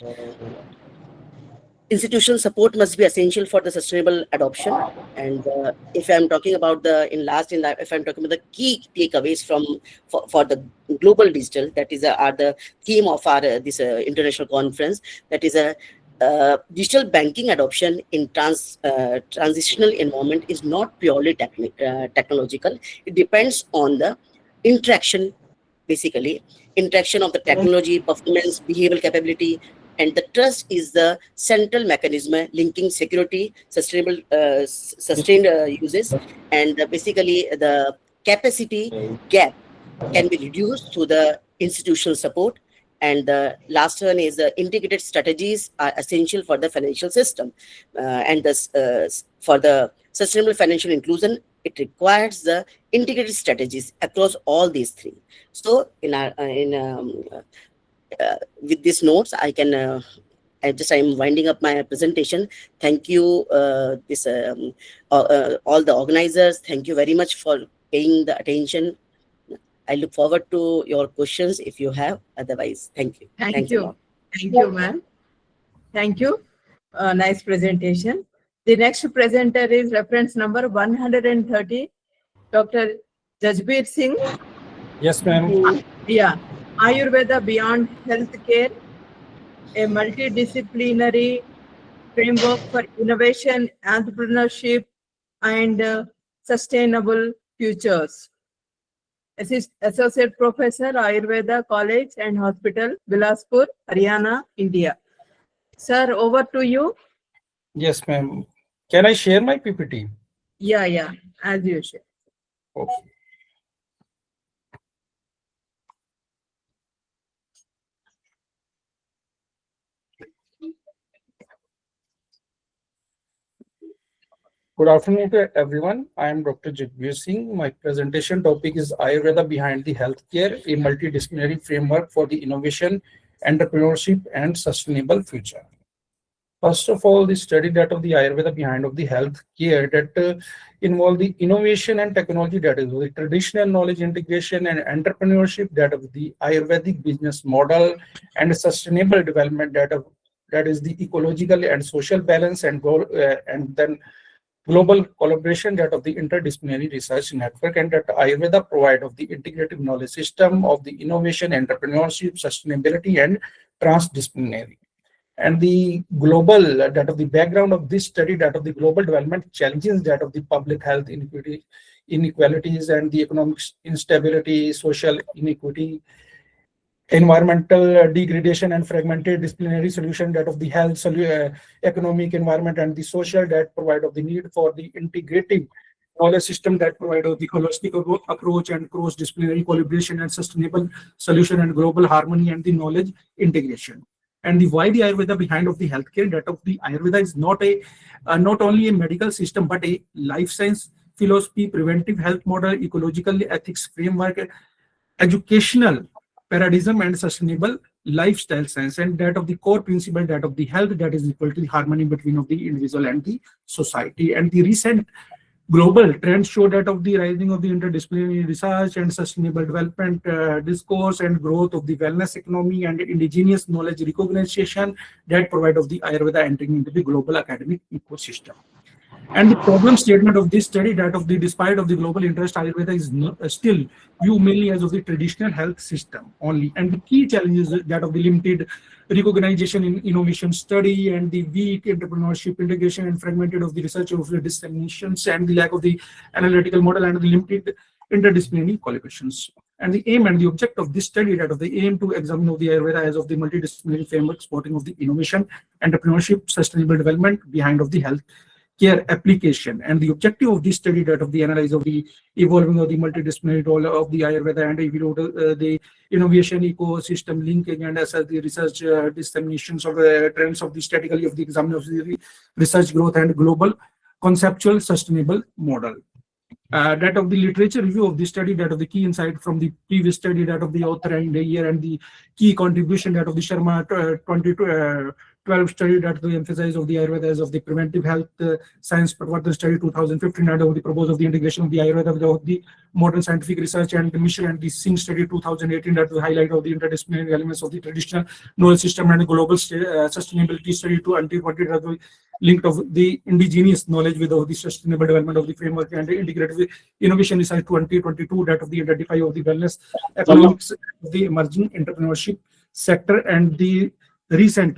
Institutional support must be essential for the sustainable adoption. And if I'm talking about if I'm talking about the key takeaways for the global digital, that is are the theme of our this international conference, that is a digital banking adoption in transitional environment is not purely technological. It depends on the interaction, basically interaction of the technology, performance, behavioral capability, and the trust is the central mechanism linking security, sustained uses, and basically the capacity gap can be reduced through the institutional support. And the last one is the integrated strategies are essential for the financial system, and this for the sustainable financial inclusion, it requires the integrated strategies across all these three. So in our with these notes, I'm winding up my presentation. Thank you, all the organizers. Thank you very much for paying the attention. I look forward to your questions if you have. Otherwise, thank you.
Thank
Thanks a
you.
lot.
Thank you, ma'am. Thank you. Nice presentation. The next presenter is reference number 130, Dr. Jasbir Singh.
Yes, ma'am.
Yeah. Ayurveda Beyond Healthcare, a multidisciplinary framework for innovation, entrepreneurship, and sustainable futures. Associate Professor, Ayurveda College and Hospital, Bilaspur, Haryana, India. Sir, over to you.
Yes, ma'am. Can I share my PPT?
Yeah, as usual.
Okay. Good afternoon to everyone. I am Dr. Jasbir Singh. My presentation topic is Ayurveda Behind the Healthcare, a multidisciplinary framework for the innovation, entrepreneurship, and sustainable future. First of all, the study that of the Ayurveda behind of the healthcare that involve the innovation and technology, that is the traditional knowledge integration and entrepreneurship, that of the Ayurvedic business model, and sustainable development, that is the ecological and social balance, and then global collaboration, that of the interdisciplinary research network, and that Ayurveda provide of the integrative knowledge system of the innovation, entrepreneurship, sustainability, and transdisciplinary. And the global, that of the background of this study, that of the global development challenges, that of the public health inequalities and the economic instability, social inequity, environmental degradation and fragmented disciplinary solution, that of the health, economic, environment, and the social, that provide of the need for the integrative knowledge system, that provide of the holistic approach and cross-disciplinary collaboration and sustainable solution and global harmony and the knowledge integration. And the why the Ayurveda behind of the healthcare, that of the Ayurveda is not only a medical system but a life science philosophy, preventive health model, ecological ethics framework, educational paradigm, and sustainable lifestyle science, and that of the core principle, that of the health, that is equal to the harmony between of the individual and the society. And the recent global trends show that of the rising of the interdisciplinary research and sustainable development discourse and growth of the wellness economy and indigenous knowledge recognition, that provide of the Ayurveda entering into the global academic ecosystem. And the problem statement of this study, that of the despite of the global interest, Ayurveda is still viewed mainly as of the traditional health system only. And the key challenges, that of the limited recognition in innovation study, and the weak entrepreneurship integration and fragmented of the research of the disseminations, and the lack of the analytical model, and the limited interdisciplinary collaborations. And the aim and the object of this study, that of the aim to examine of the Ayurveda as of the multidisciplinary framework supporting of the innovation, entrepreneurship, sustainable development behind of the health care application. And the objective of this study, that of the analyze of the evolving of the multidisciplinary role of the Ayurveda, and the innovation ecosystem linkage, and assess the research disseminations of the trends of the strategy of the examination of the research growth and global conceptual sustainable model. That of the literature review of the study, that of the key insight from the previous study, that of the author and the year, and the key contribution, that of the Sharma 2012 study, that the emphasize of the Ayurveda as of the preventive health science performance study 2015, that of the proposal of the integration of the Ayurveda with the modern scientific research, and the mission and the Singh study 2018, that the highlight of the interdisciplinary elements of the traditional knowledge system, and the global sustainability study 2020, that the linked of the indigenous knowledge with the sustainable development of the framework, and the integrative innovation research 2022, that of the identify of the wellness economics, the emerging entrepreneurship sector, and the recent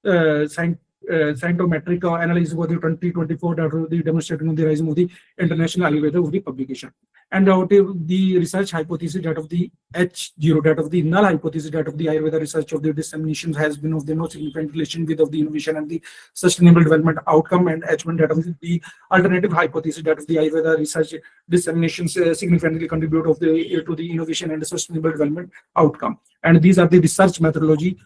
scientometric analysis of the 2024, that of the demonstrating of the rising of the international Ayurveda of the publication. And out of the research hypothesis, that of the H0, that of the null hypothesis, that of the Ayurveda research of the dissemination has been of the no significant relation with of the innovation and the sustainable development outcome, and H1, that of the alternative hypothesis, that of the Ayurveda research disseminations significantly contribute to the innovation and the sustainable development outcome. And these are the research methodology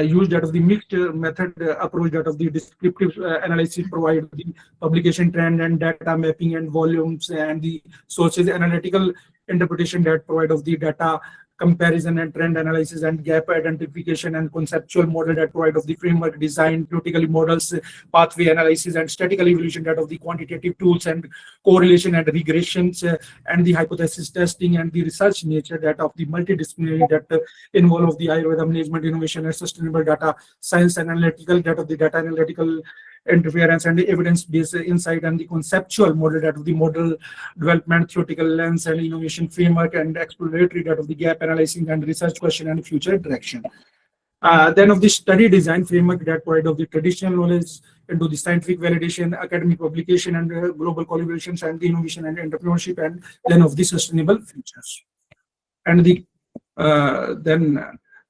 used, that of the mixed method approach, that of the descriptive analysis provide the publication trend and data mapping and volumes, and the sources analytical interpretation that provide of the data comparison and trend analysis and gap identification and conceptual model that provide of the framework design, theoretically models, pathway analysis and statistical evaluation that of the quantitative tools and correlation and regressions and the hypothesis testing and the research nature that of the multidisciplinary that involve of the Ayurveda management, innovation and sustainable data science and analytical that of the data analytical interference and the evidence-based insight and the conceptual model that of the model development, theoretical lens and innovation framework and exploratory that of the gap analyzing and research question and future direction. Then of the study design framework that provide of the traditional knowledge into the scientific validation, academic publication and global collaborations and the innovation and entrepreneurship and then of the sustainable futures. And the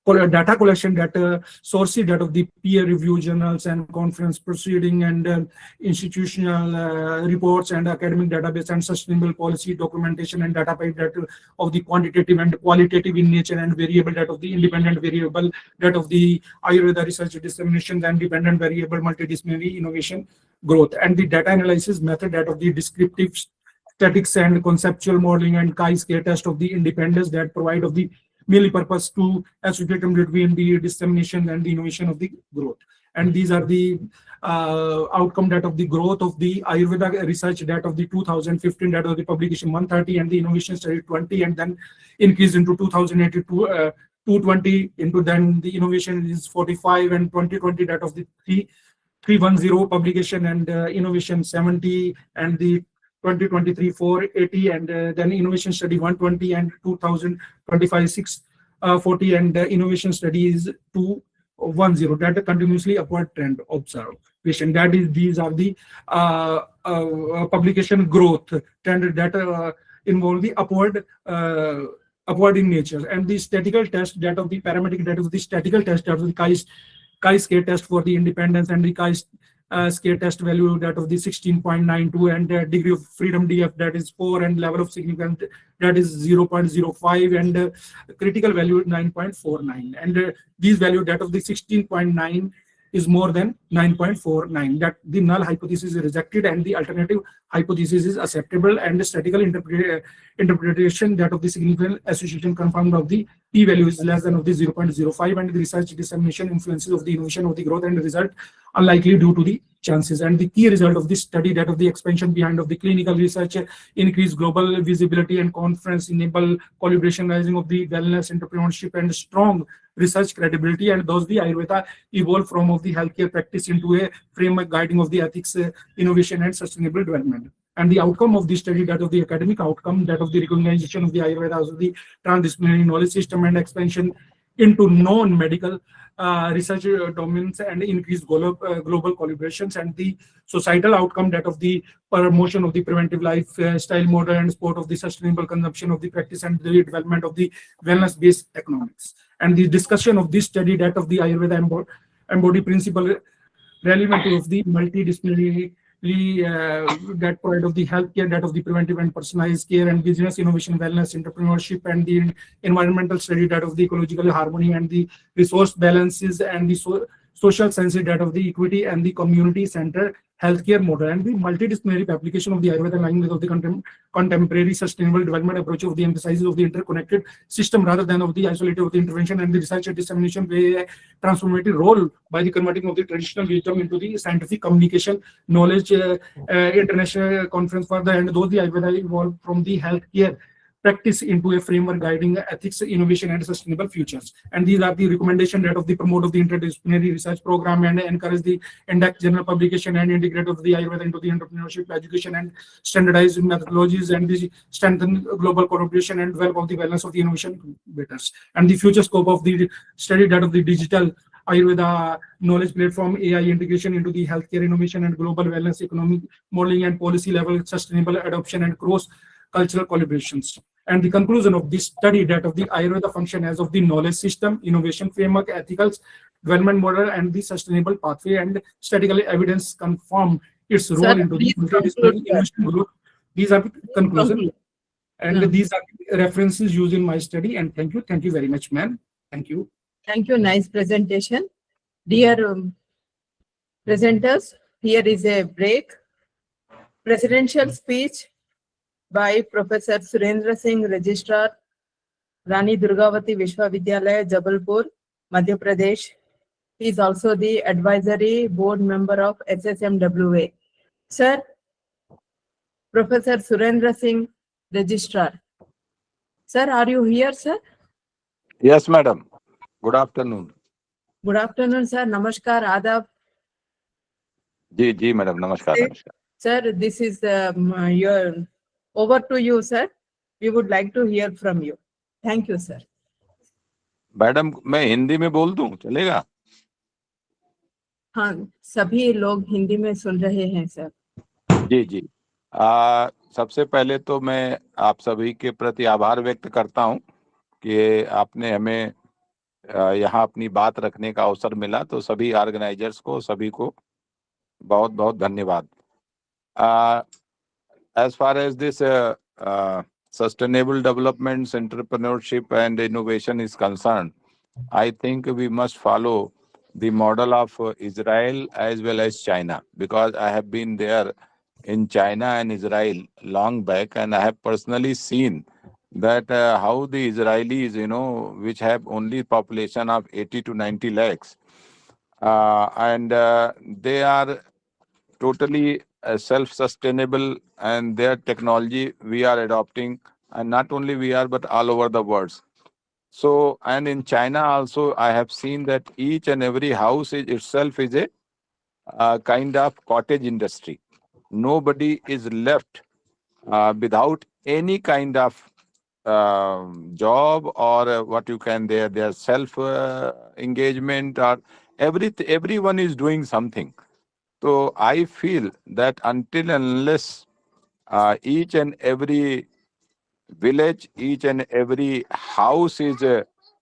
data collection, data sources that of the peer review journals and conference proceeding and institutional reports and academic database and sustainable policy documentation and data pipe that of the quantitative and qualitative in nature and variable that of the independent variable that of the Ayurveda research dissemination and dependent variable multidisciplinary innovation growth and the data analysis method that of the descriptive statistics and conceptual modeling and chi-square test of the independence that provide of the merely purpose to associate them between the dissemination and the innovation of the growth. And these are the outcome that of the growth of the Ayurveda research that of the 2015 that of the publication 130 and the innovation study 20 and then increased into 2082 220 into then the innovation is 45 and 2020 that of the 310 publication and innovation 70 and the 2023 480 and then innovation study 120 and 2025 640 and innovation study is 210 that a continuously upward trend observation. That is, these are the publication growth trend that involve the upward in nature and the statistical test that of the parametric that of the statistical test that of the chi-square test for the independence and the chi-square test value that of the 16.92 and degree of freedom DF that is 4 and level of significance that is 0.05 and critical value 9.49 and these value that of the 16.9 is more than 9.49 that the null hypothesis is rejected and the alternative hypothesis is acceptable and the statistical interpretation that of the significant association confirmed of the p-value is less than of the 0.05 and the research dissemination influences of the innovation of the growth and the result unlikely due to the chances. And the key result of this study that of the expansion behind of the clinical research, increased global visibility and conference enable collaboration rising of the wellness entrepreneurship and strong research credibility and thus the Ayurveda evolved from of the healthcare practice into a framework guiding of the ethics, innovation and sustainable development. And the outcome of this study, that of the academic outcome, that of the recognition of the Ayurveda as the transdisciplinary knowledge system and expansion into non-medical research domains and increased global collaborations, and the societal outcome that of the promotion of the preventive lifestyle model and support of the sustainable consumption of the practice and the development of the wellness-based economics. And the discussion of this study that of the Ayurveda embody principle relevant to of the multidisciplinary that provide of the healthcare, that of the preventive and personalized care and business innovation, wellness, entrepreneurship, and the environmental study that of the ecological harmony and the resource balances and the social sciences that of the equity and the community center healthcare model, and the multidisciplinary application of the Ayurveda line with of the contemporary sustainable development approach of the emphasizes of the interconnected system rather than of the isolated of the intervention and the research and dissemination play a transformative role by the converting of the traditional wisdom into the scientific communication knowledge international conference further, and those the Ayurveda evolved from the healthcare practice into a framework guiding ethics, innovation, and sustainable futures. And these are the recommendations that of the promote of the interdisciplinary research program and encourage the index journal publication and integrate of the Ayurveda into the entrepreneurship education and standardized methodologies and the strengthen global collaboration and develop of the wellness of the innovation incubators. And the future scope of the study that of the digital Ayurveda knowledge platform, AI integration into the healthcare innovation and global wellness economic modeling and policy level sustainable adoption and cross cultural collaborations. And the conclusion of this study that of the Ayurveda function as of the knowledge system, innovation framework, ethical development model, and the sustainable pathway and statistical evidence confirm its role into the multidisciplinary innovation group. These are the conclusions, and these are references used in my study. And thank you very much, ma'am. Thank you.
Thank you. Nice presentation. Dear presenters, here is a break. Presidential speech by Professor Surendra Singh, Registrar, Rani Durgavati Vishwavidyalaya, Jabalpur, Madhya Pradesh. He is also the advisory board member of ISSMWA. Sir, Professor Surendra Singh, Registrar. Sir, are you here, sir?
Yes, madam. Good afternoon.
Good afternoon, sir. Namaskar, Adab.
Ji, madam. Namaskar, namaskar.
Sir, this is your over to you, sir. We would like to hear from you. Thank you, sir.
Madam मैं हिंदी में बोल दूं चलेगा?
हाँ, सभी लोग हिंदी में सुन रहे हैं, सर.
जी. सबसे पहले तो मैं आप सभी के प्रति आभार व्यक्त करता हूं कि आपने हमें यहाँ अपनी बात रखने का अवसर मिला, तो सभी ऑर्गेनाइजर्स को, सभी को बहुत बहुत धन्यवाद. As far as this sustainable development, entrepreneurship and innovation is concerned, I think we must follow the model of Israel as well as China, because I have been there in China and Israel long back, and I have personally seen that how the Israelis, which have only population of 80 to 90 lakhs, and they are totally self-sustainable, and their technology we are adopting, and not only we are, but all over the world. So, and in China also, I have seen that each and every house itself is a kind of cottage industry. Nobody is left without any kind of job or what you can, their self engagement, or everyone is doing something. So I feel that until and unless each and every village, each and every house is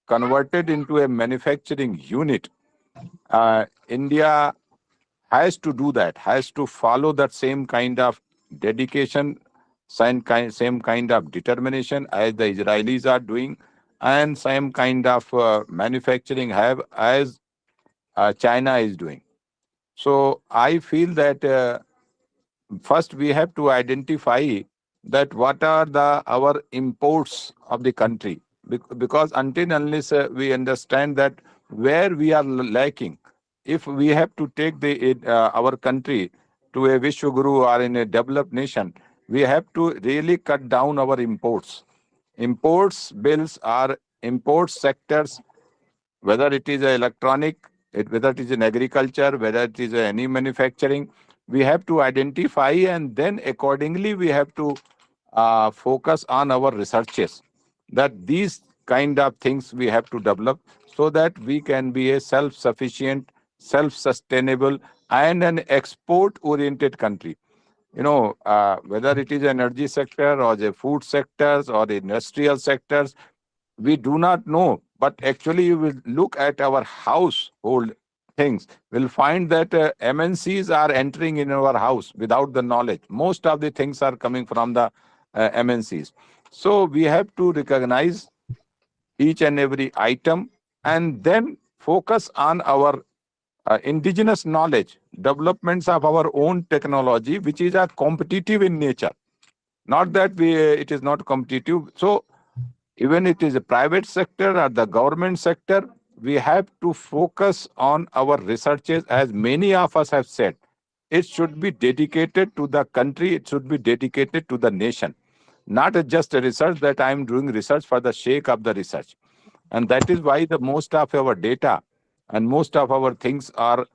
converted into a manufacturing unit, India has to do that, has to follow that same kind of dedication, same kind of determination as the Israelis are doing, and same kind of manufacturing have as China is doing. So I feel that first we have to identify that what are our imports of the country, because until unless we understand that where we are lacking, if we have to take our country to a Vishwaguru or in a developed nation, we have to really cut down our imports. Imports bills are import sectors, whether it is electronic, whether it is in agriculture, whether it is any manufacturing, we have to identify, and then accordingly we have to focus on our researches, that these kind of things we have to develop so that we can be a self-sufficient, self-sustainable and an export-oriented country. Whether it is energy sector or the food sectors or the industrial sectors, we do not know, but actually you will look at our household things, will find that MNCs are entering in our house without the knowledge. Most of the things are coming from the MNCs. So we have to recognize each and every item and then focus on our indigenous knowledge, developments of our own technology, which is competitive in nature. Not that it is not competitive. So even it is a private sector or the government sector, we have to focus on our researches, as many of us have said. It should be dedicated to the country, it should be dedicated to the nation. Not just a research that I am doing research for the sake of the research. And that is why the most of our data and most of our things are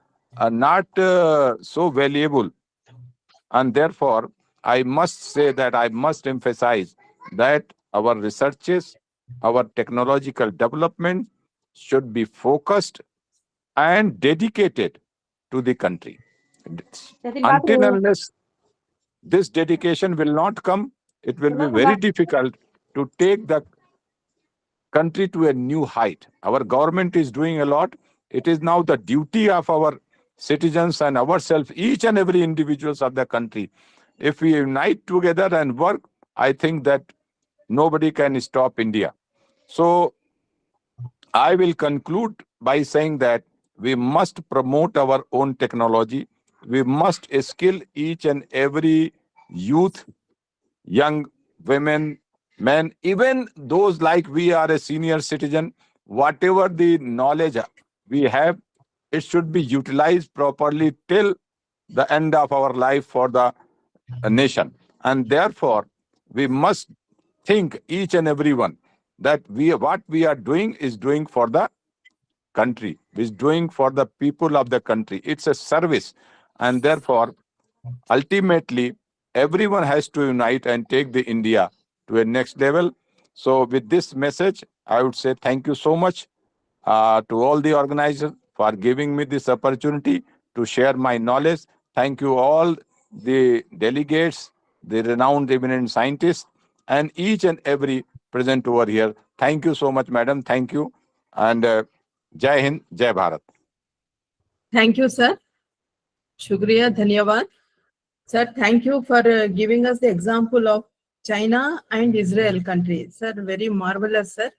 not so valuable. And therefore, I must say that I must emphasize that our researches, our technological development should be focused and dedicated to the country. Until unless this dedication will not come, it will be very difficult to take the country to a new height. Our government is doing a lot. It is now the duty of our citizens and ourselves, each and every individuals of the country. If we unite together and work, I think that nobody can stop India. So I will conclude by saying that we must promote our own technology. We must skill each and every youth, young women, Man, even those like we are a senior citizen, whatever the knowledge we have, it should be utilized properly till the end of our life for the nation. And therefore, we must think each and everyone that what we are doing is doing for the country, is doing for the people of the country. It's a service. And therefore, ultimately, everyone has to unite and take the India to a next level. So with this message, I would say thank you so much to all the organizers for giving me this opportunity to share my knowledge. Thank you all the delegates, the renowned eminent scientists, and each and every present over here. Thank you so much, madam. Thank you. And Jai Hind, Jai Bharat.
Thank you, sir. Shukriya, dhanyawad. Sir, thank you for giving us the example of China and Israel country. Sir, very marvelous, sir.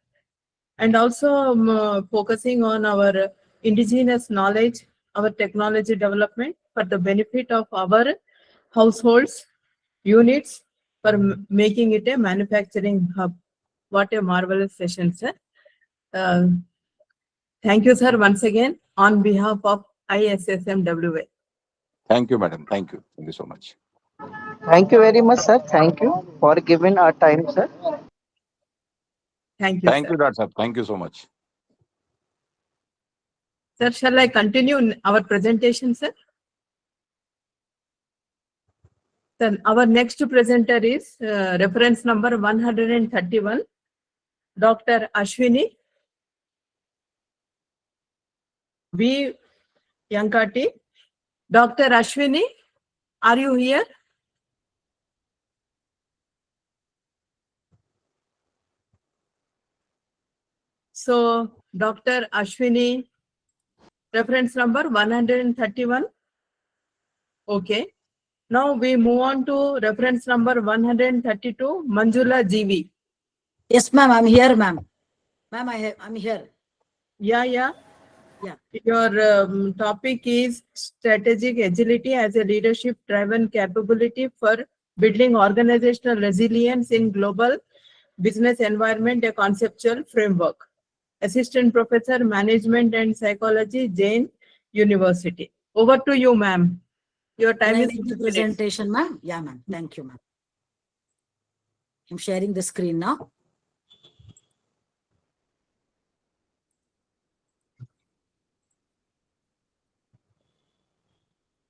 And also focusing on our indigenous knowledge, our technology development for the benefit of our households, units, for making it a manufacturing hub. What a marvelous session, sir. Thank you, sir, once again on behalf of ISSMWA.
Thank you, madam. Thank you. Thank you so much.
Thank you very much, sir. Thank you for giving our time, sir.
Thank you,
Thank
sir.
you, Dr. Sahab. Thank you so much.
Sir, shall I continue our presentation, sir? Then our next presenter is reference number 131, Dr. Ashwini V. Yankati. Dr. Ashwini, are you here? So, Dr. Ashwini, reference number 131. Okay. Now we move on to reference number 132, Manjula GV.
Yes, ma'am, I'm here, ma'am. Ma'am, I'm here.
Yeah. Your topic is strategic agility as a leadership-driven capability for building organizational resilience in global business environment, a conceptual framework. Assistant Professor, Management and Psychology, Jain University. Over to you, ma'am. Your time is
the presentation, ma'am. Yeah, ma'am. Thank you, ma'am. I'm sharing the screen now.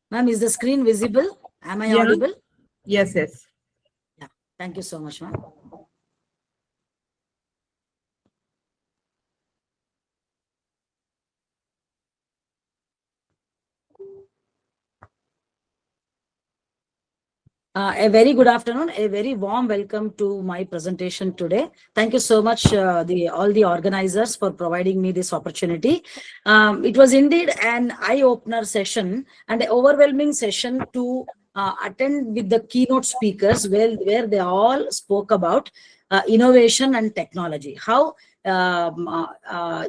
Ma'am, is the screen visible? Am I audible?
Yes.
Yeah. Thank you so much, ma'am. A very good afternoon, a very warm welcome to my presentation today. Thank you so much, all the organizers, for providing me this opportunity. It was indeed an eye-opener session and an overwhelming session to attend with the keynote speakers, where they all spoke about innovation and technology. How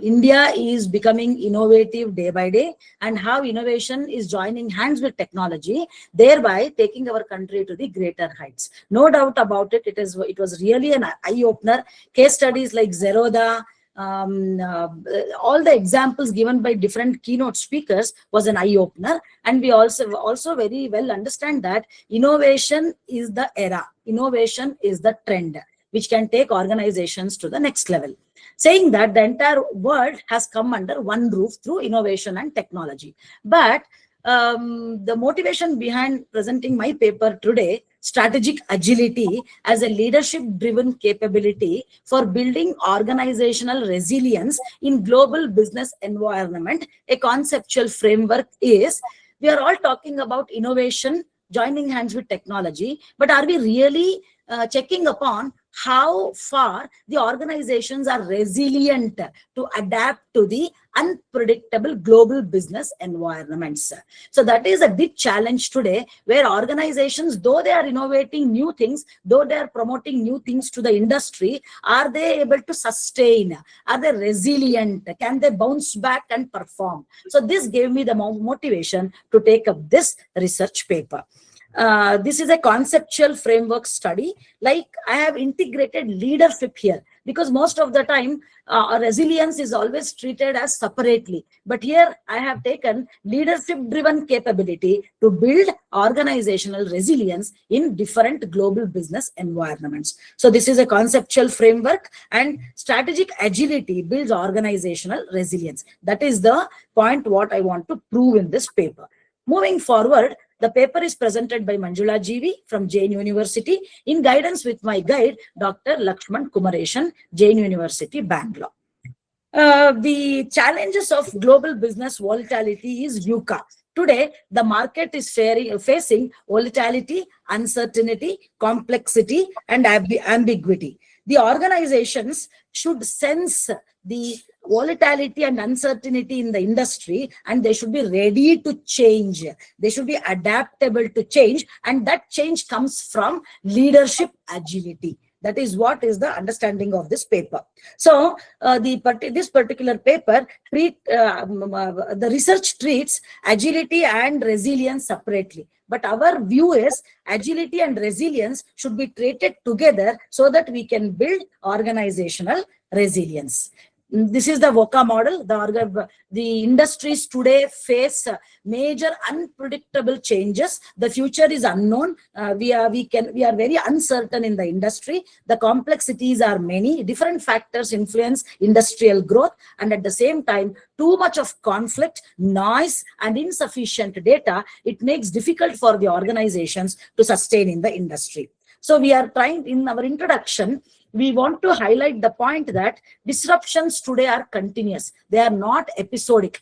India is becoming innovative day by day, and how innovation is joining hands with technology, thereby taking our country to the greater heights. No doubt about it. It was really an eye-opener. Case studies like Zerodha, all the examples given by different keynote speakers was an eye-opener. And we also very well understand that innovation is the era, innovation is the trend, which can take organizations to the next level. Saying that the entire world has come under one roof through innovation and technology. But the motivation behind presenting my paper today, strategic agility as a leadership-driven capability for building organizational resilience in global business environment, a conceptual framework, is we are all talking about innovation, joining hands with technology, but are we really checking upon how far the organizations are resilient to adapt to the unpredictable global business environments? So that is a big challenge today, where organizations, though they are innovating new things, though they are promoting new things to the industry, are they able to sustain? Are they resilient? Can they bounce back and perform? So this gave me the motivation to take up this research paper. This is a conceptual framework study. Like I have integrated leadership here because most of the time resilience is always treated as separately. But here I have taken leadership driven capability to build organizational resilience in different global business environments. So this is a conceptual framework, and strategic agility builds organizational resilience. That is the point what I want to prove in this paper. Moving forward, the paper is presented by Manjula GV from Jain University in guidance with my guide, Dr. Lakshman Kumareshan, Jain University, Bangalore. The challenges of global business volatility is VUCA. Today, the market is facing volatility, uncertainty, complexity, and ambiguity. The organizations should sense the volatility and uncertainty in the industry, and they should be ready to change. They should be adaptable to change, and that change comes from leadership agility. That is what is the understanding of this paper. So this particular paper, the research treats agility and resilience separately. But our view is agility and resilience should be treated together so that we can build organizational resilience. This is the VOCA model. The industries today face major unpredictable changes. The future is unknown. We are very uncertain in the industry. The complexities are many. Different factors influence industrial growth, and at the same time, too much of conflict, noise, and insufficient data, it makes difficult for the organizations to sustain in the industry. So we are trying, in our introduction, we want to highlight the point that disruptions today are continuous. They are not episodic.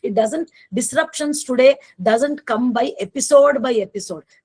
Disruptions today doesn't come by episode.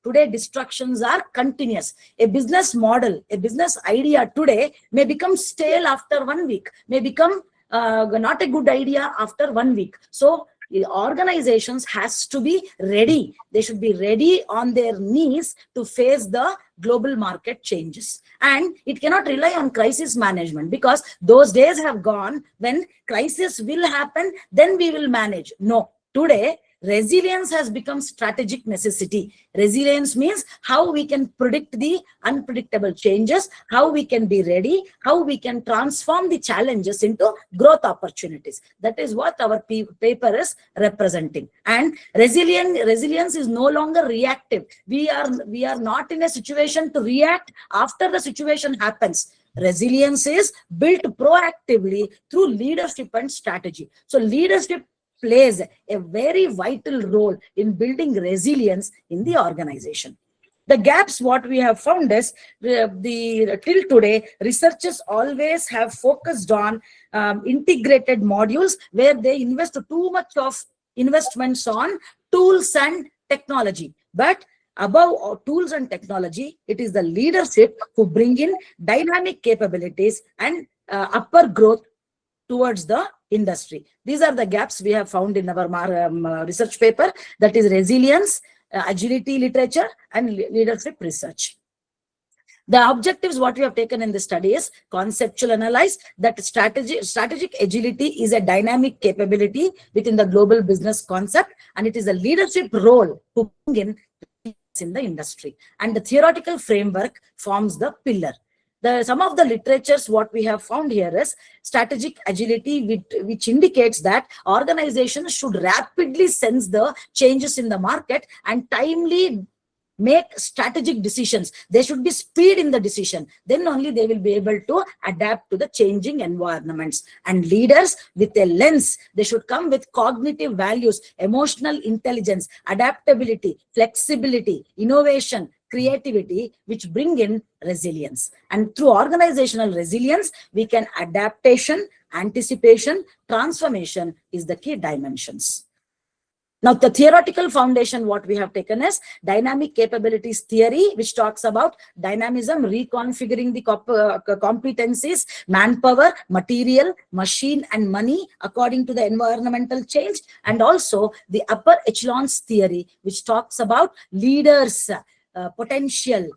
Today, disruptions are continuous. A business model, a business idea today may become stale after 1 week, may become not a good idea after 1 week. So the organizations has to be ready. They should be ready on their knees to face the global market changes. And it cannot rely on crisis management, because those days have gone when crisis will happen, then we will manage. No, today, resilience has become strategic necessity. Resilience means how we can predict the unpredictable changes, how we can be ready, how we can transform the challenges into growth opportunities. That is what our paper is representing. And resilience is no longer reactive. We are not in a situation to react after the situation happens. Resilience is built proactively through leadership and strategy. So leadership plays a very vital role in building resilience in the organization. The gaps what we have found is till today, researchers always have focused on integrated modules where they invest too much of investments on tools and technology. But above tools and technology, it is the leadership who bring in dynamic capabilities and upper growth towards the industry. These are the gaps we have found in our research paper, that is resilience, agility literature, and leadership research. The objectives what we have taken in the study is conceptual analyze that strategic agility is a dynamic capability within the global business concept, and it is a leadership role to bring in the industry. And the theoretical framework forms the pillar. Some of the literatures what we have found here is strategic agility, which indicates that organizations should rapidly sense the changes in the market and timely make strategic decisions. There should be speed in the decision. Then only they will be able to adapt to the changing environments. And leaders with a lens, they should come with cognitive values, emotional intelligence, adaptability, flexibility, innovation, creativity, which bring in resilience. And through organizational resilience, we can adaptation, anticipation, transformation is the key dimensions. Now, the theoretical foundation, what we have taken is dynamic capabilities theory, which talks about dynamism, reconfiguring the competencies, manpower, material, machine, and money according to the environmental change. And also the upper echelons theory, which talks about leaders, potential,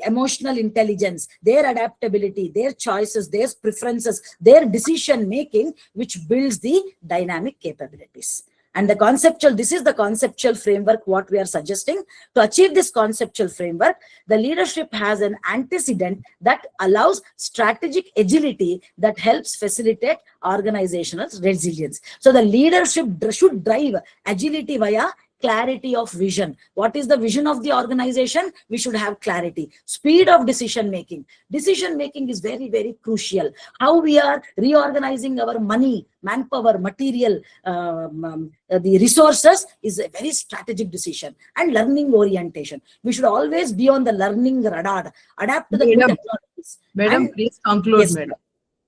emotional intelligence, their adaptability, their choices, their preferences, their decision making, which builds the dynamic capabilities. And this is the conceptual framework what we are suggesting. To achieve this conceptual framework, the leadership has an antecedent that allows strategic agility that helps facilitate organizational resilience. So the leadership should drive agility via clarity of vision. What is the vision of the organization? We should have clarity. Speed of decision making. Decision making is very, very crucial. How we are reorganizing our money, manpower, material, the resources is a very strategic decision. And learning orientation. We should always be on the learning radar, adapt to the new technologies.
Madam, please conclude,
Yes,
madam.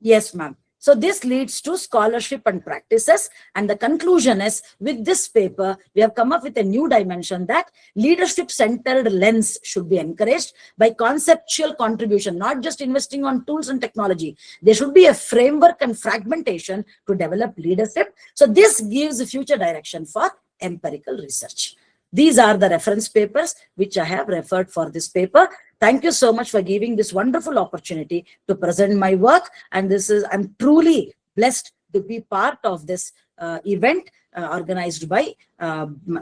Yes, ma'am. So this leads to scholarship and practices. And the conclusion is, with this paper, we have come up with a new dimension that leadership-centered lens should be encouraged by conceptual contribution, not just investing on tools and technology. There should be a framework and fragmentation to develop leadership. So this gives future direction for empirical research. These are the reference papers which I have referred for this paper. Thank you so much for giving this wonderful opportunity to present my work. And I'm truly blessed to be part of this event organized by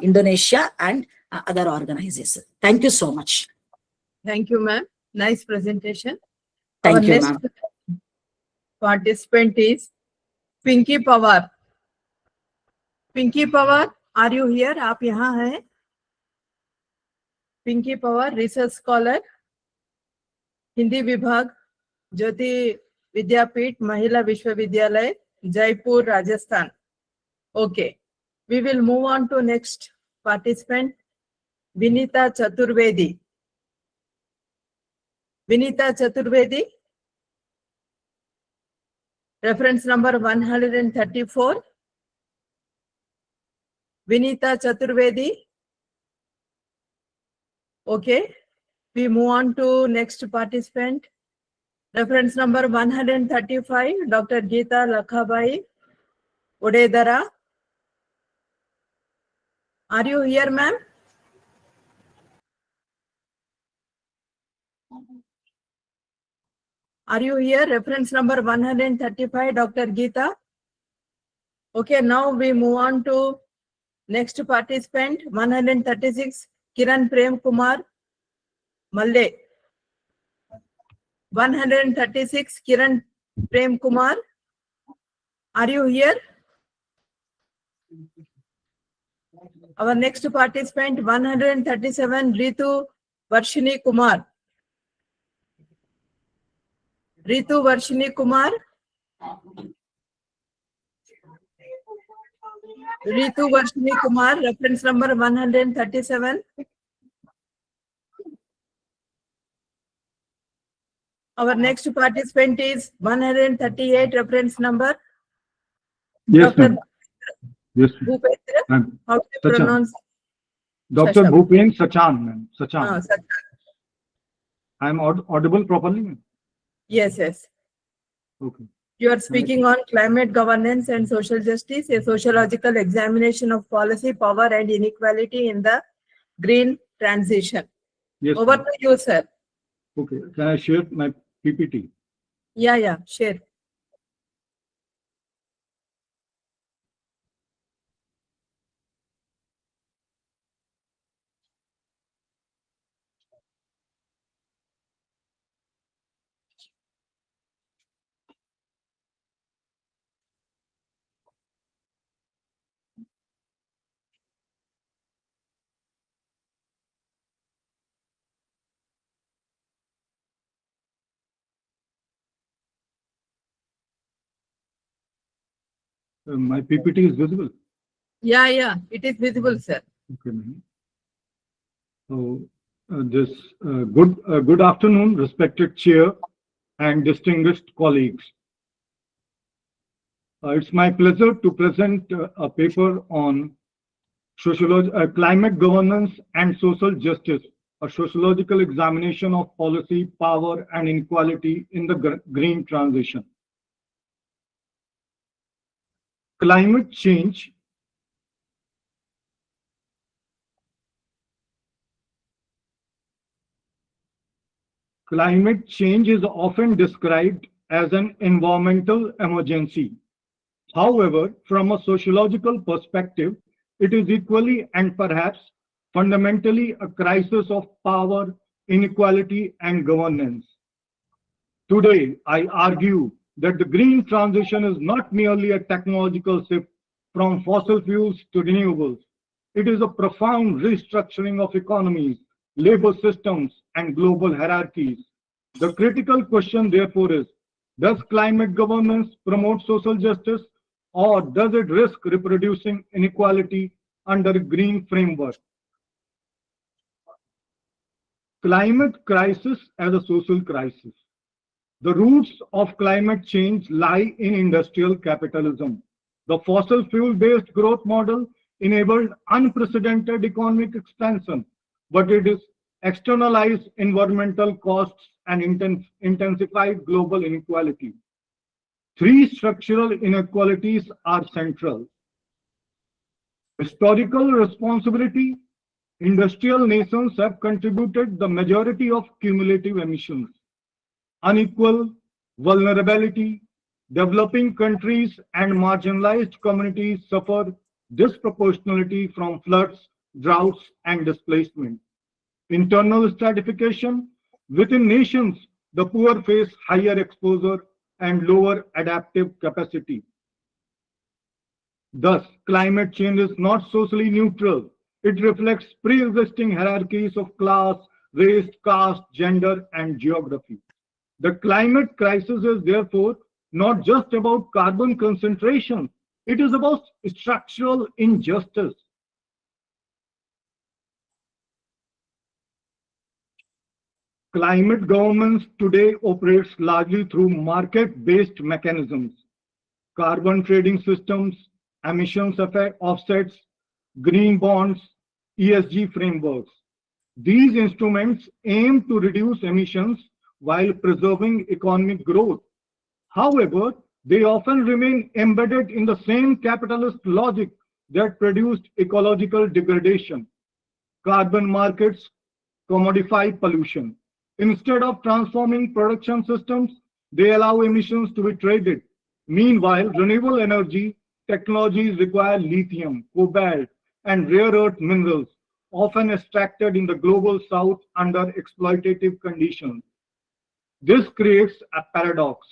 Indonesia and other organizations. Thank you so much.
Thank you, ma'am. Nice presentation.
Thank
Our
you,
next
ma'am.
participant is Pinky Pawar. Pinky Pawar, are you here? आप यहाँ हैं? Pinky Pawar, research scholar, Hindi विभाग, ज्योति विद्यापीठ महिला विश्वविद्यालय, Jaipur, Rajasthan. Okay, we will move on to next participant, Vinita Chaturvedi. Vinita Chaturvedi, reference number 134. Vinita Chaturvedi. Okay, we move on to next participant. Reference number 135, Dr. Geeta Lakhabai Odedara. Are you here, ma'am? Are you here? Reference number 135, Dr. Geeta. Okay, now we move on to next participant, 136, Kiran Prem Kumar Malle. 136, Kiran Prem Kumar. Are you here? Our next participant, 137, Ritu Varshini Kumar. Ritu Varshini Kumar. Ritu Varshini Kumar, reference number 137. Our next participant is 138, reference number.
Yes,
Dr.
ma'am. Yes,
Bhupendra.
ma'am.
How to
Sachan.
pronounce?
Dr.
Shashank.
Bhupen Sachan, ma'am. Sachan.
Sachan.
I am audible properly, ma'am?
Yes, yes.
Okay.
You are speaking on climate governance and social justice, a sociological examination of policy, power, and inequality in the green transition.
Yes,
Over
ma'am.
to you, sir.
Okay. Can I share my PPT?
Yeah, share.
My PPT is visible.
Yeah, it is visible, sir.
Okay, ma'am. So, good afternoon, respected chair and distinguished colleagues. It's my pleasure to present a paper on climate governance and social justice, a sociological examination of policy, power, and inequality in the green transition. Climate change is often described as an environmental emergency. However, from a sociological perspective, it is equally and perhaps fundamentally a crisis of power, inequality, and governance. Today, I argue that the green transition is not merely a technological shift from fossil fuels to renewables. It is a profound restructuring of economies, labor systems, and global hierarchies. The critical question, therefore, is, does climate governance promote social justice, or does it risk reproducing inequality under a green framework? Climate crisis as a social crisis. The roots of climate change lie in industrial capitalism. The fossil fuel-based growth model enabled unprecedented economic expansion, but it is externalized environmental costs and intensified global inequality. Three structural inequalities are central. Historical responsibility. Industrial nations have contributed the majority of cumulative emissions. Unequal vulnerability. Developing countries and marginalized communities suffer disproportionately from floods, droughts, and displacement. Internal stratification. Within nations, the poor face higher exposure and lower adaptive capacity. Thus, climate change is not socially neutral. It reflects pre-existing hierarchies of class, race, caste, gender, and geography. The climate crisis is therefore not just about carbon concentration. It is about structural injustice. Climate governance today operates largely through market-based mechanisms, carbon trading systems, emissions offsets, green bonds, ESG frameworks. These instruments aim to reduce emissions while preserving economic growth. However, they often remain embedded in the same capitalist logic that produced ecological degradation. Carbon markets commodify pollution. Instead of transforming production systems, they allow emissions to be traded. Meanwhile, renewable energy technologies require lithium, cobalt, and rare earth minerals, often extracted in the global south under exploitative conditions. This creates a paradox.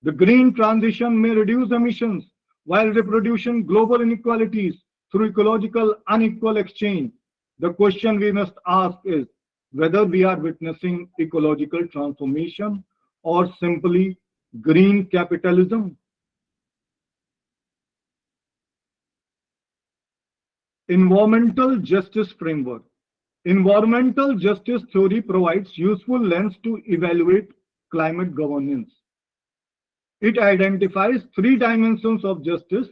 The green transition may reduce emissions while reproducing global inequalities through ecological unequal exchange. The question we must ask is whether we are witnessing ecological transformation or simply green capitalism. Environmental justice framework. Environmental justice theory provides useful lens to evaluate climate governance. It identifies three dimensions of justice: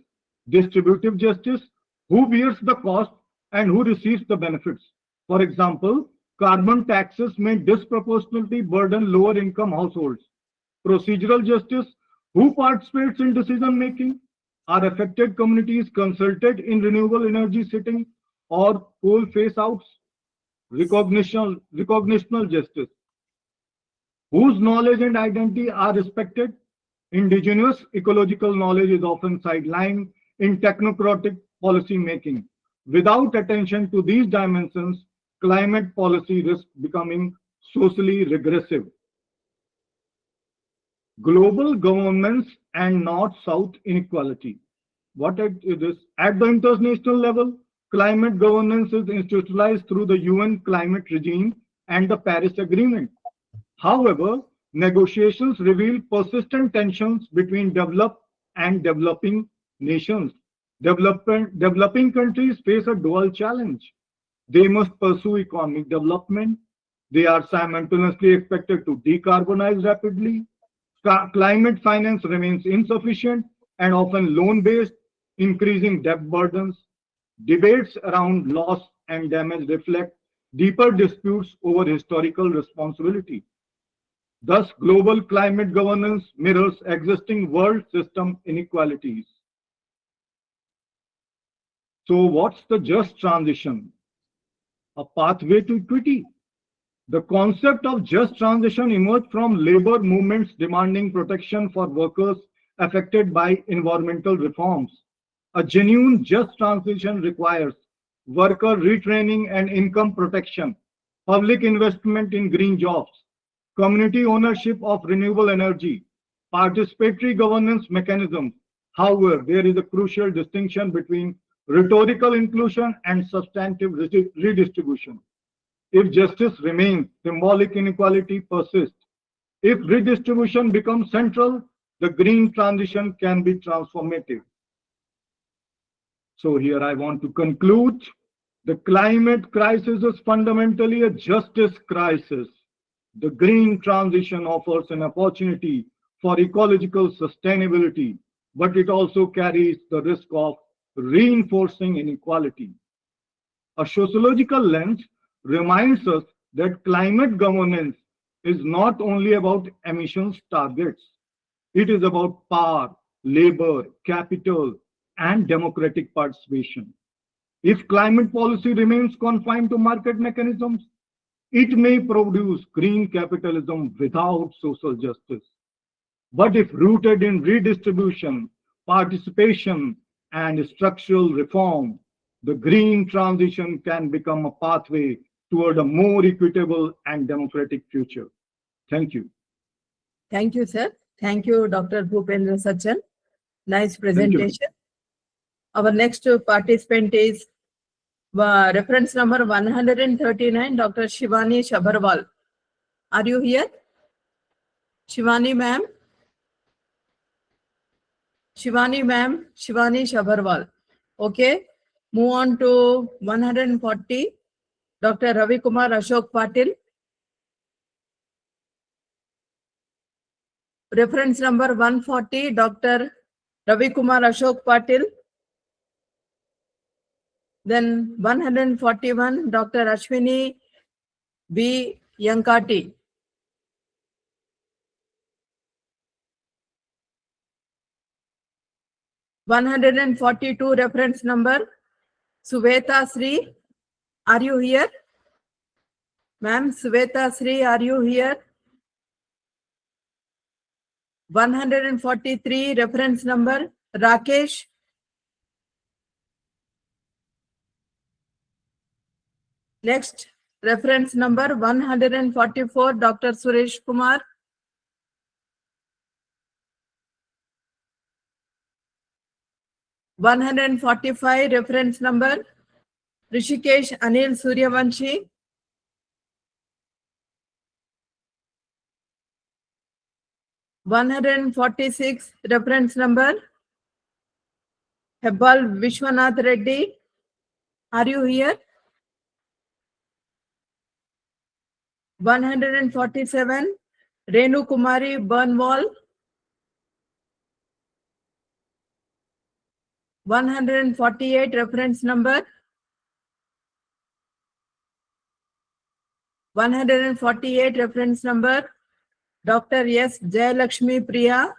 distributive justice, who bears the cost and who receives the benefits. For example, carbon taxes may disproportionately burden lower income households. Procedural justice, who participates in decision making? Are affected communities consulted in renewable energy setting or coal phase outs? Recognitional justice, whose knowledge and identity are respected? Indigenous ecological knowledge is often sidelined in technocratic policy making. Without attention to these dimensions, climate policy risks becoming socially regressive. Global governance and North-South inequality. What is this? At the international level, climate governance is institutionalized through the UN climate regime and the Paris Agreement. However, negotiations reveal persistent tensions between developed and developing nations. Developing countries face a dual challenge. They must pursue economic development. They are simultaneously expected to decarbonize rapidly. Climate finance remains insufficient and often loan-based, increasing debt burdens. Debates around loss and damage reflect deeper disputes over historical responsibility. Thus, global climate governance mirrors existing world system inequalities. So what's the just transition? A pathway to equity. The concept of just transition emerged from labor movements demanding protection for workers affected by environmental reforms. A genuine just transition requires worker retraining and income protection, public investment in green jobs, community ownership of renewable energy, participatory governance mechanisms. However, there is a crucial distinction between rhetorical inclusion and substantive redistribution. If justice remains, symbolic inequality persists. If redistribution becomes central, the green transition can be transformative. So here I want to conclude. The climate crisis is fundamentally a justice crisis. The green transition offers an opportunity for ecological sustainability, but it also carries the risk of reinforcing inequality. A sociological lens reminds us that climate governance is not only about emissions targets. It is about power, labor, capital, and democratic participation. If climate policy remains confined to market mechanisms, it may produce green capitalism without social justice. But if rooted in redistribution, participation, and structural reform, the green transition can become a pathway toward a more equitable and democratic future. Thank you.
Thank you, sir. Thank you, Dr. Bhupendra Sachan. Nice presentation. Our next participant is reference number 139, Dr. Shivani Shabarwal. Are you here? Shivani ma'am? Shivani ma'am, Shivani Shabarwal. Okay, move on to 140, Dr. Ravi Kumar Ashok Patil. Reference number 140, Dr. Ravi Kumar Ashok Patil. Then 141, Dr. Ashwini B. Yankati. (142) reference number, Suveta Sri. Are you here? Ma'am, Suveta Sri, are you here? 143 reference number, Rakesh. Next, reference number 144, Dr. Suresh Kumar. (145) reference number, Rishikesh Anil Suryavanshi. (146) reference number, Hebbal Vishwanath Reddy. Are you here? 147, Renu Kumari Burnwall. 148 reference number, 148 reference number, Dr. S. Jayalakshmi Priya.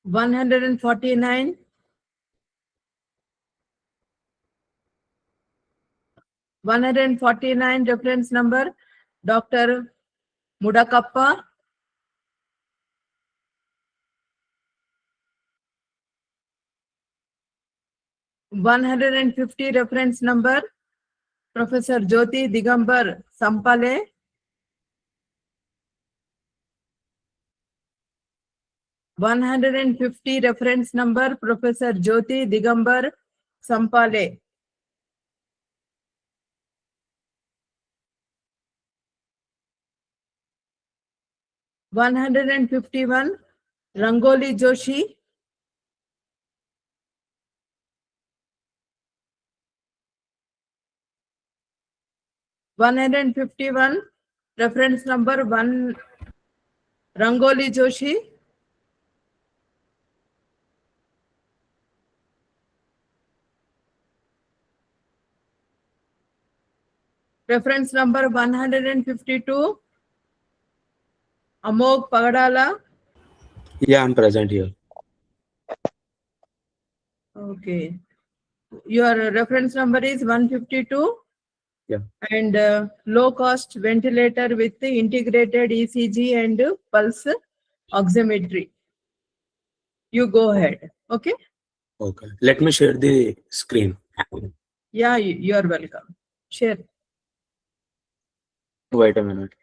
(149) (149) reference number, Dr. Mudakappa. (150) reference number, Professor Jyoti Digambar Sampale. (150) reference number, Professor Jyoti Digambar Sampale. (151) Rangoli Joshi. (151) reference number 1, Rangoli Joshi. Reference number 152, Amog Pagadala.
Yeah, I'm present here.
Okay. Your reference number is 152.
Yeah.
And low cost ventilator with the integrated ECG and pulse oximetry. You go ahead. Okay.
Okay. Let me share the screen.
Yeah, you are welcome. Share.
Wait a minute.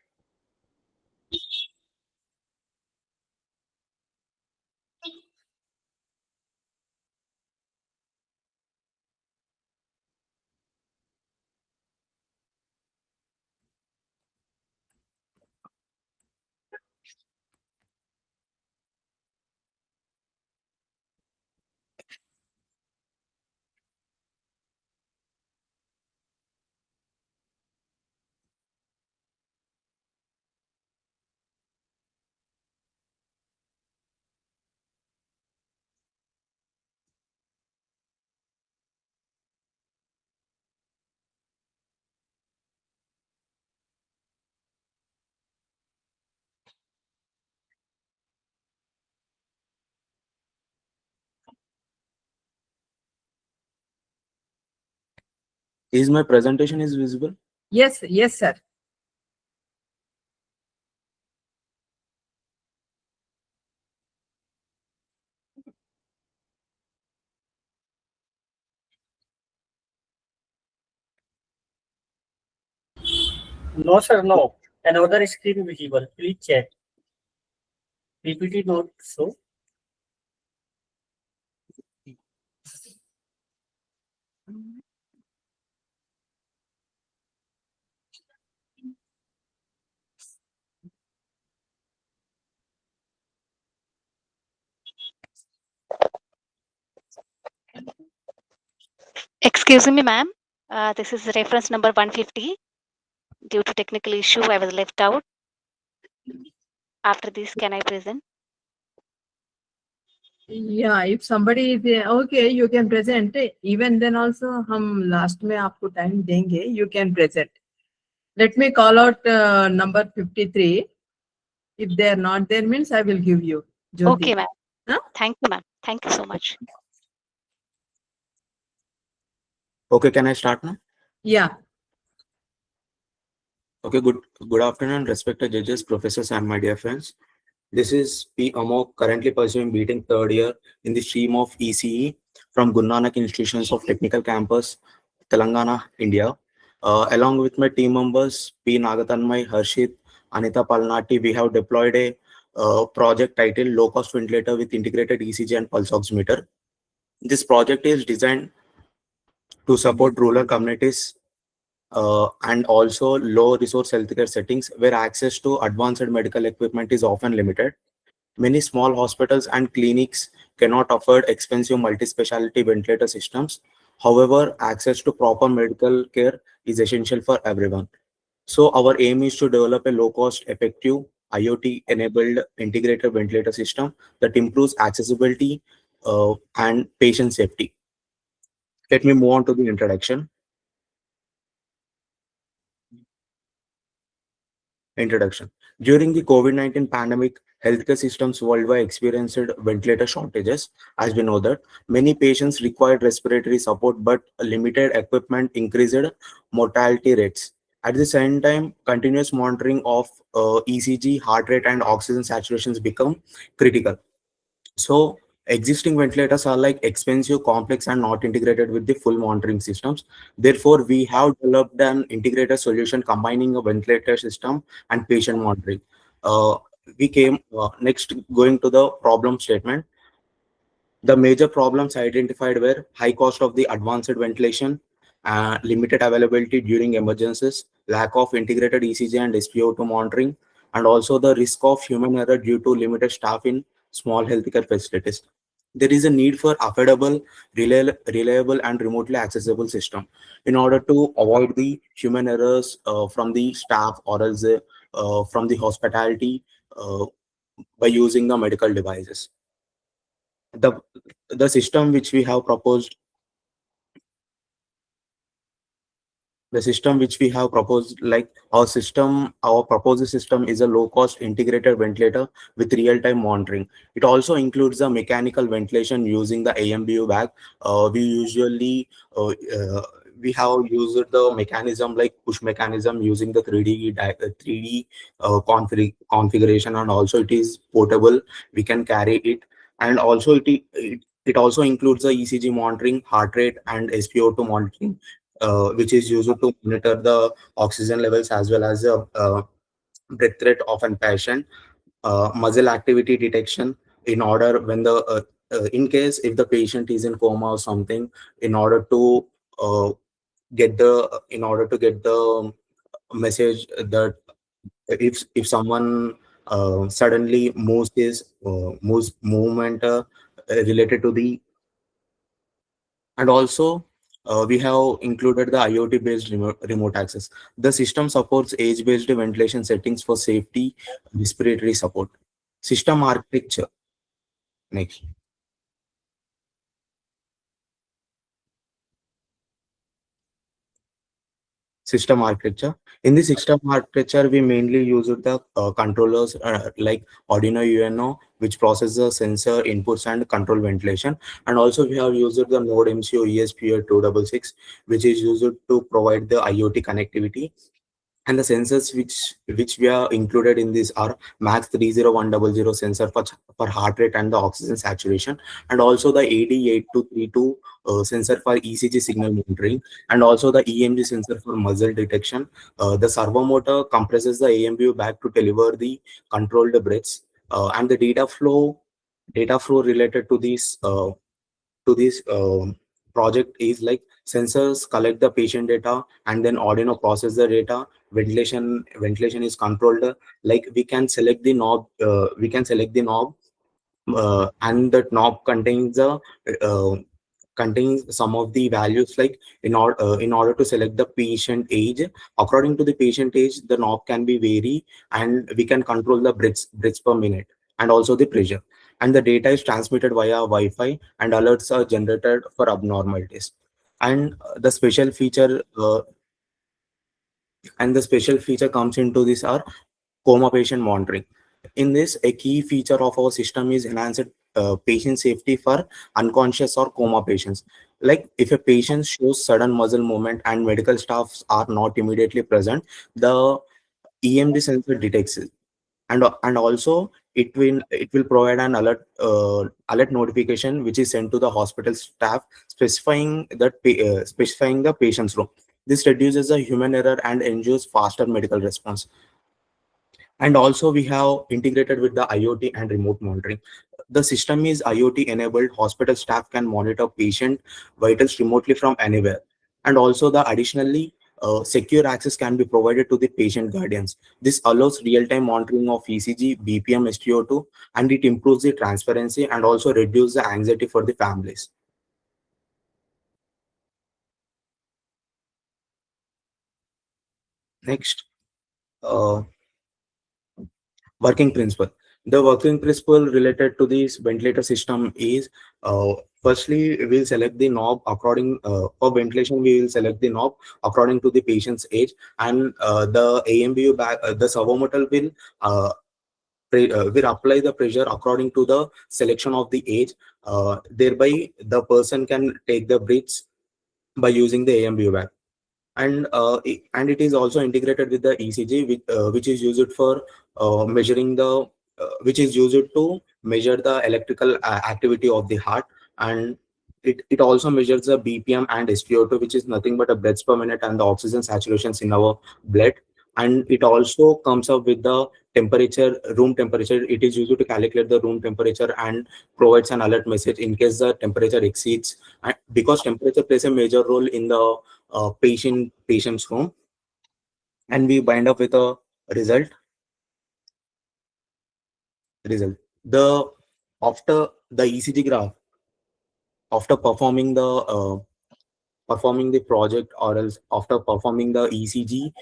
Is my presentation is visible?
Yes, yes, sir.
No, sir, no. Another screen visible. Please check. PPT not so.
Excuse me, ma'am. This is reference number 150. Due to technical issue, I was left out. After this, can I present?
Yeah, if somebody is okay, you can present. Even then also, हम last में आपको time देंगे. You can present. Let me call out number 53. If they are not there, means I will give you. Jyoti.
Okay, ma'am.
Huh?
Thank you, ma'am. Thank you so much.
Okay, can I start now?
Yeah.
Okay, good afternoon, respected judges, professors, and my dear friends. This is P. Amok, currently pursuing BTech third year in the stream of ECE from Guru Nanak Institutions of Technical Campus, Telangana, India. Along with my team members, P. Nagatanmay, Harshit, Anita Palnati, we have deployed a project titled Low Cost Ventilator with Integrated ECG and Pulse Oximeter. This project is designed to support rural communities and also low resource healthcare settings where access to advanced medical equipment is often limited. Many small hospitals and clinics cannot afford expensive multi-specialty ventilator systems. However, access to proper medical care is essential for everyone. So our aim is to develop a low-cost, effective, IoT-enabled integrated ventilator system that improves accessibility and patient safety. Let me move on to the introduction. During the COVID-19 pandemic, healthcare systems worldwide experienced ventilator shortages. As we know that many patients required respiratory support, but limited equipment increased mortality rates. At the same time, continuous monitoring of ECG, heart rate, and oxygen saturations become critical. So existing ventilators are like expensive, complex, and not integrated with the full monitoring systems. Therefore, we have developed an integrated solution combining a ventilator system and patient monitoring. We came next going to the problem statement. The major problems identified were high cost of the advanced ventilation, limited availability during emergencies, lack of integrated ECG and SpO2 monitoring, and also the risk of human error due to limited staff in small healthcare facilities. There is a need for affordable, reliable, and remotely accessible system in order to avoid the human errors from the staff or else from the hospitality by using the medical devices. The system which we have proposed like our proposed system is a low cost integrated ventilator with real time monitoring. It also includes the mechanical ventilation using the AMBU bag. We usually we have used the mechanism like push mechanism using the 3D configuration, and also it is portable. We can carry it, and also it also includes the ECG monitoring, heart rate, and SpO2 monitoring, which is used to monitor the oxygen levels as well as the breath rate of a patient, muscle activity detection in order when the in case if the patient is in coma or something, in order to get the message that if someone suddenly moves his moves movement related to the, and also we have included the IoT based remote access. The system supports age based ventilation settings for safety, respiratory support. System architecture. Next. System architecture. In the system architecture, we mainly use the controllers like Arduino UNO, which processes the sensor inputs and control ventilation. And also we have used the Node MCU ESP266, which is used to provide the IoT connectivity. And the sensors which we are included in this are max 30100 sensor for heart rate and the oxygen saturation, and also the AD8232 sensor for ECG signal monitoring, and also the EMG sensor for muscle detection. The servo motor compresses the AMBU back to deliver the controlled breaths, and the data flow related to this project is like sensors collect the patient data and then Arduino process the data. Ventilation is controlled. Like we can select the knob. And that knob contains some of the values, like in order to select the patient age. According to the patient age, the knob can be vary, and we can control the breaths per minute and also the pressure. And the data is transmitted via Wi-Fi, and alerts are generated for abnormalities. And the special feature comes into this are coma patient monitoring. In this, a key feature of our system is enhanced patient safety for unconscious or coma patients. Like if a patient shows sudden muscle movement and medical staffs are not immediately present, the EMD sensor detects it. And also it will provide an alert notification which is sent to the hospital staff specifying the patient's room. This reduces the human error and ensures faster medical response. And also we have integrated with the IoT and remote monitoring. The system is IoT enabled. Hospital staff can monitor patient vitals remotely from anywhere. And also the additionally secure access can be provided to the patient guardians. This allows real-time monitoring of ECG, BPM, SpO2, and it improves the transparency and also reduce the anxiety for the families. Next, working principle. The working principle related to this ventilator system is firstly we'll select the knob according for ventilation. We will select the knob according to the patient's age, and the AMBU the servo motor will apply the pressure according to the selection of the age. Thereby the person can take the breaths by using the AMBU bag. And it is also integrated with the ECG, which is used for measuring the which is used to measure the electrical activity of the heart. And it also measures the BPM and SpO2, which is nothing but a breaths per minute and the oxygen saturations in our blood. And it also comes up with the room temperature. It is used to calculate the room temperature and provides an alert message in case the temperature exceeds, because temperature plays a major role in the patient's room. And we bind up with a result. After the ECG graph, after performing the project, or else after performing the ECG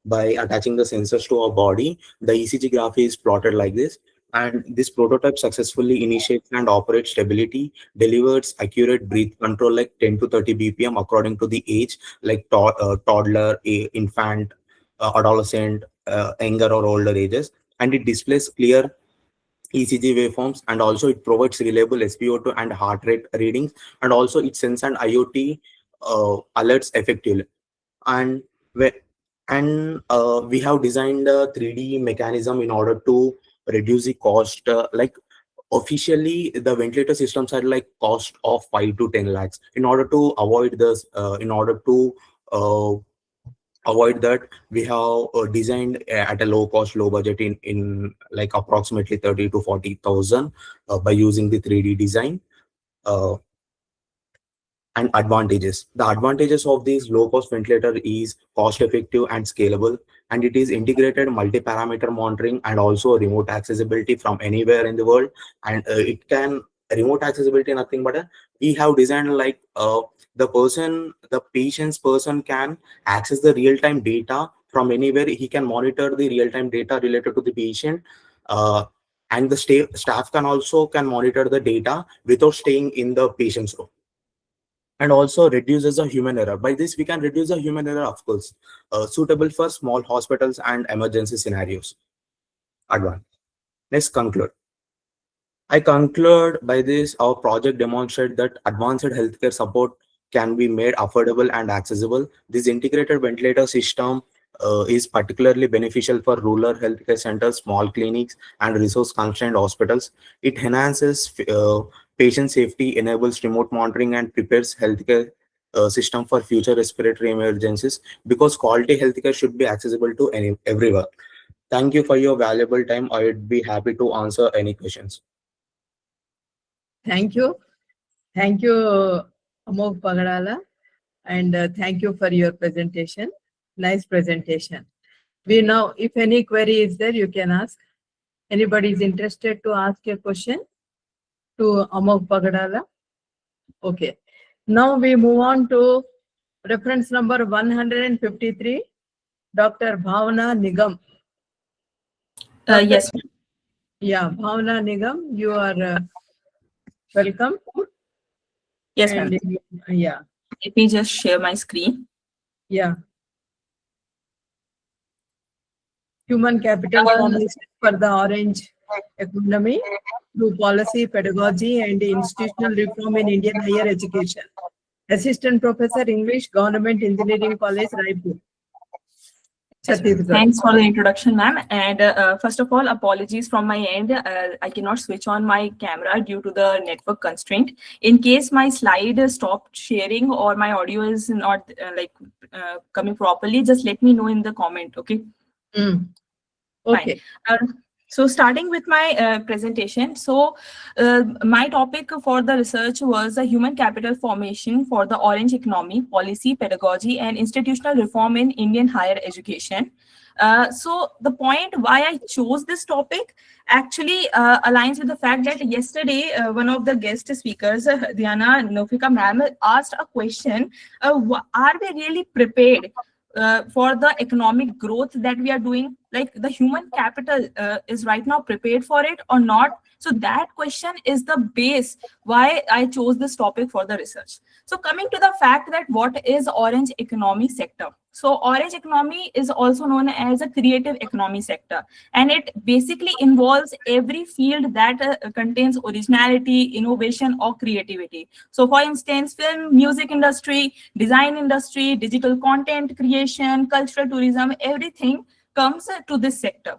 by attaching the sensors to our body, the ECG graph is plotted like this. And this prototype successfully initiates and operates stability, delivers accurate breath control like 10 to 30 BPM according to the age, like toddler, infant, adolescent, younger or older ages. And it displays clear ECG waveforms, and also it provides reliable SpO2 and heart rate readings. And also it sends an IoT alerts effectively. And we, we have designed a 3D mechanism in order to reduce the cost. Like officially, the ventilator systems are like cost of 5 to 10 lakhs. In order to avoid this, avoid that, we have designed at a low cost, low budget in like approximately 30 to 40,000 by using the 3D design. And advantages. The advantages of this low-cost ventilator is cost-effective and scalable, and it is integrated multi-parameter monitoring and also remote accessibility from anywhere in the world. And it can remote accessibility, nothing but we have designed like the patient's person can access the real-time data from anywhere. He can monitor the real-time data related to the patient. And the staff can also monitor the data without staying in the patient's room. And also reduces the human error. By this, we can reduce the human error, of course, suitable for small hospitals and emergency scenarios. Advanced. Let's conclude. I conclude by this, our project demonstrated that advanced healthcare support can be made affordable and accessible. This integrated ventilator system is particularly beneficial for rural healthcare centers, small clinics, and resource-constrained hospitals. It enhances patient safety, enables remote monitoring, and prepares healthcare system for future respiratory emergencies, because quality healthcare should be accessible to everyone. Thank you for your valuable time. I would be happy to answer any questions.
Thank you. Thank you, Amog Pagadala, and thank you for your presentation. Nice presentation. We know if any query is there, you can ask. Anybody is interested to ask a question to Amog Pagadala? Okay. Now we move on to reference number 153, Dr. Bhavna Nigam.
Yes.
Yeah, Bhavna Nigam, you are welcome.
Yes, ma'am.
Yeah.
Let me just share my screen.
Yeah. Human capital formation for the orange economy through policy, pedagogy, and institutional reform in Indian higher education. Assistant Professor, English, Government Engineering College, Raipur.
Thanks for the introduction, ma'am. And first of all, apologies from my end. I cannot switch on my camera due to the network constraint. In case my slide stopped sharing or my audio is not coming properly, just let me know in the comment, okay?
Okay.
So starting with my presentation, so my topic for the research was the human capital formation for the orange economy, policy, pedagogy, and institutional reform in Indian higher education. So the point why I chose this topic actually aligns with the fact that yesterday one of the guest speakers, Diana Nofika ma'am, asked a question, are we really prepared for the economic growth that we are doing? Like the human capital is right now prepared for it or not? So that question is the base why I chose this topic for the research. So coming to the fact that what is orange economy sector? So orange economy is also known as a creative economy sector, and it basically involves every field that contains originality, innovation, or creativity. So for instance, film, music industry, design industry, digital content creation, cultural tourism, everything comes to this sector.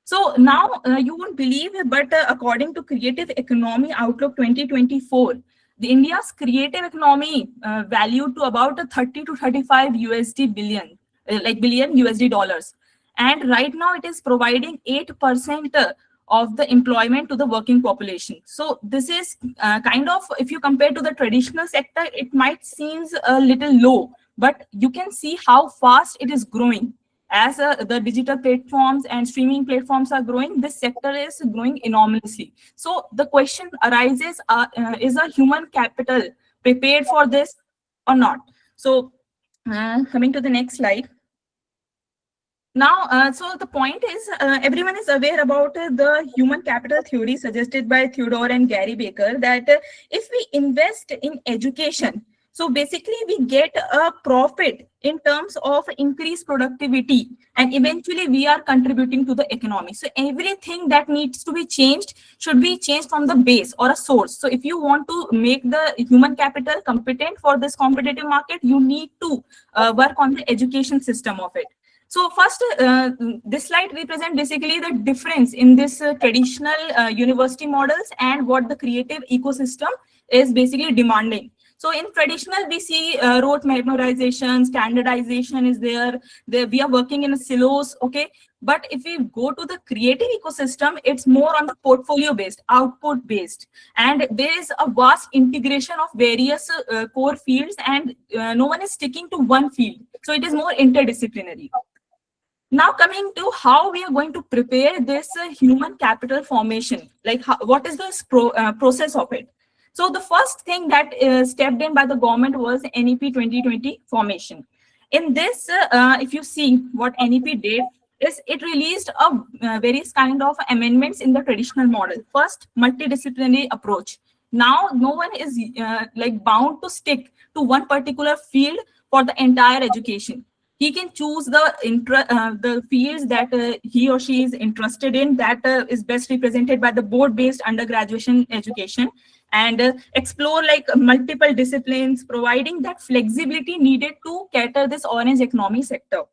So now you won't believe, but according to Creative Economy Outlook 2024, the India's creative economy valued to about 30 to 35 billion USD dollars. And right now it is providing 8% of the employment to the working population. So this is kind of, if you compare to the traditional sector, it might seem a little low, but you can see how fast it is growing. As the digital platforms and streaming platforms are growing, this sector is growing enormously. So the question arises, is a human capital prepared for this or not? So coming to the next slide. Now, so the point is, everyone is aware about the human capital theory suggested by Theodore and Gary Baker, that if we invest in education, So basically we get a profit in terms of increased productivity, and eventually we are contributing to the economy. So everything that needs to be changed should be changed from the base or a source. So if you want to make the human capital competent for this competitive market, you need to work on the education system of it. So first, this slide represents basically the difference in this traditional university models and what the creative ecosystem is basically demanding. So in traditional, we see rote memorization, standardization is there. We are working in a silos, okay? But if we go to the creative ecosystem, it's more on the portfolio based, output based. And there is a vast integration of various core fields, and no one is sticking to one field. So it is more interdisciplinary. Now coming to how we are going to prepare this human capital formation, like what is the process of it? So the first thing that stepped in by the government was NEP 2020 formation. In this, if you see what NEP did, is it released a various kind of amendments in the traditional model. First, multidisciplinary approach. Now, no one is like bound to stick to one particular field for the entire education. He can choose the fields that he or she is interested in, that is best represented by the board-based undergraduate education, and explore like multiple disciplines, providing that flexibility needed to cater this orange economy sector.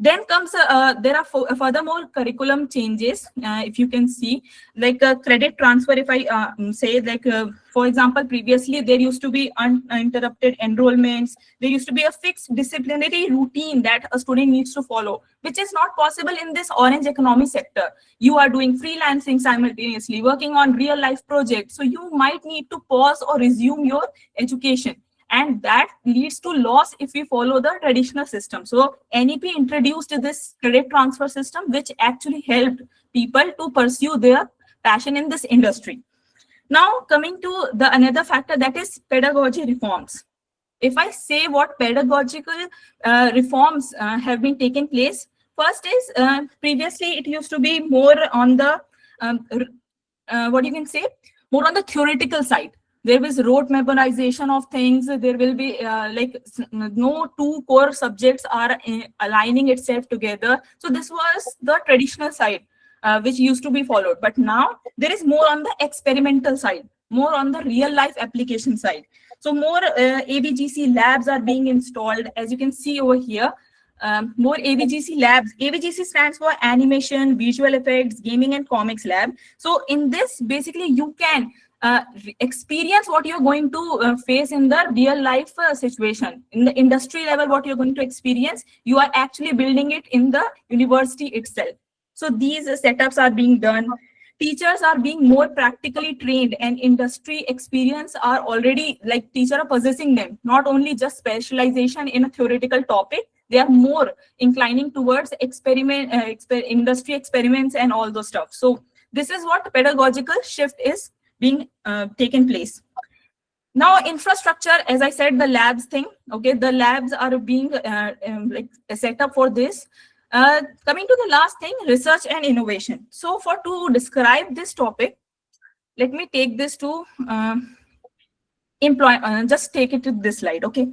Then comes, there are furthermore curriculum changes, if you can see, like credit transfer. If I say, like, for example, previously there used to be uninterrupted enrollments. There used to be a fixed disciplinary routine that a student needs to follow, which is not possible in this orange economy sector. You are doing freelancing simultaneously, working on real life projects. So you might need to pause or resume your education. And that leads to loss if we follow the traditional system. So NEP introduced this credit transfer system, which actually helped people to pursue their passion in this industry. Now coming to the another factor, that is pedagogy reforms. If I say what pedagogical reforms have been taken place, first is previously it used to be more on the, what you can say, more on the theoretical side. There was rote memorization of things. There will be like no two core subjects are aligning itself together. So this was the traditional side, which used to be followed. But now there is more on the experimental side, more on the real life application side. So more AVGC labs are being installed, as you can see over here. More AVGC labs. AVGC stands for Animation, Visual Effects, Gaming and Comics Lab. So in this, basically you can experience what you're going to face in the real life situation. In the industry level, what you're going to experience, you are actually building it in the university itself. So these setups are being done. Teachers are being more practically trained, and industry experience are already, like, teachers are possessing them. Not only just specialization in a theoretical topic, they are more inclining towards industry experiments and all those stuff. So this is what pedagogical shift is being taken place. Now infrastructure, as I said, the labs thing, okay, the labs are being like set up for this. Coming to the last thing, research and innovation. So to describe this topic, let me take this to just take it to this slide, okay.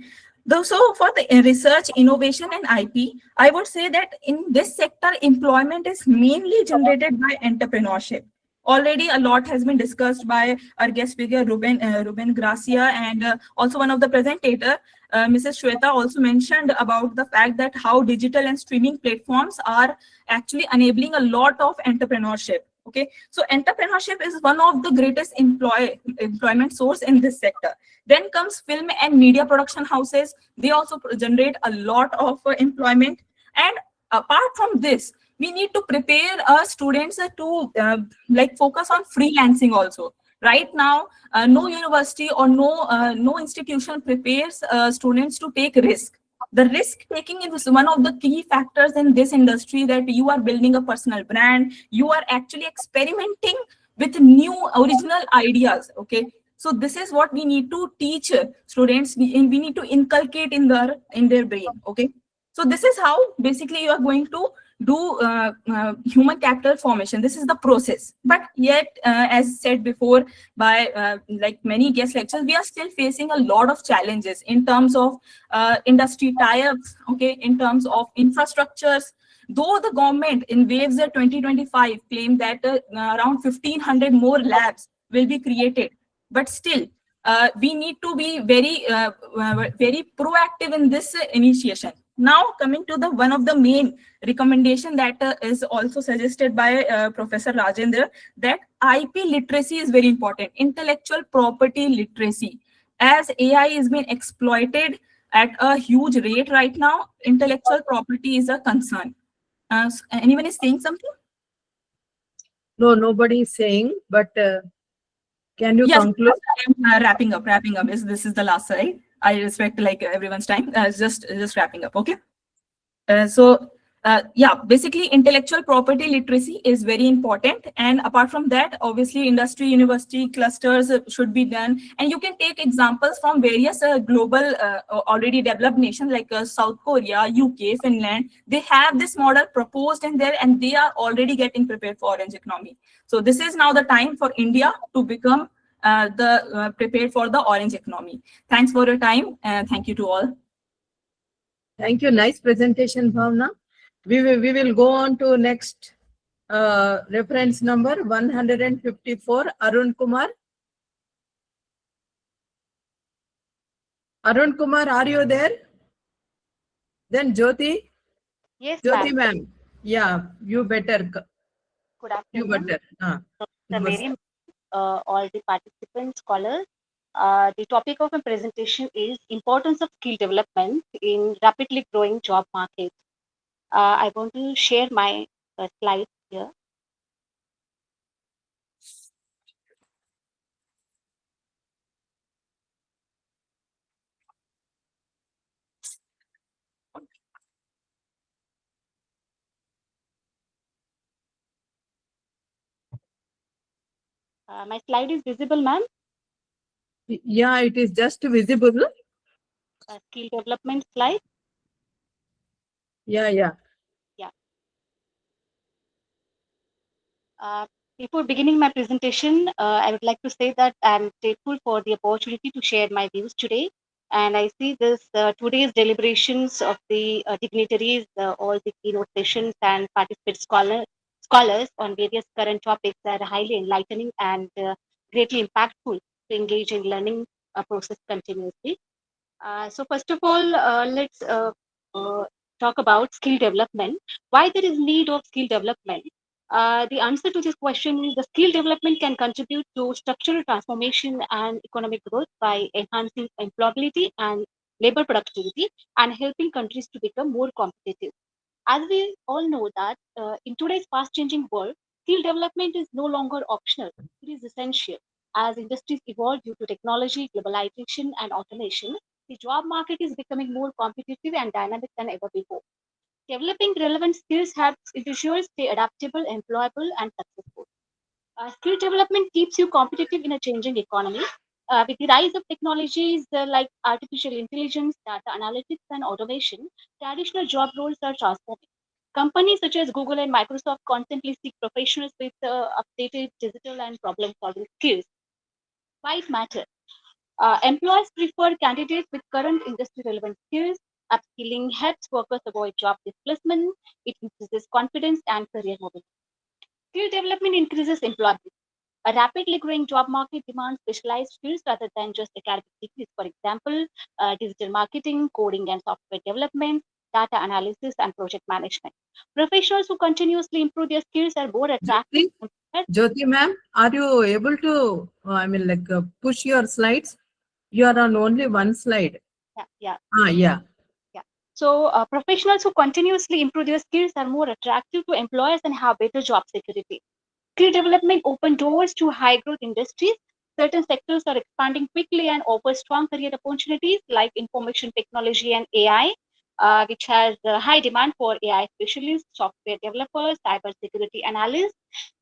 So for the research, innovation and IP, I would say that in this sector, employment is mainly generated by entrepreneurship. Already a lot has been discussed by our guest speaker, Ruben Gracia, and also one of the presentator, Mrs. Shweta, also mentioned about the fact that how digital and streaming platforms are actually enabling a lot of entrepreneurship. Okay, so entrepreneurship is one of the greatest employment source in this sector. Then comes film and media production houses. They also generate a lot of employment. And apart from this, we need to prepare students to like focus on freelancing also. Right now, no university or no institution prepares students to take risk. The risk taking is one of the key factors in this industry, that you are building a personal brand, you are actually experimenting with new original ideas. Okay, so this is what we need to teach students. We need to inculcate in their brain. Okay, so this is how basically you are going to do human capital formation. This is the process. But yet, as said before by like many guest lectures, we are still facing a lot of challenges in terms of industry tie-ups, okay, in terms of infrastructures. Though the government in waves 2025 claimed that around 1,500 more labs will be created, but still we need to be very proactive in this initiation. Now coming to the one of the main recommendation that is also suggested by Professor Rajendra, that IP literacy is very important, intellectual property literacy. As AI is being exploited at a huge rate right now, intellectual property is a concern. Anyone is saying something?
No, nobody is saying, but can you
Yes,
conclude?
I'm wrapping up. This is the last slide. I respect like everyone's time. Just wrapping up. Okay. Yeah, basically intellectual property literacy is very important. And apart from that, obviously industry university clusters should be done. And you can take examples from various global already developed nations like South Korea, UK, Finland. They have this model proposed in there and they are already getting prepared for orange economy. So this is now the time for India to become prepared for the orange economy. Thanks for your time. Thank you to all.
Thank you. Nice presentation, Bhavna. We will go on to next reference number 154, Arun Kumar. Arun Kumar, are you there? Then Jyoti?
Yes,
Jyoti
ma'am.
ma'am. Yeah, you better.
Good
You
afternoon.
better.
Very all the participants, scholars. The topic of my presentation is importance of skill development in rapidly growing job market. I want to share my slides here. My slide is visible, ma'am.
Yeah, it is just visible.
Skill development slide.
Yeah.
Yeah. Before beginning my presentation, I would like to say that I'm grateful for the opportunity to share my views today. And I see this today's deliberations of the dignitaries, all the keynote sessions and participant scholars on various current topics are highly enlightening and greatly impactful to engage in learning process continuously. So first of all, let's talk about skill development. Why there is need of skill development? The answer to this question is the skill development can contribute to structural transformation and economic growth by enhancing employability and labor productivity and helping countries to become more competitive. As we all know that in today's fast-changing world, skill development is no longer optional. It is essential. As industries evolve due to technology, globalization, and automation, the job market is becoming more competitive and dynamic than ever before. Developing relevant skills helps individuals stay adaptable, employable, and successful. Skill development keeps you competitive in a changing economy. With the rise of technologies like artificial intelligence, data analytics, and automation, traditional job roles are transforming. Companies such as Google and Microsoft constantly seek professionals with updated digital and problem solving skills. Why it matters? Employers prefer candidates with current industry relevant skills. Upskilling helps workers avoid job displacement. It increases confidence and career mobility. Skill development increases employability. A rapidly growing job market demands specialized skills rather than just academic degrees. For example, digital marketing, coding and software development, data analysis, and project management. Professionals who continuously improve their skills are more attractive.
Jyoti ma'am, are you able to, push your slides? You are on only one slide.
Yeah.
Yeah.
So professionals who continuously improve their skills are more attractive to employers and have better job security. Skill development open doors to high growth industries. Certain sectors are expanding quickly and offer strong career opportunities like information technology and AI, which has high demand for AI specialists, software developers, cybersecurity analysts,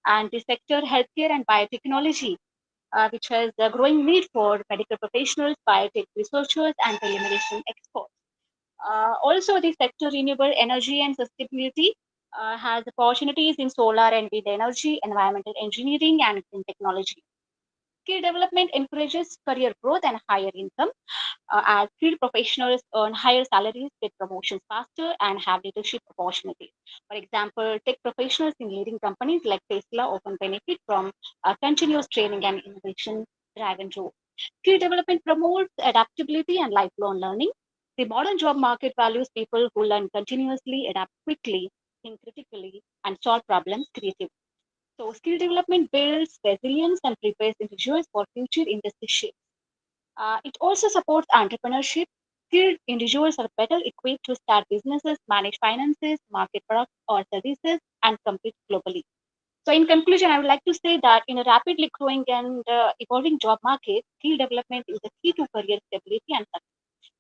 and the sector healthcare and biotechnology, which has a growing need for medical professionals, biotech researchers, and telemedicine experts. Also, the sector renewable energy and sustainability has opportunities in solar and wind energy, environmental engineering, and green technology. Skill development encourages career growth and higher income, as skilled professionals earn higher salaries, get promotions faster, and have leadership opportunities. For example, tech professionals in leading companies like Tesla often benefit from continuous training and innovation driven role. Skill development promotes adaptability and lifelong learning. The modern job market values people who learn continuously, adapt quickly, think critically, and solve problems creatively. So, skill development builds resilience and prepares individuals for future industry shifts. It also supports entrepreneurship. Skilled individuals are better equipped to start businesses, manage finances, market products or services, and compete globally. So, in conclusion, I would like to say that in a rapidly growing and evolving job market, skill development is the key to career stability and success.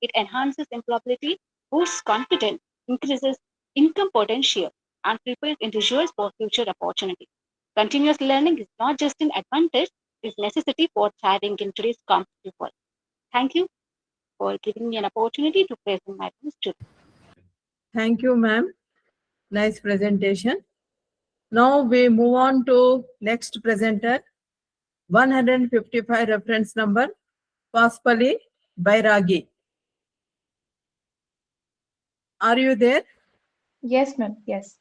It enhances employability, boosts confidence, increases income potential, and prepares individuals for future opportunities. Continuous learning is not just an advantage, it is necessity for thriving in today's competitive world. Thank you for giving me an opportunity to present my views today.
Thank you, ma'am. Nice presentation. Now we move on to next presenter, 155 reference number, Paspali Bairagi. Are you there?
Yes, ma'am. Yes.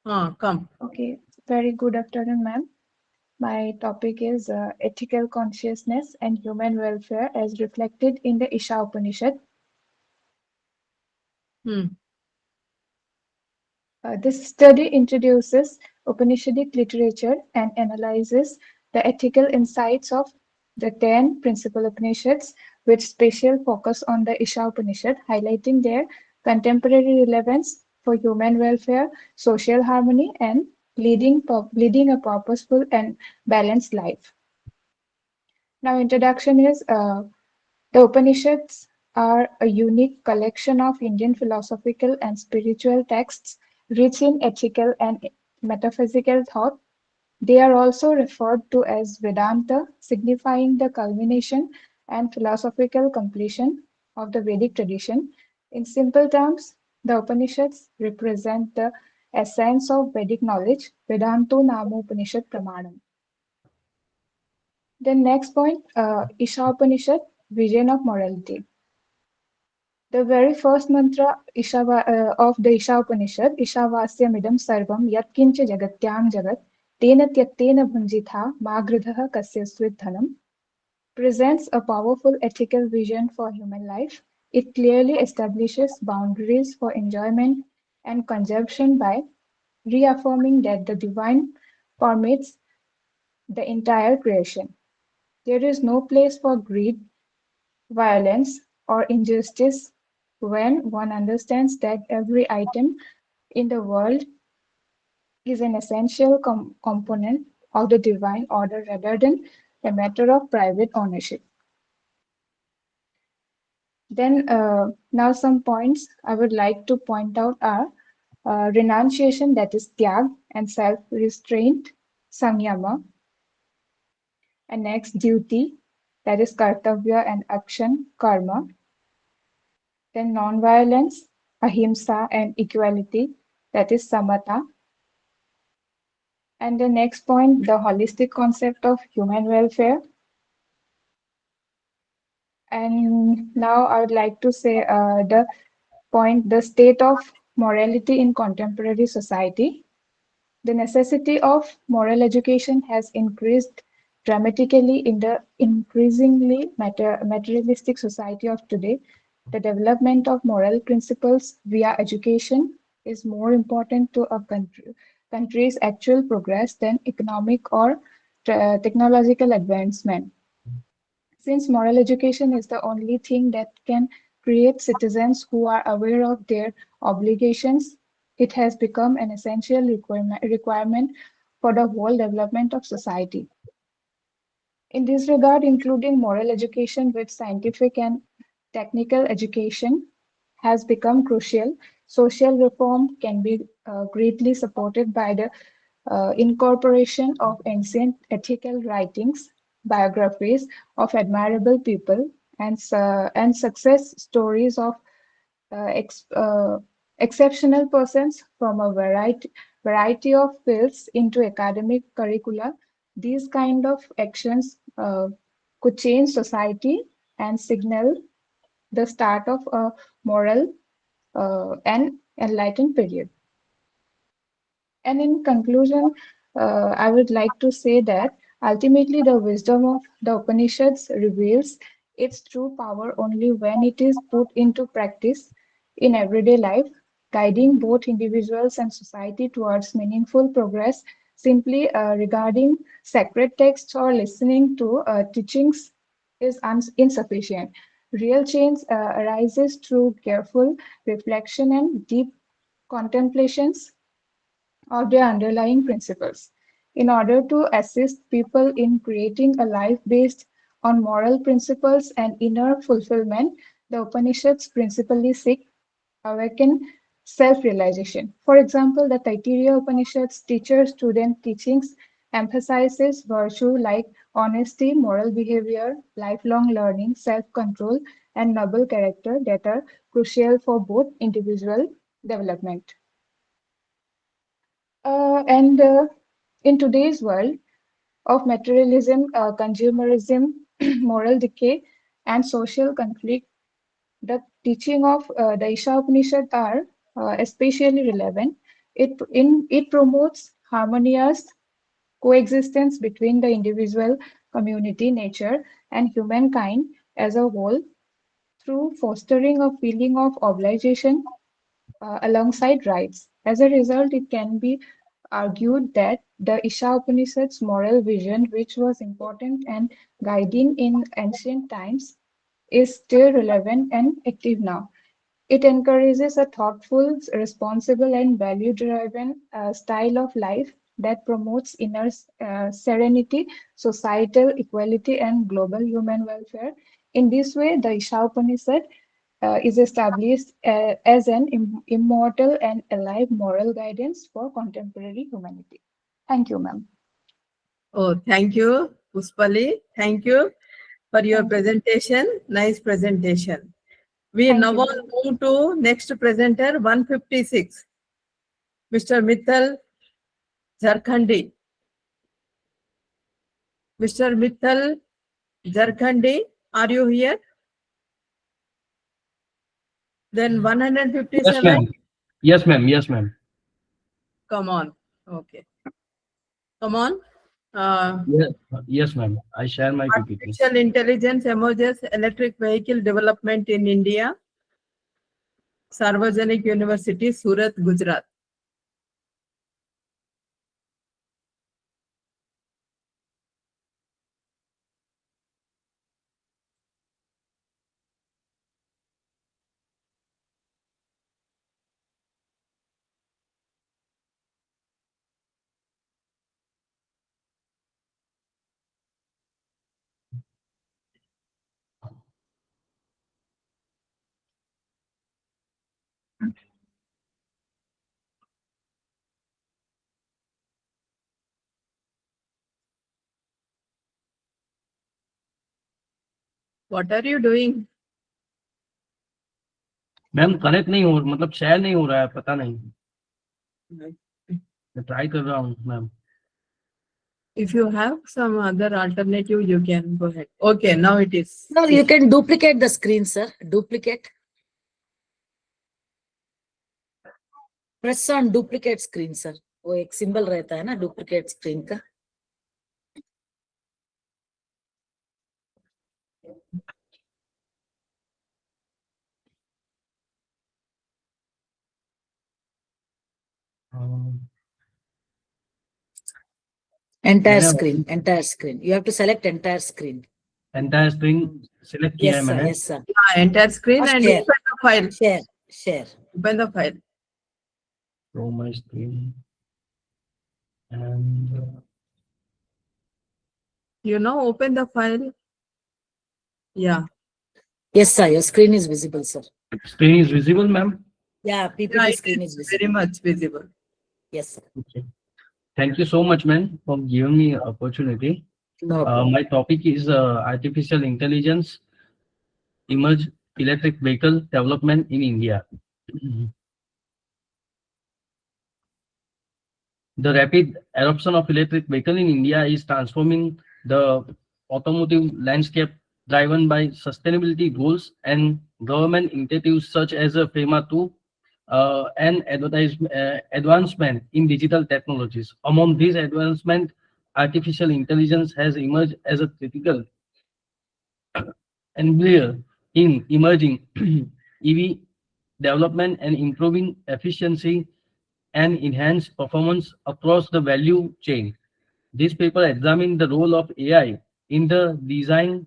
Come.
Okay. Very good afternoon, ma'am. My topic is ethical consciousness and human welfare as reflected in the Isha Upanishad. This study introduces Upanishadic literature and analyzes the ethical insights of the 10 principal Upanishads with special focus on the Isha Upanishad, highlighting their contemporary relevance for human welfare, social harmony, and leading a purposeful and balanced life. Now, introduction is the Upanishads are a unique collection of Indian philosophical and spiritual texts rich in ethical and metaphysical thought. They are also referred to as Vedanta, signifying the culmination and philosophical completion of the Vedic tradition. In simple terms, the Upanishads represent the essence of Vedic knowledge, Vedanto Namo Upanishad Pramanam. Then next point, Isha Upanishad, vision of morality. The very first mantra of the Isha Upanishad, Ishavasyam idam sarvam yatkincha jagatyam jagat tena tyaktena bhunjitha magridhaha kasyasvit dhanam, presents a powerful ethical vision for human life. It clearly establishes boundaries for enjoyment and consumption by reaffirming that the divine permits the entire creation. There is no place for greed, violence, or injustice when one understands that every item in the world is an essential component of the divine order rather than a matter of private ownership. Then now some points I would like to point out are renunciation, that is tyag, and self-restraint, samyama, and next duty, that is kartavya and action, karma. Then non-violence, ahimsa, and equality, that is samata. And the next point, the holistic concept of human welfare. And now I would like to say the point, the state of morality in contemporary society. The necessity of moral education has increased dramatically in the increasingly materialistic society of today. The development of moral principles via education is more important to a country's actual progress than economic or technological advancement. Since moral education is the only thing that can create citizens who are aware of their obligations, it has become an essential requirement for the whole development of society. In this regard, including moral education with scientific and technical education has become crucial. Social reform can be greatly supported by the incorporation of ancient ethical writings, biographies of admirable people, and success stories of exceptional persons from a variety of fields into academic curricula. These kind of actions could change society and signal the start of a moral and enlightened period. And in conclusion, I would like to say that ultimately the wisdom of the Upanishads reveals its true power only when it is put into practice in everyday life, guiding both individuals and society towards meaningful progress. Simply regarding sacred texts or listening to teachings is insufficient. Real change arises through careful reflection and deep contemplations of their underlying principles. In order to assist people in creating a life based on moral principles and inner fulfillment, the Upanishads principally seek awaken self-realization. For example, the Taittiriya Upanishads teacher-student teachings emphasizes virtue like honesty, moral behavior, lifelong learning, self-control, and noble character that are crucial for both individual development. And in today's world of materialism, consumerism, moral decay, and social conflict, the teaching of the Isha Upanishad are especially relevant. It promotes harmonious coexistence between the individual, community, nature, and humankind as a whole through fostering a feeling of obligation alongside rights. As a result, it can be argued that the Isha Upanishad's moral vision, which was important and guiding in ancient times, is still relevant and active now. It encourages a thoughtful, responsible, and value-driven style of life that promotes inner serenity, societal equality, and global human welfare. In this way, the Isha Upanishad is established as an immortal and alive moral guidance for contemporary humanity. Thank you, ma'am.
Oh, thank you, Puspali. Thank you for your presentation. Nice presentation. We
Thank
now
you.
all move to next presenter, 156, Mr. Mithal Jharkhandi. Mr. Mithal Jharkhandi, are you here? Then 157.
Yes, ma'am. Yes, ma'am. Yes, ma'am.
Come on. Okay. Come on.
Yes, ma'am. I share my PPT.
Artificial intelligence emerges electric vehicle development in India. Sarvajanik University, Surat, Gujarat. What are you doing?
Ma'am connect नहीं हो मतलब share नहीं हो रहा है पता नहीं मैं ट्राई कर रहा हूँ ma'am
If you have some other alternative, you can go ahead. Okay, now it is.
No, you can duplicate the screen, sir. Duplicate. Press on duplicate screen, sir. वो एक symbol रहता है ना duplicate screen का. Entire screen, entire screen. You have to select entire screen.
Entire screen select किया है
Yes, sir.
मैंने
Yes, sir.
Entire screen and
Share.
open the file.
Share.
Open the file.
show my screen and
You know, open the file. Yeah.
Yes, sir. Your screen is visible, sir.
screen is visible ma'am
Yeah, PPT
Yeah, it
screen is visible.
very much visible.
Yes, sir.
okay thank you so much ma'am for giving me opportunity
No problem.
my topic is artificial intelligence emerge electric vehicle development in India The rapid adoption of electric vehicle in India is transforming the automotive landscape, driven by sustainability goals and government initiatives such as FEMA 2 and advancement in digital technologies. Among these advancements, artificial intelligence has emerged as a critical enabler in emerging EV development and improving efficiency and enhance performance across the value chain. This paper examines the role of AI in the design,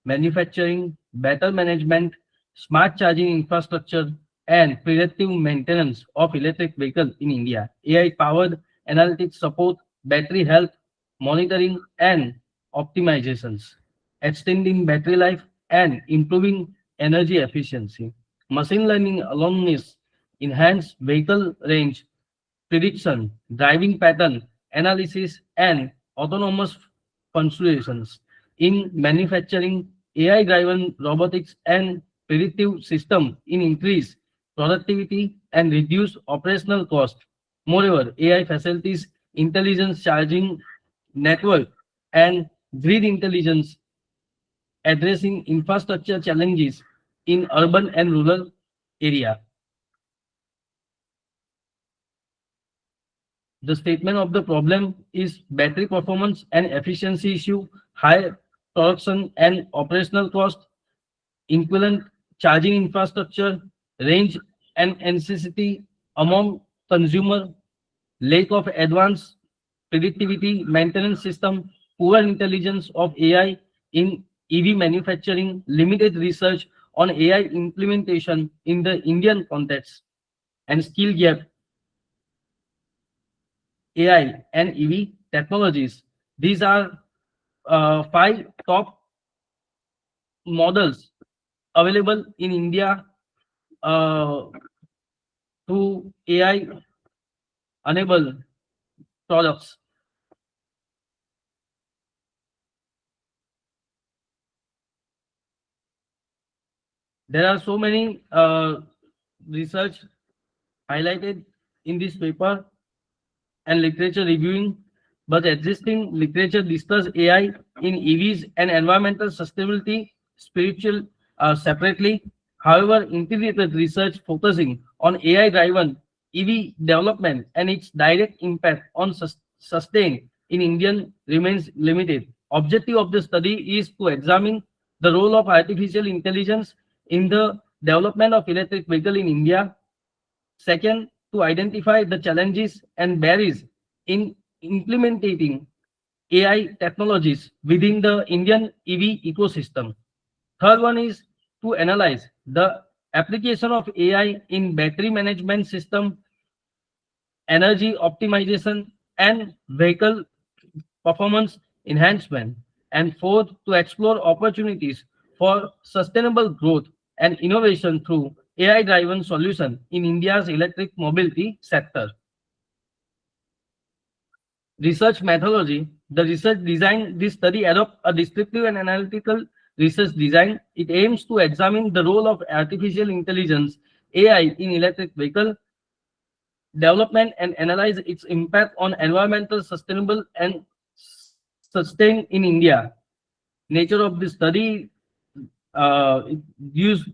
manufacturing, battery management, smart charging infrastructure, and predictive maintenance of electric vehicles in India. AI-powered analytics support battery health monitoring and optimizations, extending battery life and improving energy efficiency. Machine learning alone is enhance vehicle range prediction, driving pattern analysis, and autonomous considerations. In manufacturing, AI-driven robotics and predictive system in increase productivity and reduce operational cost. Moreover, AI facilities intelligence charging network and grid intelligence addressing infrastructure challenges in urban and rural area. The statement of the problem is battery performance and efficiency issue, high production and operational cost, equivalent charging infrastructure, range and necessity among consumer, lack of advanced predictivity maintenance system, poor intelligence of AI in EV manufacturing, limited research on AI implementation in the Indian context, and skill gap AI and EV technologies. These are five top models available in India to AI enabled products. There are so many research highlighted in this paper and literature reviewing, but existing literature discuss AI in EVs and environmental sustainability spiritual separately. However, integrated research focusing on AI-driven EV development and its direct impact on sustain in Indian remains limited. Objective of the study is to examine the role of artificial intelligence in the development of electric vehicle in India. Second, to identify the challenges and barriers in implementing AI technologies within the Indian EV ecosystem. Third one is to analyze the application of AI in battery management system, energy optimization, and vehicle performance enhancement. And fourth, to explore opportunities for sustainable growth and innovation through AI-driven solution in India's electric mobility sector. Research methodology. The research design, this study adopts a descriptive and analytical research design. It aims to examine the role of artificial intelligence, AI, in electric vehicle development and analyze its impact on environmental sustainable and sustain in India. Nature of the study used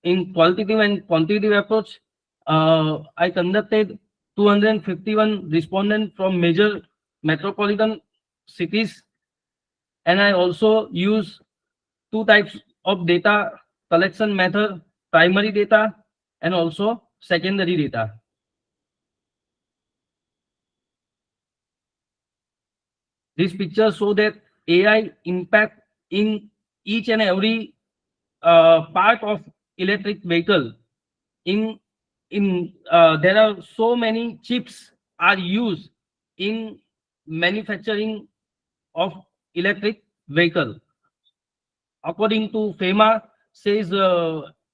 in qualitative and quantitative approach. I conducted 251 respondents from major metropolitan cities, and I also use two types of data collection method: primary data and also secondary data. This picture shows that AI impact in each and every part of electric vehicle. There are so many chips are used in manufacturing of electric vehicle. According to FEMA, says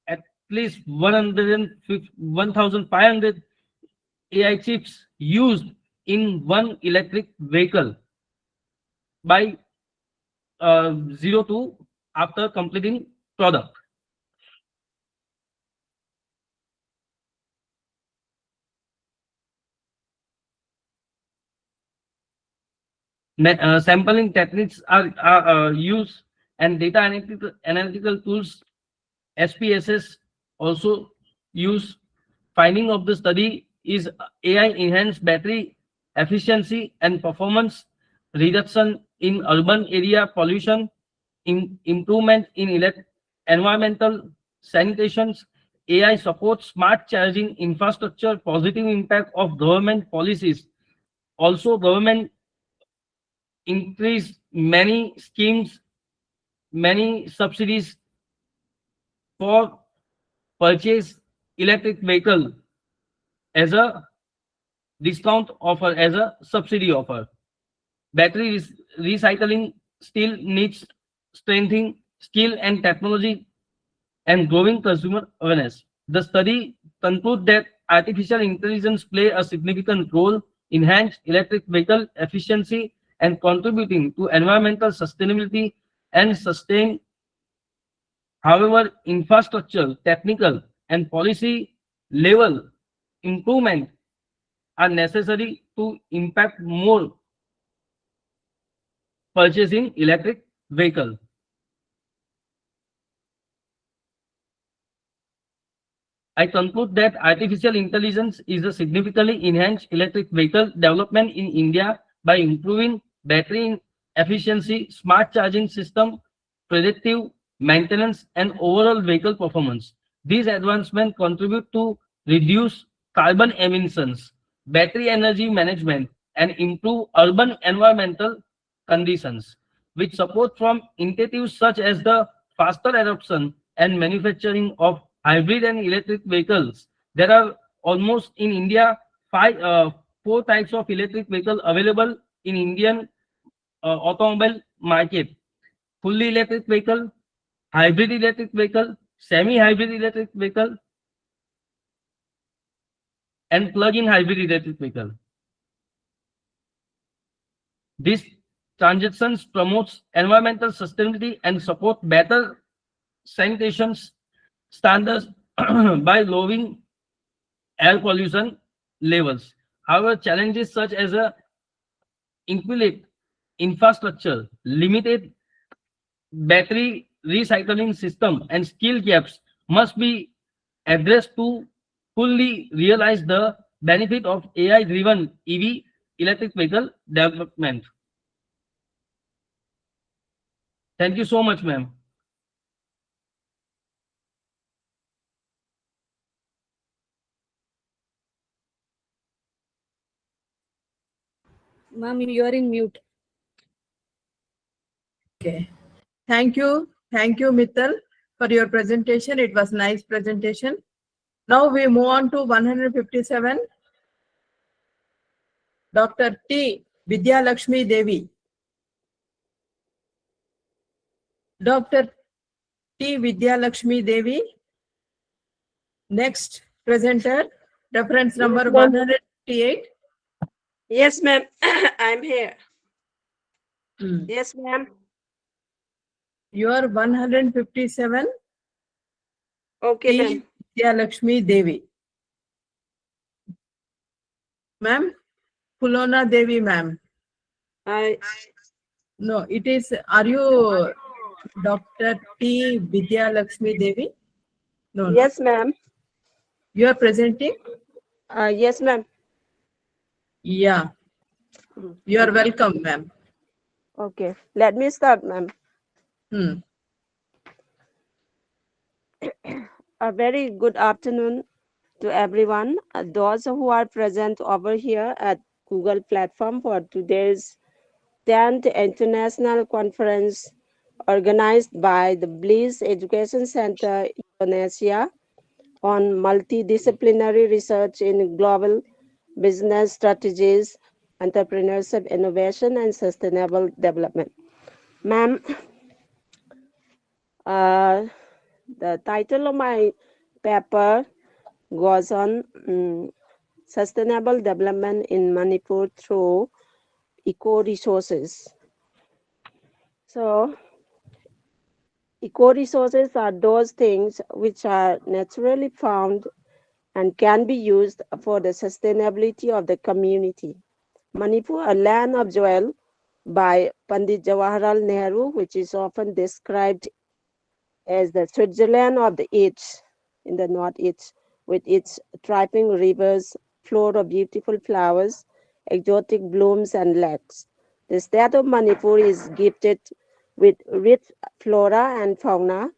at least 1,500 AI chips used in one electric vehicle by 0 to after completing product. Sampling techniques are used, and data analytical tools, SPSS, also use. Finding of the study is AI enhanced battery efficiency and performance, reduction in urban area pollution, improvement in environmental sanitations. AI supports smart charging infrastructure, positive impact of government policies. Also, government increase many schemes, many subsidies for purchase electric vehicle as a discount offer, as a subsidy offer. Battery recycling still needs strengthening skill and technology and growing consumer awareness. The study concludes that artificial intelligence play a significant role in enhanced electric vehicle efficiency and contributing to environmental sustainability and sustain. However, infrastructure, technical, and policy level improvement are necessary to impact more purchasing electric vehicle. I conclude that artificial intelligence is a significantly enhanced electric vehicle development in India by improving battery efficiency, smart charging system, predictive maintenance, and overall vehicle performance. These advancements contribute to reduce carbon emissions, battery energy management, and improve urban environmental conditions. With support from initiatives such as the faster adoption and manufacturing of hybrid and electric vehicles, there are almost in India four types of electric vehicle available in Indian automobile market: fully electric vehicle, hybrid electric vehicle, semi-hybrid electric vehicle, and plug-in hybrid electric vehicle. This transactions promotes environmental sustainability and support better sanitation standards by lowering air pollution levels. However, challenges such as a inadequate infrastructure, limited battery recycling system, and skill gaps must be addressed to fully realize the benefit of AI-driven EV electric vehicle development. Thank you so much, ma'am.
Ma'am, you are in mute.
Okay. Thank you. Thank you, Mittal, for your presentation. It was nice presentation. Now we move on to 157. Dr. T. Vidya Lakshmi Devi. Dr. T. Vidya Lakshmi Devi. Next presenter, reference number 158.
Yes, ma'am. I'm here. Yes, ma'am.
You are 157.
Okay,
T.
ma'am.
Vidya Lakshmi Devi. Ma'am, Fulona Devi, ma'am. No, it is, are you Dr. T. Vidya Lakshmi Devi? No.
Yes, ma'am.
You are presenting?
Yes, ma'am.
Yeah. You are welcome, ma'am.
Okay. Let me start, ma'am. A very good afternoon to everyone. Those who are present over here at Google platform for today's 10th International Conference organized by the Bliss Education Center, Indonesia, on multidisciplinary research in global business strategies, entrepreneurship, innovation, and sustainable development. Ma'am, the title of my paper goes on sustainable development in Manipur through eco-resources. So, eco-resources are those things which are naturally found and can be used for the sustainability of the community. Manipur, a land of jewel, by Pandit Jawaharlal Nehru, which is often described as the Switzerland of the East in the Northeast, with its thriving rivers, flora of beautiful flowers, exotic blooms, and lakes. The state of Manipur is gifted with rich flora and fauna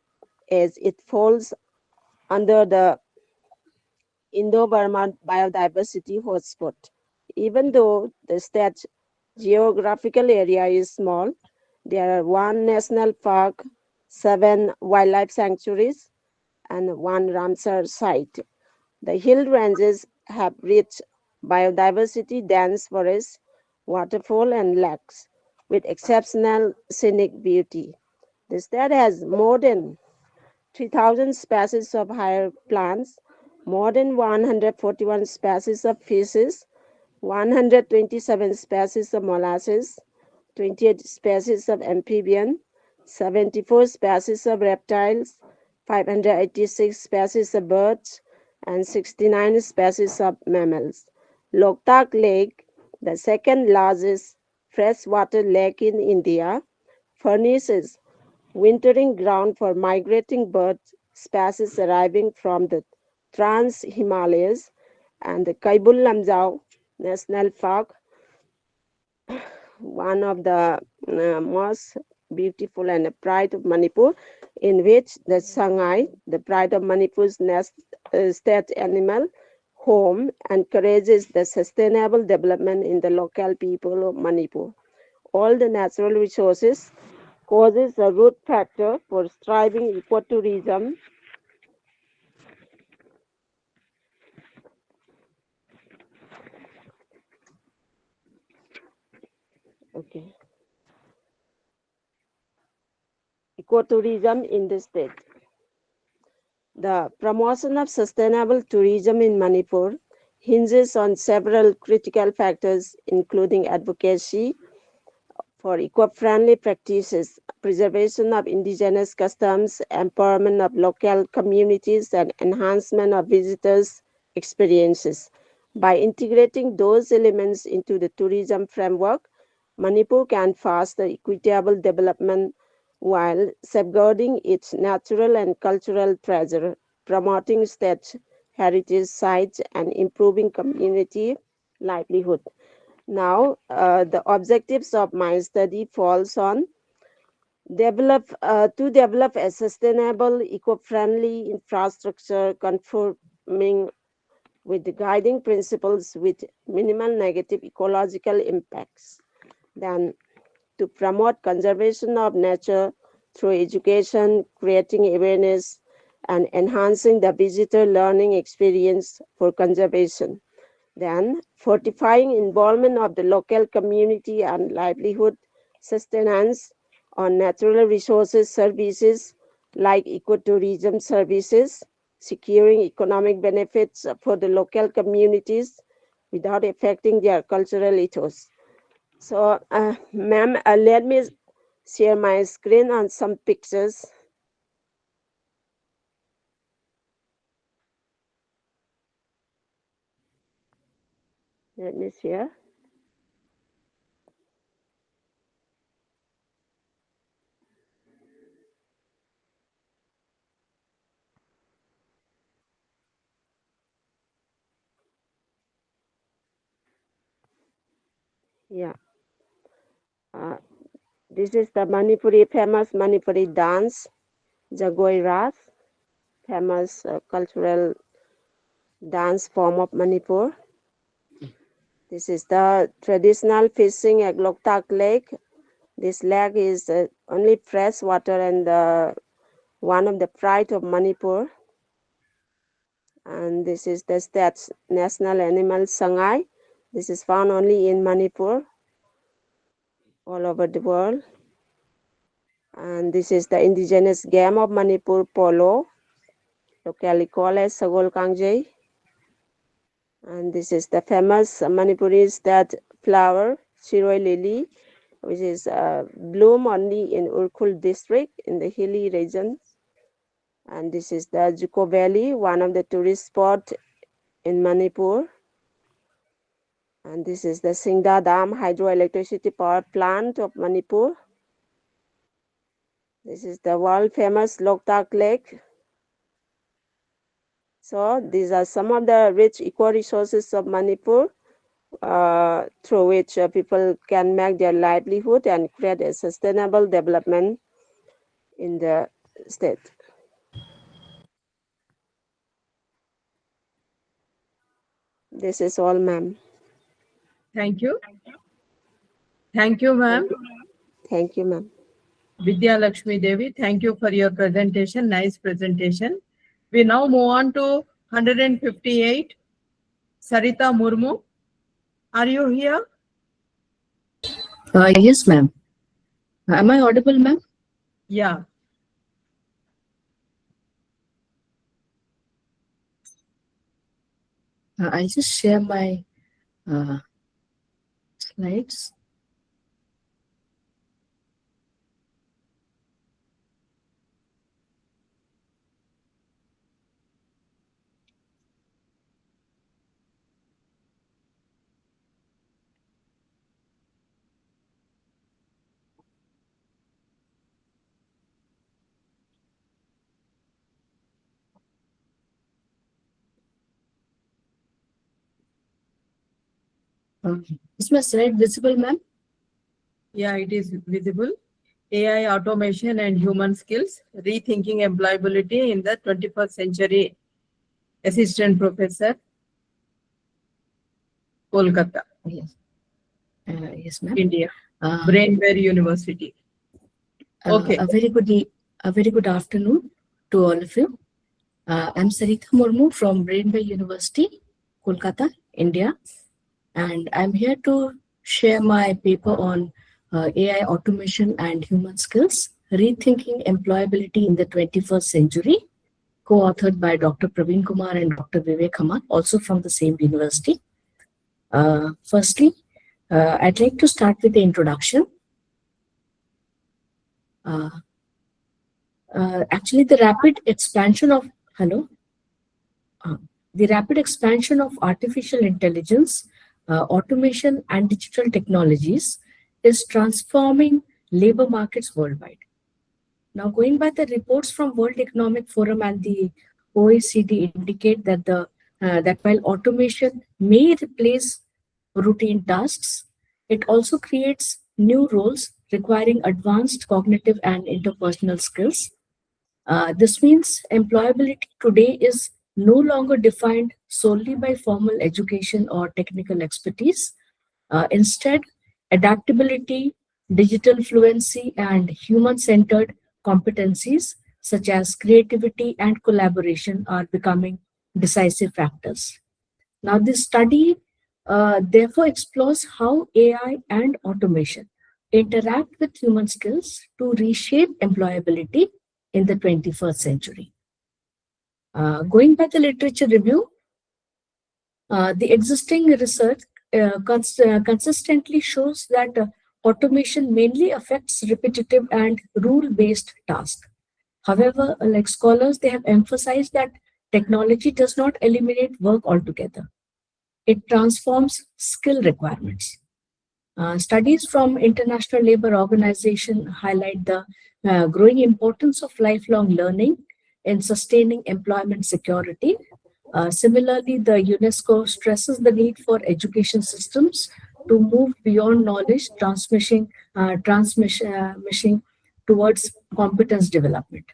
as it falls under the Indo-Burma biodiversity hotspot. Even though the state's geographical area is small, there are one national park, 7 wildlife sanctuaries, and 1 Ramsar site. The hill ranges have rich biodiversity, dense forests, waterfall, and lakes with exceptional scenic beauty. The state has more than 3,000 species of higher plants, more than 141 species of fishes, 127 species of mollusks, 28 species of amphibian, 74 species of reptiles, 586 species of birds, and 69 species of mammals. Loktak Lake, the second largest freshwater lake in India, furnishes wintering ground for migrating bird species arriving from the Trans-Himalayas, and the Kaibul Lamjau National Park, one of the most beautiful and pride of Manipur, in which the Sangai, the pride of Manipur's state animal home, encourages the sustainable development in the local people of Manipur. All the natural resources causes a root factor for thriving ecotourism. Okay. Ecotourism in the state. The promotion of sustainable tourism in Manipur hinges on several critical factors, including advocacy for eco-friendly practices, preservation of indigenous customs, empowerment of local communities, and enhancement of visitors' experiences. By integrating those elements into the tourism framework, Manipur can foster equitable development while safeguarding its natural and cultural treasure, promoting state heritage sites, and improving community livelihood. Now, the objectives of my study falls on to develop a sustainable, eco-friendly infrastructure conforming with the guiding principles with minimal negative ecological impacts. Then, to promote conservation of nature through education, creating awareness, and enhancing the visitor learning experience for conservation. Then, fortifying involvement of the local community and livelihood sustenance on natural resources services like ecotourism services, securing economic benefits for the local communities without affecting their cultural ethos. So, ma'am, let me share my screen on some pictures. Let me share. Yeah. This is the famous Manipuri dance, Jagoi Ras, famous cultural dance form of Manipur. This is the traditional fishing at Loktak Lake. This lake is only fresh water and one of the pride of Manipur. And this is the state's national animal Sangai. This is found only in Manipur, all over the world. And this is the indigenous game of Manipur, polo, locally called as Sagol Kangjay. And this is the famous Manipuri state flower, Shiroi lily, which is bloom only in Urkhul district in the hilly region. And this is the Juko Valley, one of the tourist spot in Manipur. And this is the Singda Dam hydroelectricity power plant of Manipur. This is the world famous Loktak Lake. So these are some of the rich eco resources of Manipur, through which people can make their livelihood and create a sustainable development in the state. This is all, ma'am.
Thank you. Thank you, ma'am.
Thank you, ma'am.
Vidya Lakshmi Devi, thank you for your presentation. Nice presentation. We now move on to 158. Sarita Murmu, are you here?
Yes, ma'am. Am I audible, ma'am?
Yeah.
I'll just share my slides. Is my slide visible, ma'am?
Yeah, it is visible. AI automation and human skills, rethinking employability in the 21st century. Assistant Professor, Kolkata.
Yes. Yes, ma'am.
India. Brainware University. Okay.
A very good afternoon to all of you. I'm Sarita Murmu from Brainware University, Kolkata, India, and I'm here to share my paper on AI automation and human skills, rethinking employability in the 21st century, co-authored by Dr. Praveen Kumar and Dr. Vivek Hamad, also from the same university. Firstly, I'd like to start with the introduction. Actually, the rapid expansion of artificial intelligence, automation, and digital technologies is transforming labor markets worldwide. Now, going by the reports from World Economic Forum and the OECD indicate that that while automation may replace routine tasks, it also creates new roles requiring advanced cognitive and interpersonal skills. This means employability today is no longer defined solely by formal education or technical expertise. Instead, adaptability, digital fluency, and human-centered competencies such as creativity and collaboration are becoming decisive factors. Now, this study therefore explores how AI and automation interact with human skills to reshape employability in the 21st century. Going by the literature review, the existing research consistently shows that automation mainly affects repetitive and rule-based tasks. However, like scholars, they have emphasized that technology does not eliminate work altogether. It transforms skill requirements. Studies from International Labour Organization highlight the growing importance of lifelong learning in sustaining employment security. Similarly, the UNESCO stresses the need for education systems to move beyond knowledge transmission towards competence development.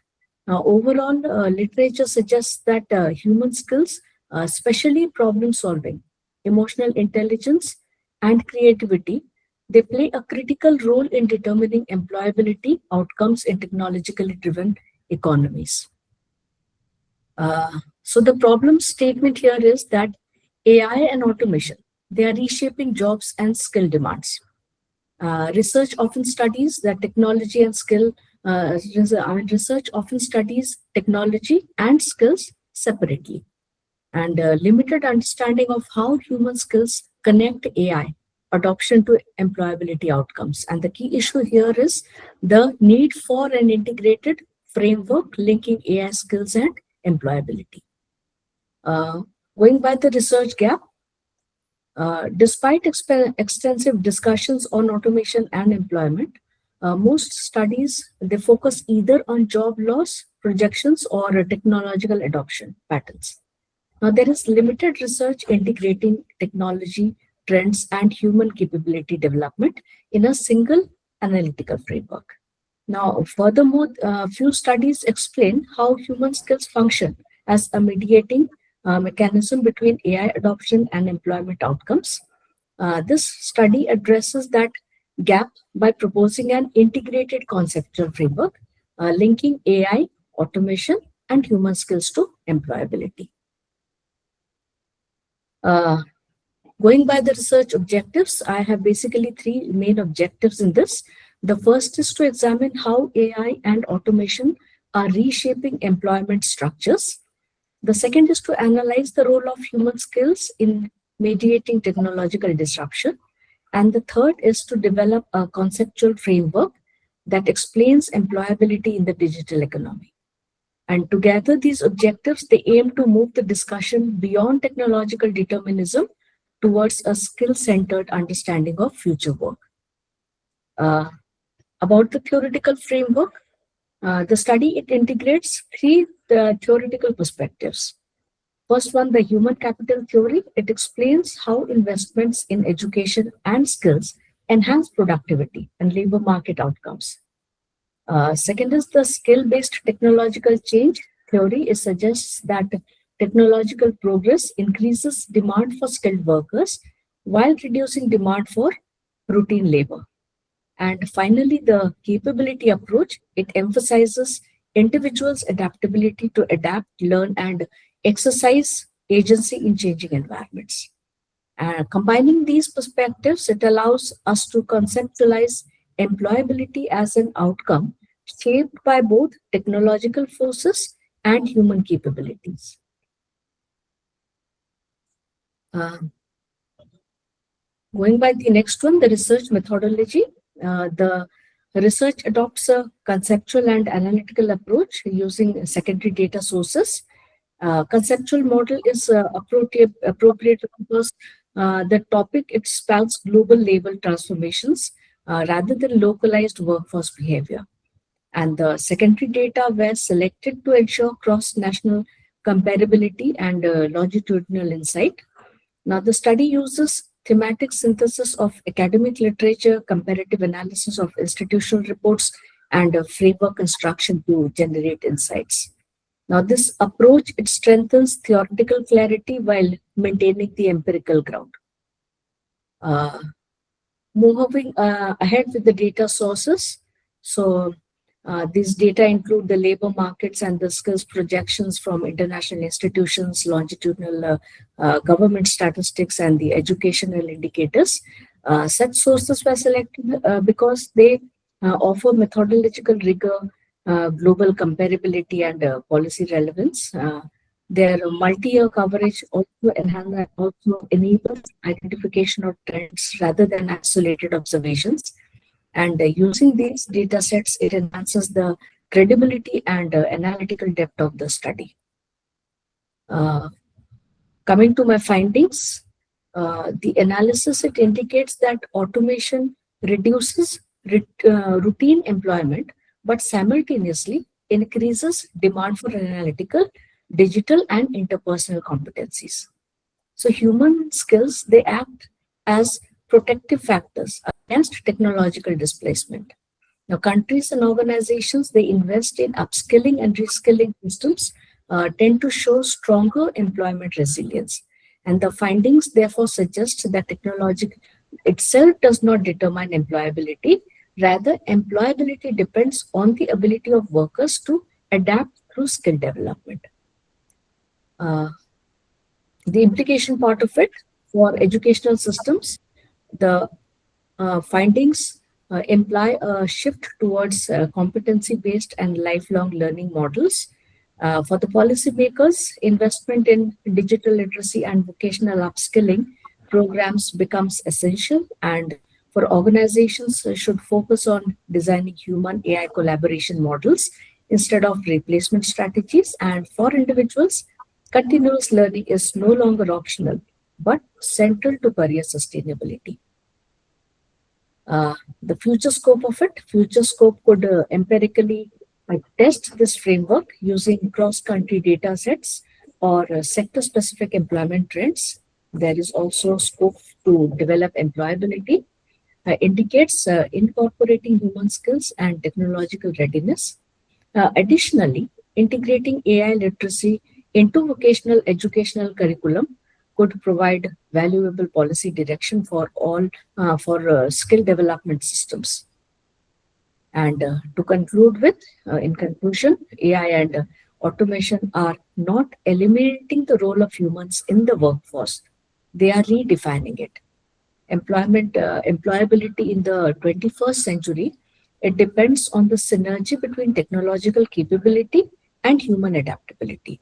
Overall, literature suggests that human skills, especially problem solving, emotional intelligence, and creativity, they play a critical role in determining employability outcomes in technologically driven economies. So the problem statement here is that AI and automation, they are reshaping jobs and skill demands. Research often studies that technology and skill, research often studies technology and skills separately. And limited understanding of how human skills connect AI adoption to employability outcomes. And the key issue here is the need for an integrated framework linking AI skills and employability. Going by the research gap, Despite extensive discussions on automation and employment, most studies, they focus either on job loss projections or technological adoption patterns. Now, there is limited research integrating technology, trends, and human capability development in a single analytical framework. Now, furthermore, few studies explain how human skills function as a mediating mechanism between AI adoption and employment outcomes. This study addresses that gap by proposing an integrated conceptual framework linking AI, automation, and human skills to employability. Going by the research objectives, I have basically three main objectives in this. The first is to examine how AI and automation are reshaping employment structures. The second is to analyze the role of human skills in mediating technological disruption. And the third is to develop a conceptual framework that explains employability in the digital economy. And together, these objectives, they aim to move the discussion beyond technological determinism towards a skill-centered understanding of future work. About the theoretical framework, the study, it integrates three theoretical perspectives. First one, the human capital theory. It explains how investments in education and skills enhance productivity and labor market outcomes. Second is the skill-based technological change theory. It suggests that technological progress increases demand for skilled workers while reducing demand for routine labor. And finally, the capability approach, it emphasizes individuals' adaptability to adapt, learn, and exercise agency in changing environments. Combining these perspectives, it allows us to conceptualize employability as an outcome shaped by both technological forces and human capabilities. Going by the next one, the research methodology. The research adopts a conceptual and analytical approach using secondary data sources. Conceptual model is appropriate because the topic, it spells global labor transformations rather than localized workforce behavior. And the secondary data were selected to ensure cross-national comparability and longitudinal insight. Now, the study uses thematic synthesis of academic literature, comparative analysis of institutional reports, and framework construction to generate insights. Now, this approach, it strengthens theoretical clarity while maintaining the empirical ground. Moving ahead with the data sources. So, these data include the labor markets and the skills projections from international institutions, longitudinal government statistics, and the educational indicators. Such sources were selected because they offer methodological rigor, global comparability, and policy relevance. Their multi-year coverage also enables identification of trends rather than isolated observations. And using these data sets, it enhances the credibility and analytical depth of the study. Coming to my findings, the analysis, it indicates that automation reduces routine employment, but simultaneously increases demand for analytical, digital, and interpersonal competencies. So human skills, they act as protective factors against technological displacement. Now, countries and organizations, they invest in upskilling and reskilling systems tend to show stronger employment resilience. And the findings therefore suggest that technology itself does not determine employability. Rather, employability depends on the ability of workers to adapt through skill development. The implication part of it for educational systems, the findings imply a shift towards competency-based and lifelong learning models. For the policymakers, investment in digital literacy and vocational upskilling programs becomes essential, and for organizations should focus on designing human AI collaboration models instead of replacement strategies. And for individuals, continuous learning is no longer optional. but central to career sustainability. The future scope of it, future scope could empirically test this framework using cross-country data sets or sector-specific employment trends. There is also scope to develop employability, indicates incorporating human skills and technological readiness. Additionally, integrating AI literacy into vocational educational curriculum could provide valuable policy direction for all skill development systems. And to conclude with, in conclusion, AI and automation are not eliminating the role of humans in the workforce. They are redefining it. Employability in the 21st century, it depends on the synergy between technological capability and human adaptability.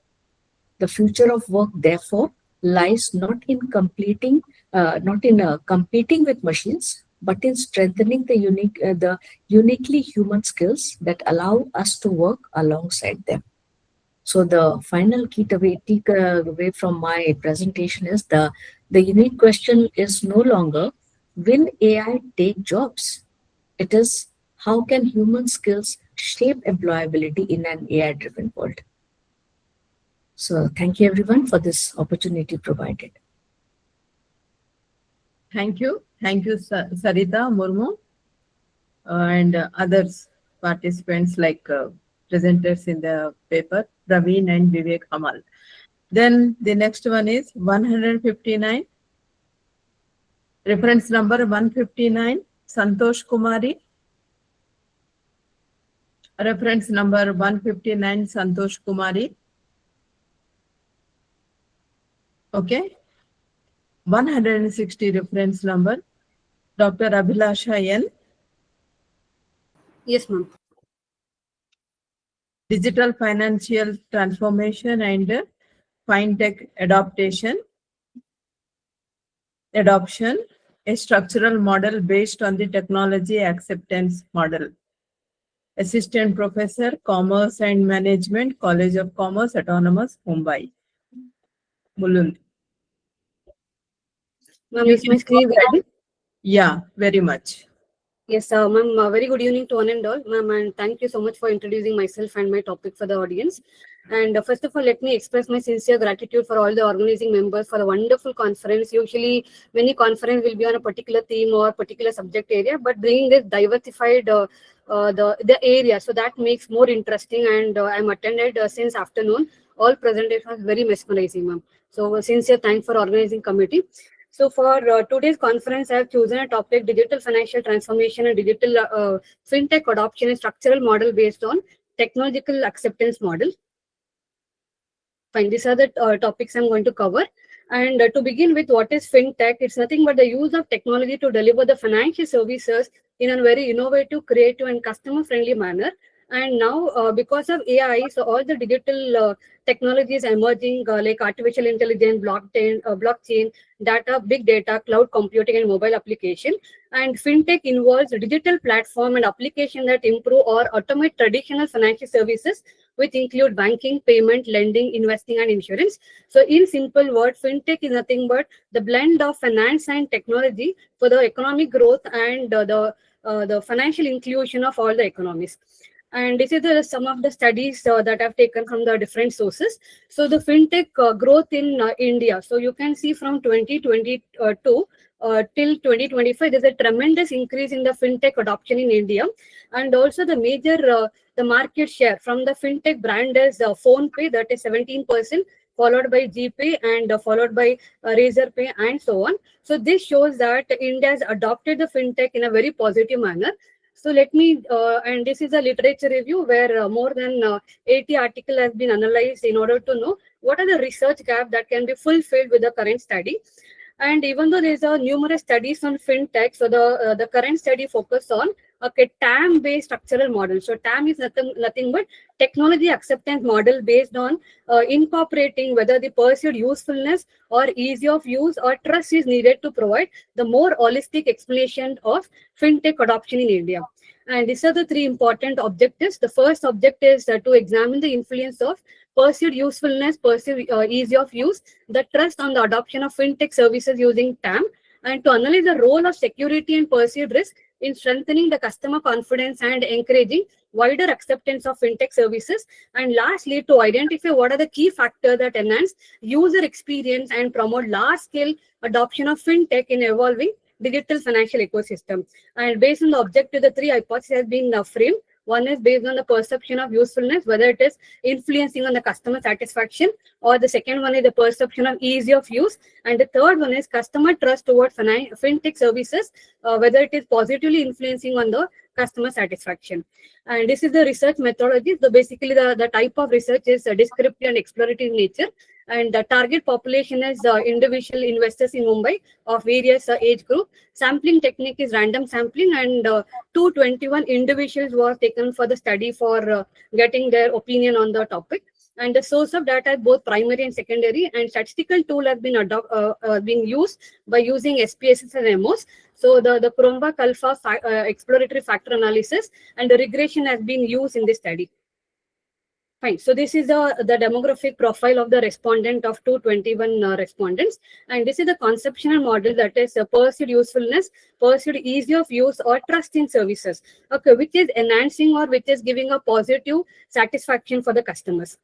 The future of work, therefore, lies not in competing with machines, but in strengthening the uniquely human skills that allow us to work alongside them. So the final key takeaway from my presentation is the unique question is no longer, will AI take jobs? It is, how can human skills shape employability in an AI-driven world? So thank you everyone for this opportunity provided.
Thank you. Thank you, Sarita Murmu, and others participants like presenters in the paper, Praveen and Vivek Amal. Then the next one is 159. Reference number 159, Santosh Kumari. Reference number 159, Santosh Kumari. Okay. 160 reference number, Dr. Abhilasha N.
Yes, ma'am.
Digital financial transformation and fintech adoption, a structural model based on the technology acceptance model. Assistant Professor, Commerce and Management, College of Commerce, Autonomous, Mumbai. Mulund.
Ma'am, is my screen ready?
Yeah, very much.
Yes, ma'am. Very good evening to one and all, ma'am, and thank you so much for introducing myself and my topic for the audience. And first of all, let me express my sincere gratitude for all the organizing members for a wonderful conference. Usually, many conferences will be on a particular theme or particular subject area, but bringing this diversified the area, so that makes more interesting. And I'm attended since afternoon. All presentations very mesmerizing, ma'am. So sincere thanks for organizing committee. So for today's conference, I have chosen a topic: digital financial transformation and digital fintech adoption, a structural model based on technological acceptance model. Fine, these are the topics I'm going to cover. And to begin with, what is fintech? It's nothing but the use of technology to deliver the financial services in a very innovative, creative, and customer-friendly manner. And now, because of AI, so all the digital technologies emerging like artificial intelligence, blockchain, data, big data, cloud computing, and mobile application. And fintech involves a digital platform and application that improve or automate traditional financial services, which include banking, payment, lending, investing, and insurance. So in simple word, fintech is nothing but the blend of finance and technology for the economic growth and the financial inclusion of all the economies. And this is some of the studies that I've taken from the different sources. So the fintech growth in India. So you can see from 2022 till 2025, there's a tremendous increase in the fintech adoption in India. And also the major, the market share from the fintech brand is PhonePe, that is 17%, followed by GPay and followed by Razorpay and so on. So this shows that India has adopted the fintech in a very positive manner. So let me, and this is a literature review where more than 80 articles have been analyzed in order to know what are the research gaps that can be fulfilled with the current study. And even though there is a numerous studies on fintech, so the current study focus on TAM-based structural model. So TAM is nothing but technology acceptance model based on incorporating whether the perceived usefulness or ease of use or trust is needed to provide the more holistic explanation of fintech adoption in India. And these are the three important objectives. The first objective is to examine the influence of perceived usefulness, perceived ease of use, the trust on the adoption of fintech services using TAM, and to analyze the role of security and perceived risk in strengthening the customer confidence and encouraging wider acceptance of fintech services. And lastly, to identify what are the key factors that enhance user experience and promote large-scale adoption of fintech in evolving digital financial ecosystem. And based on the objective, the three hypotheses have been framed. One is based on the perception of usefulness, whether it is influencing on the customer satisfaction, or the second one is the perception of ease of use, and the third one is customer trust towards fintech services, whether it is positively influencing on the customer satisfaction. And this is the research methodology. So basically the type of research is descriptive and exploratory in nature, and the target population is individual investors in Mumbai of various age group. Sampling technique is random sampling, and 221 individuals was taken for the study for getting their opinion on the topic. And the source of data is both primary and secondary, and statistical tool has been being used by using SPSS and MOS. So the Cronbach alpha exploratory factor analysis and the regression has been used in this study. Fine. So this is the demographic profile of the respondent of 221 respondents. And this is the conceptual model, that is perceived usefulness, perceived ease of use, or trust in services, okay, which is enhancing or which is giving a positive satisfaction for the customers.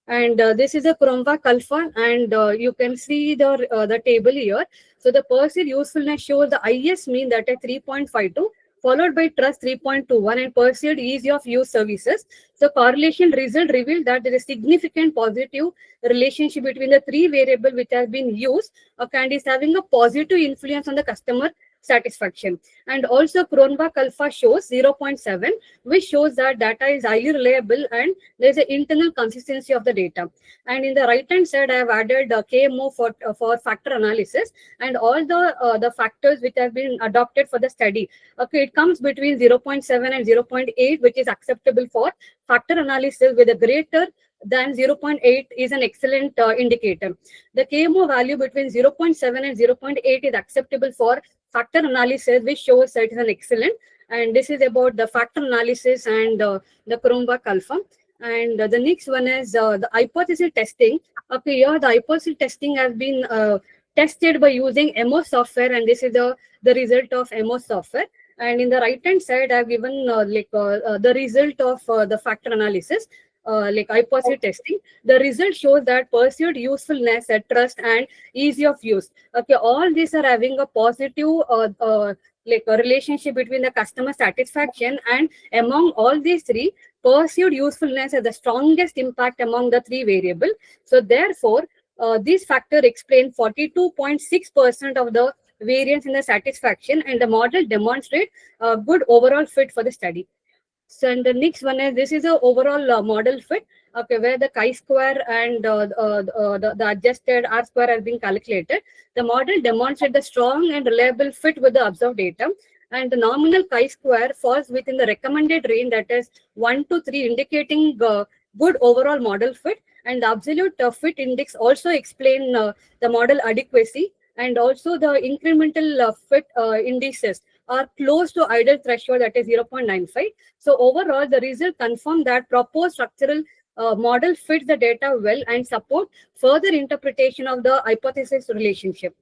And this is a Cronbach alpha, and you can see the table here. So the perceived usefulness shows the highest mean, that is 3.52, followed by trust 3.21, and perceived ease of use services. So correlation result revealed that there is significant positive relationship between the three variables which have been used, and is having a positive influence on the customer satisfaction. And also Cronbach alpha shows 0.7, which shows that data is highly reliable and there is an internal consistency of the data. And in the right hand side, I have added KMO for factor analysis, and all the factors which have been adopted for the study. Okay, it comes between 0.7 and 0.8, which is acceptable for factor analysis, with a greater than 0.8 is an excellent indicator. The KMO value between 0.7 and 0.8 is acceptable for factor analysis, which shows that it is an excellent. And this is about the factor analysis and the Cronbach alpha. And the next one is the hypothesis testing. Okay, here the hypothesis testing has been tested by using MO software, and this is the result of MO software. And in the right hand side, I have given the result of the factor analysis. Like hypothesis testing, the result shows that perceived usefulness, trust, and ease of use. Okay, all these are having a positive like a relationship between the customer satisfaction, and among all these three, perceived usefulness has the strongest impact among the three variables. So therefore, this factor explain 42.6% of the variance in the satisfaction, and the model demonstrate a good overall fit for the study. So, and the next one is, this is a overall model fit, okay, where the chi-square and the adjusted R-square has been calculated. The model demonstrates the strong and reliable fit with the observed data, and the nominal chi-square falls within the recommended range, that is 1 to 3, indicating good overall model fit. And the absolute fit index also explain the model adequacy, and also the incremental fit indices are close to ideal threshold, that is 0.95. So overall, the result confirm that proposed structural model fits the data well and support further interpretation of the hypothesis relationship.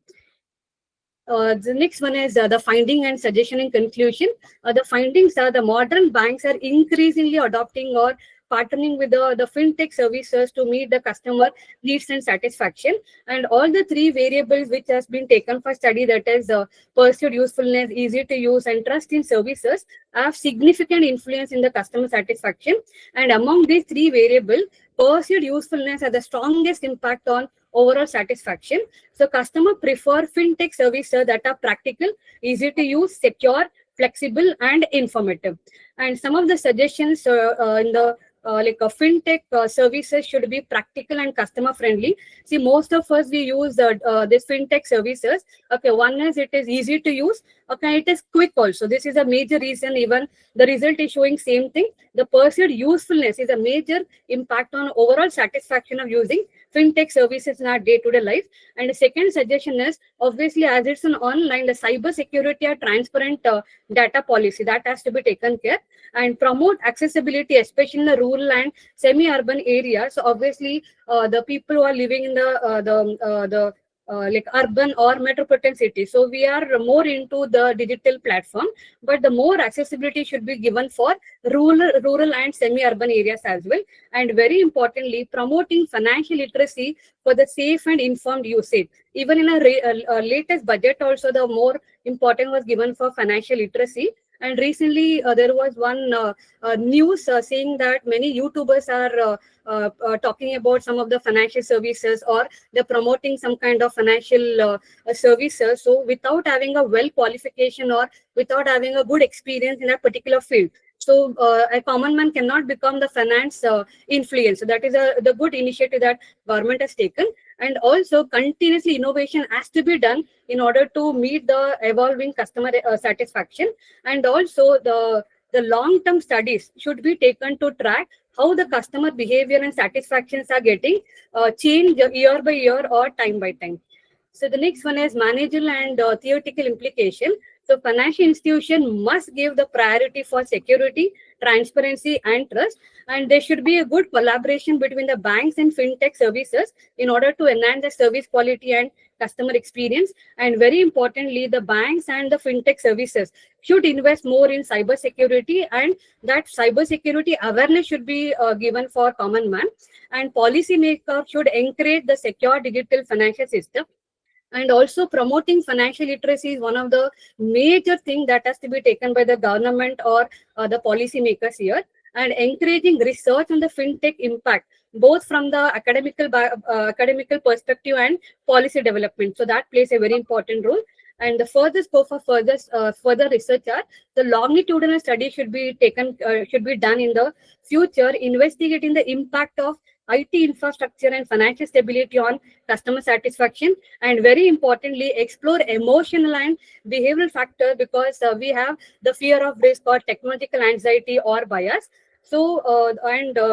The next one is the finding and suggestion in conclusion. The findings are the modern banks are increasingly adopting or partnering with the fintech services to meet the customer needs and satisfaction. And all the three variables which has been taken for study, that is perceived usefulness, easy to use, and trust in services, have significant influence in the customer satisfaction. And among these three variables, perceived usefulness has the strongest impact on overall satisfaction. So customer prefer fintech services that are practical, easy to use, secure, flexible, and informative. And some of the suggestions in the like a fintech services should be practical and customer friendly. See, most of us, we use this fintech services. Okay, one is it is easy to use. Okay, it is quick also. This is a major reason. Even the result is showing same thing. The perceived usefulness is a major impact on overall satisfaction of using fintech services in our day-to-day life. And the second suggestion is, obviously, as it's an online, the cyber security or transparent data policy that has to be taken care, and promote accessibility, especially in the rural and semi-urban areas. So obviously, the people who are living in the like urban or metropolitan cities. So we are more into the digital platform, but the more accessibility should be given for rural and semi-urban areas as well. And very importantly, promoting financial literacy for the safe and informed usage. Even in a latest budget also, the more important was given for financial literacy. And recently, there was one news saying that many YouTubers are talking about some of the financial services, or they're promoting some kind of financial services. So without having a well qualification or without having a good experience in a particular field, so a common man cannot become the finance influencer. That is the good initiative that government has taken. And also continuously innovation has to be done in order to meet the evolving customer satisfaction. And also the long-term studies should be taken to track how the customer behavior and satisfactions are getting changed year by year or time by time. So the next one is managerial and theoretical implication. So financial institution must give the priority for security, transparency, and trust. And there should be a good collaboration between the banks and fintech services in order to enhance the service quality and customer experience. And very importantly, the banks and the fintech services should invest more in cyber security, and that cyber security awareness should be given for common man. And policymakers should encourage the secure digital financial system. And also promoting financial literacy is one of the major things that has to be taken by the government or the policymakers here. And encouraging research on the fintech impact, both from the academical perspective and policy development. So that plays a very important role. And the further scope for further research are the longitudinal study should be done in the future, investigating the impact of IT infrastructure and financial stability on customer satisfaction. And very importantly, explore emotional and behavioral factors, because we have the fear of risk or technological anxiety or bias. So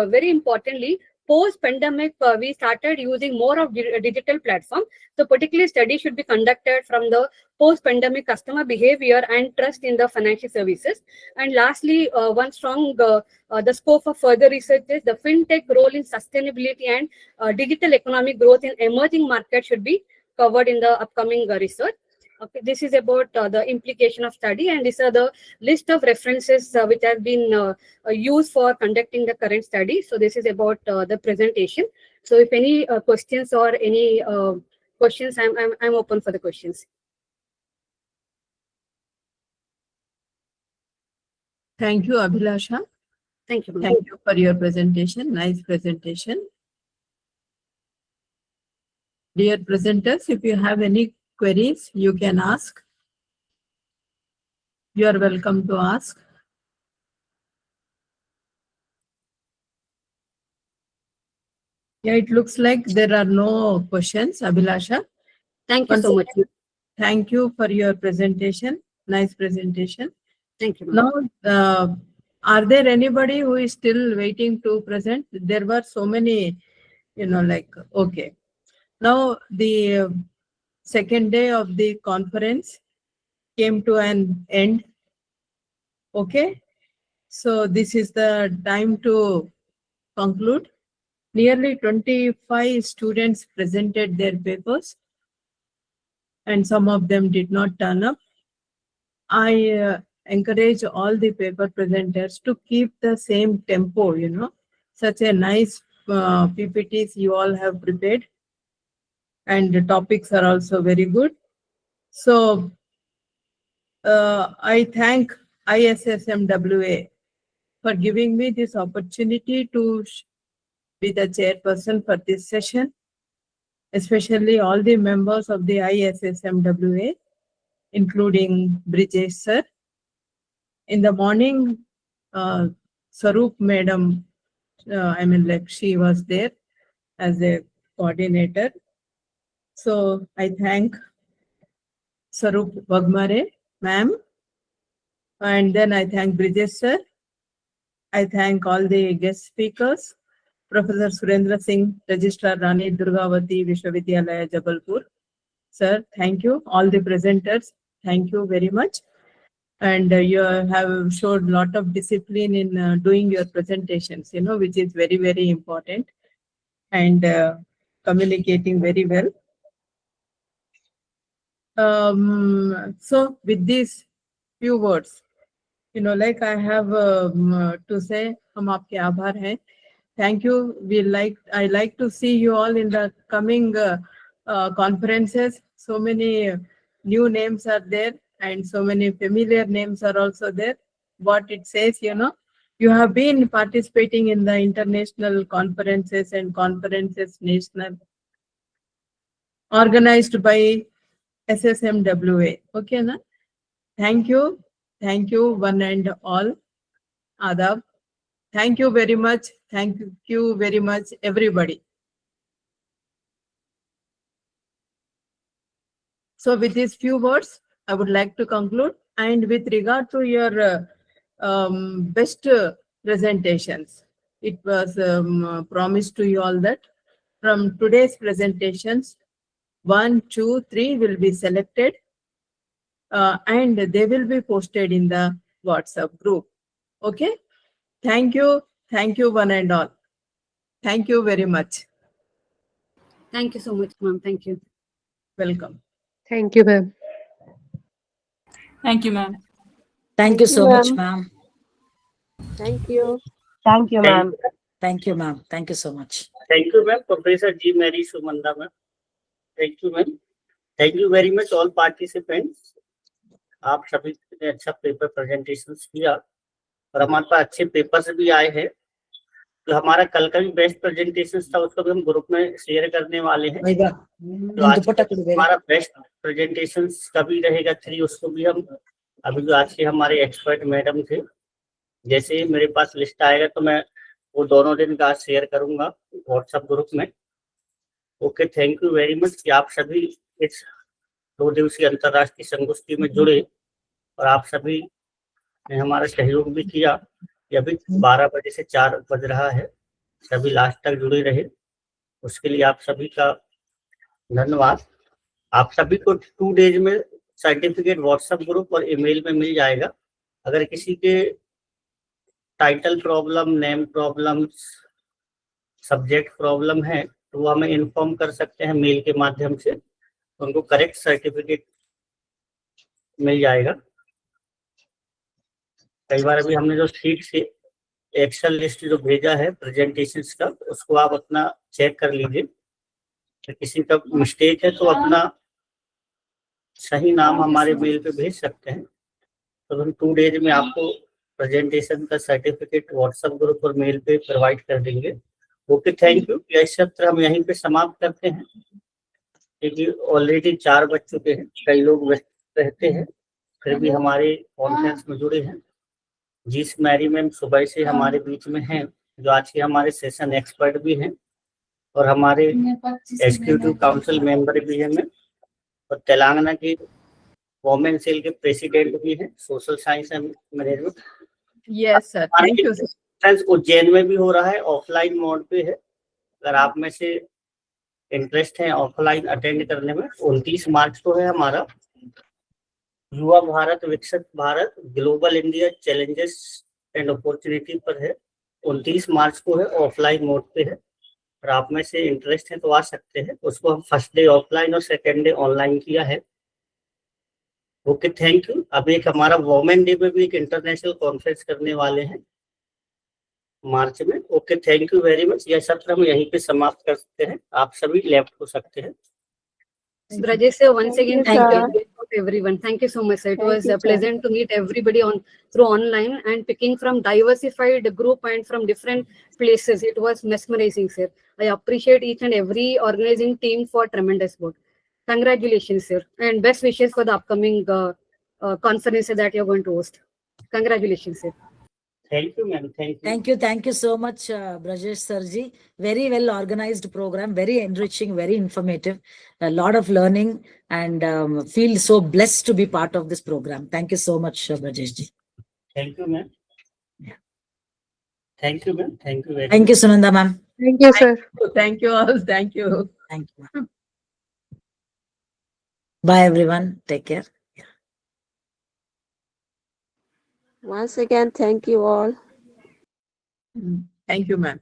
very importantly, post-pandemic, we started using more of digital platform. So particular study should be conducted from the post-pandemic customer behavior and trust in the financial services. And lastly, one strong the scope of further research is the fintech role in sustainability and digital economic growth in emerging markets should be covered in the upcoming research. Okay, this is about the implication of study, and these are the list of references which have been used for conducting the current study. So this is about the presentation. So if any questions or any questions, I'm open for the questions.
Thank you, Abhilasha.
Thank you.
Thank you for your presentation. Nice presentation. Dear presenters, if you have any queries, you can ask. You are welcome to ask. Yeah, it looks like there are no questions, Abhilasha.
Thank you so much.
Thank you for your presentation. Nice presentation.
Thank you.
Now, are there anybody who is still waiting to present? There were so many, okay. Now, the second day of the conference came to an end. Okay. So this is the time to conclude. Nearly 25 students presented their papers, and some of them did not turn up. I encourage all the paper presenters to keep the same tempo, such a nice PPTs you all have prepared, and the topics are also very good. So I thank ISSMWA for giving me this opportunity to be the chairperson for this session, especially all the members of the ISSMWA, including Brijesh sir. In the morning, Sarup madam, she was there as a coordinator. So I thank Sarup Bagmare ma'am. And then I thank Bridges sir. I thank all the guest speakers. Professor Surendra Singh, Registrar Rani Durgavati Vishwavidyalaya, Jabalpur. Sir, thank you. All the presenters, thank you very much. And you have showed a lot of discipline in doing your presentations, which is very, very important, and communicating very well. So with these few words, like I have to say, hum aapke aabhar hain. Thank you. I like to see you all in the coming conferences. So many new names are there, and so many familiar names are also there. What it says, you have been participating in the international conferences and conferences national organized by ISSMWA. Okay, na? Thank you. Thank you, one and all. Adab. Thank you very much. Thank you very much, everybody. So with these few words, I would like to conclude. And with regard to your best presentations, it was promised to you all that from today's presentations, 1, 2, 3 will be selected and they will be posted in the WhatsApp group. Okay. Thank you. Thank you, one and all. Thank you very much.
Thank you so much, ma'am. Thank you.
Welcome.
Thank you, ma'am.
Thank you, ma'am.
Thank you so much, ma'am.
Thank you.
Thank you, ma'am.
Thank you, ma'am. Thank you so much.
Thank you, ma'am. Professor G. Mary Sumanda, ma'am. Thank you, ma'am. Thank you very much, all participants. आप सभी ने अच्छा paper presentations किया और हमारे पास अच्छे papers भी आए हैं। तो हमारा कल का भी बेस्ट प्रेजेंटेशंस था, उसको भी हम ग्रुप में शेयर करने वाले हैं। तो आज हमारा बेस्ट प्रेजेंटेशंस कभी रहेगा 3, उसको भी हम अभी जो आज के हमारे एक्सपर्ट मैडम थे, जैसे मेरे पास लिस्ट आएगा तो मैं वो दोनों दिन का शेयर करूंगा व्हाट्सएप ग्रुप में। Okay, thank you very much कि आप सभी इस 2 दिवसीय अंतर्राष्ट्रीय संगोष्ठी में जुड़े और आप सभी ने हमारा सहयोग भी किया। अभी 12 बजे से 4 बज रहा है, सभी लास्ट तक जुड़े रहे, उसके लिए आप सभी का धन्यवाद। आप सभी को 2 डेज में सर्टिफिकेट व्हाट्सएप ग्रुप और ईमेल में मिल जाएगा। अगर किसी के title problem, name problems, subject problem है तो वो हमें इन्फॉर्म कर सकते हैं मेल के माध्यम से, उनको करेक्ट सर्टिफिकेट मिल जाएगा। कई बार अभी हमने जो शीट से एक्सेल लिस्ट जो भेजा है प्रेजेंटेशंस का, उसको आप अपना चेक कर लीजिए। तो किसी का मिस्टेक है तो अपना सही नाम हमारे मेल पे भेज सकते हैं, तो हम 2 डेज में आपको प्रेजेंटेशन का सर्टिफिकेट व्हाट्सएप ग्रुप और मेल पे प्रोवाइड कर देंगे। Okay, thank you. यह सत्र हम यहीं पे समाप्त करते हैं क्योंकि ऑलरेडी 4 बज चुके हैं। कई लोग व्यस्त रहते हैं, फिर भी हमारे कॉन्फ्रेंस में जुड़े हैं। जिस मैरी मैम सुबह से हमारे बीच में हैं, जो आज के हमारे सेशन एक्सपर्ट भी हैं और हमारे एग्जीक्यूटिव काउंसिल मेंबर भी हैं मैम, और तेलंगाना की वोमेन सेल के प्रेसिडेंट भी हैं, social science and management.
Yes sir, thank you sir.
Ujjain में भी हो रहा है, ऑफलाइन मोड पे है। अगर आप में से इंटरेस्ट है ऑफलाइन अटेंड करने में, 29 मार्च को है हमारा युवा भारत विकसित Bharat global India challenges and opportunity पर है। 29 मार्च को है, ऑफलाइन मोड पे है। और आप में से इंटरेस्ट है तो आ सकते हैं। उसको हम फर्स्ट डे ऑफलाइन और सेकेंड डे ऑनलाइन किया है। Okay, thank you. अब एक हमारा वोमेन डे में भी एक इंटरनेशनल कॉन्फ्रेंस करने वाले हैं मार्च में। Okay, thank you very much. यह सत्र हम यहीं पे समाप्त कर सकते हैं, आप सभी लेफ्ट हो सकते हैं।
Brajesh sir, once again,
Thank
thank you to everyone. Thank you so much, sir. It was pleasant to meet everybody through online and picking from diversified group and from different places. It was mesmerizing, sir. I appreciate each and every organizing team for tremendous work. Congratulations, sir, and best wishes for the upcoming conference that you're going to host. Congratulations, sir.
Thank you, ma'am. Thank you.
Thank you so much, Brajesh Sarji. Very well organized program, very enriching, very informative, a lot of learning, and feel so blessed to be part of this program. Thank you so much, Brajesh ji.
Thank you, ma'am. Thank you, ma'am. Thank you very
Thank you,
much.
Sunanda ma'am.
Thank you, sir.
Thank you all. Thank you.
Thank you, ma'am. Bye, everyone. Take care.
Once again, thank you all.
Thank you, ma'am.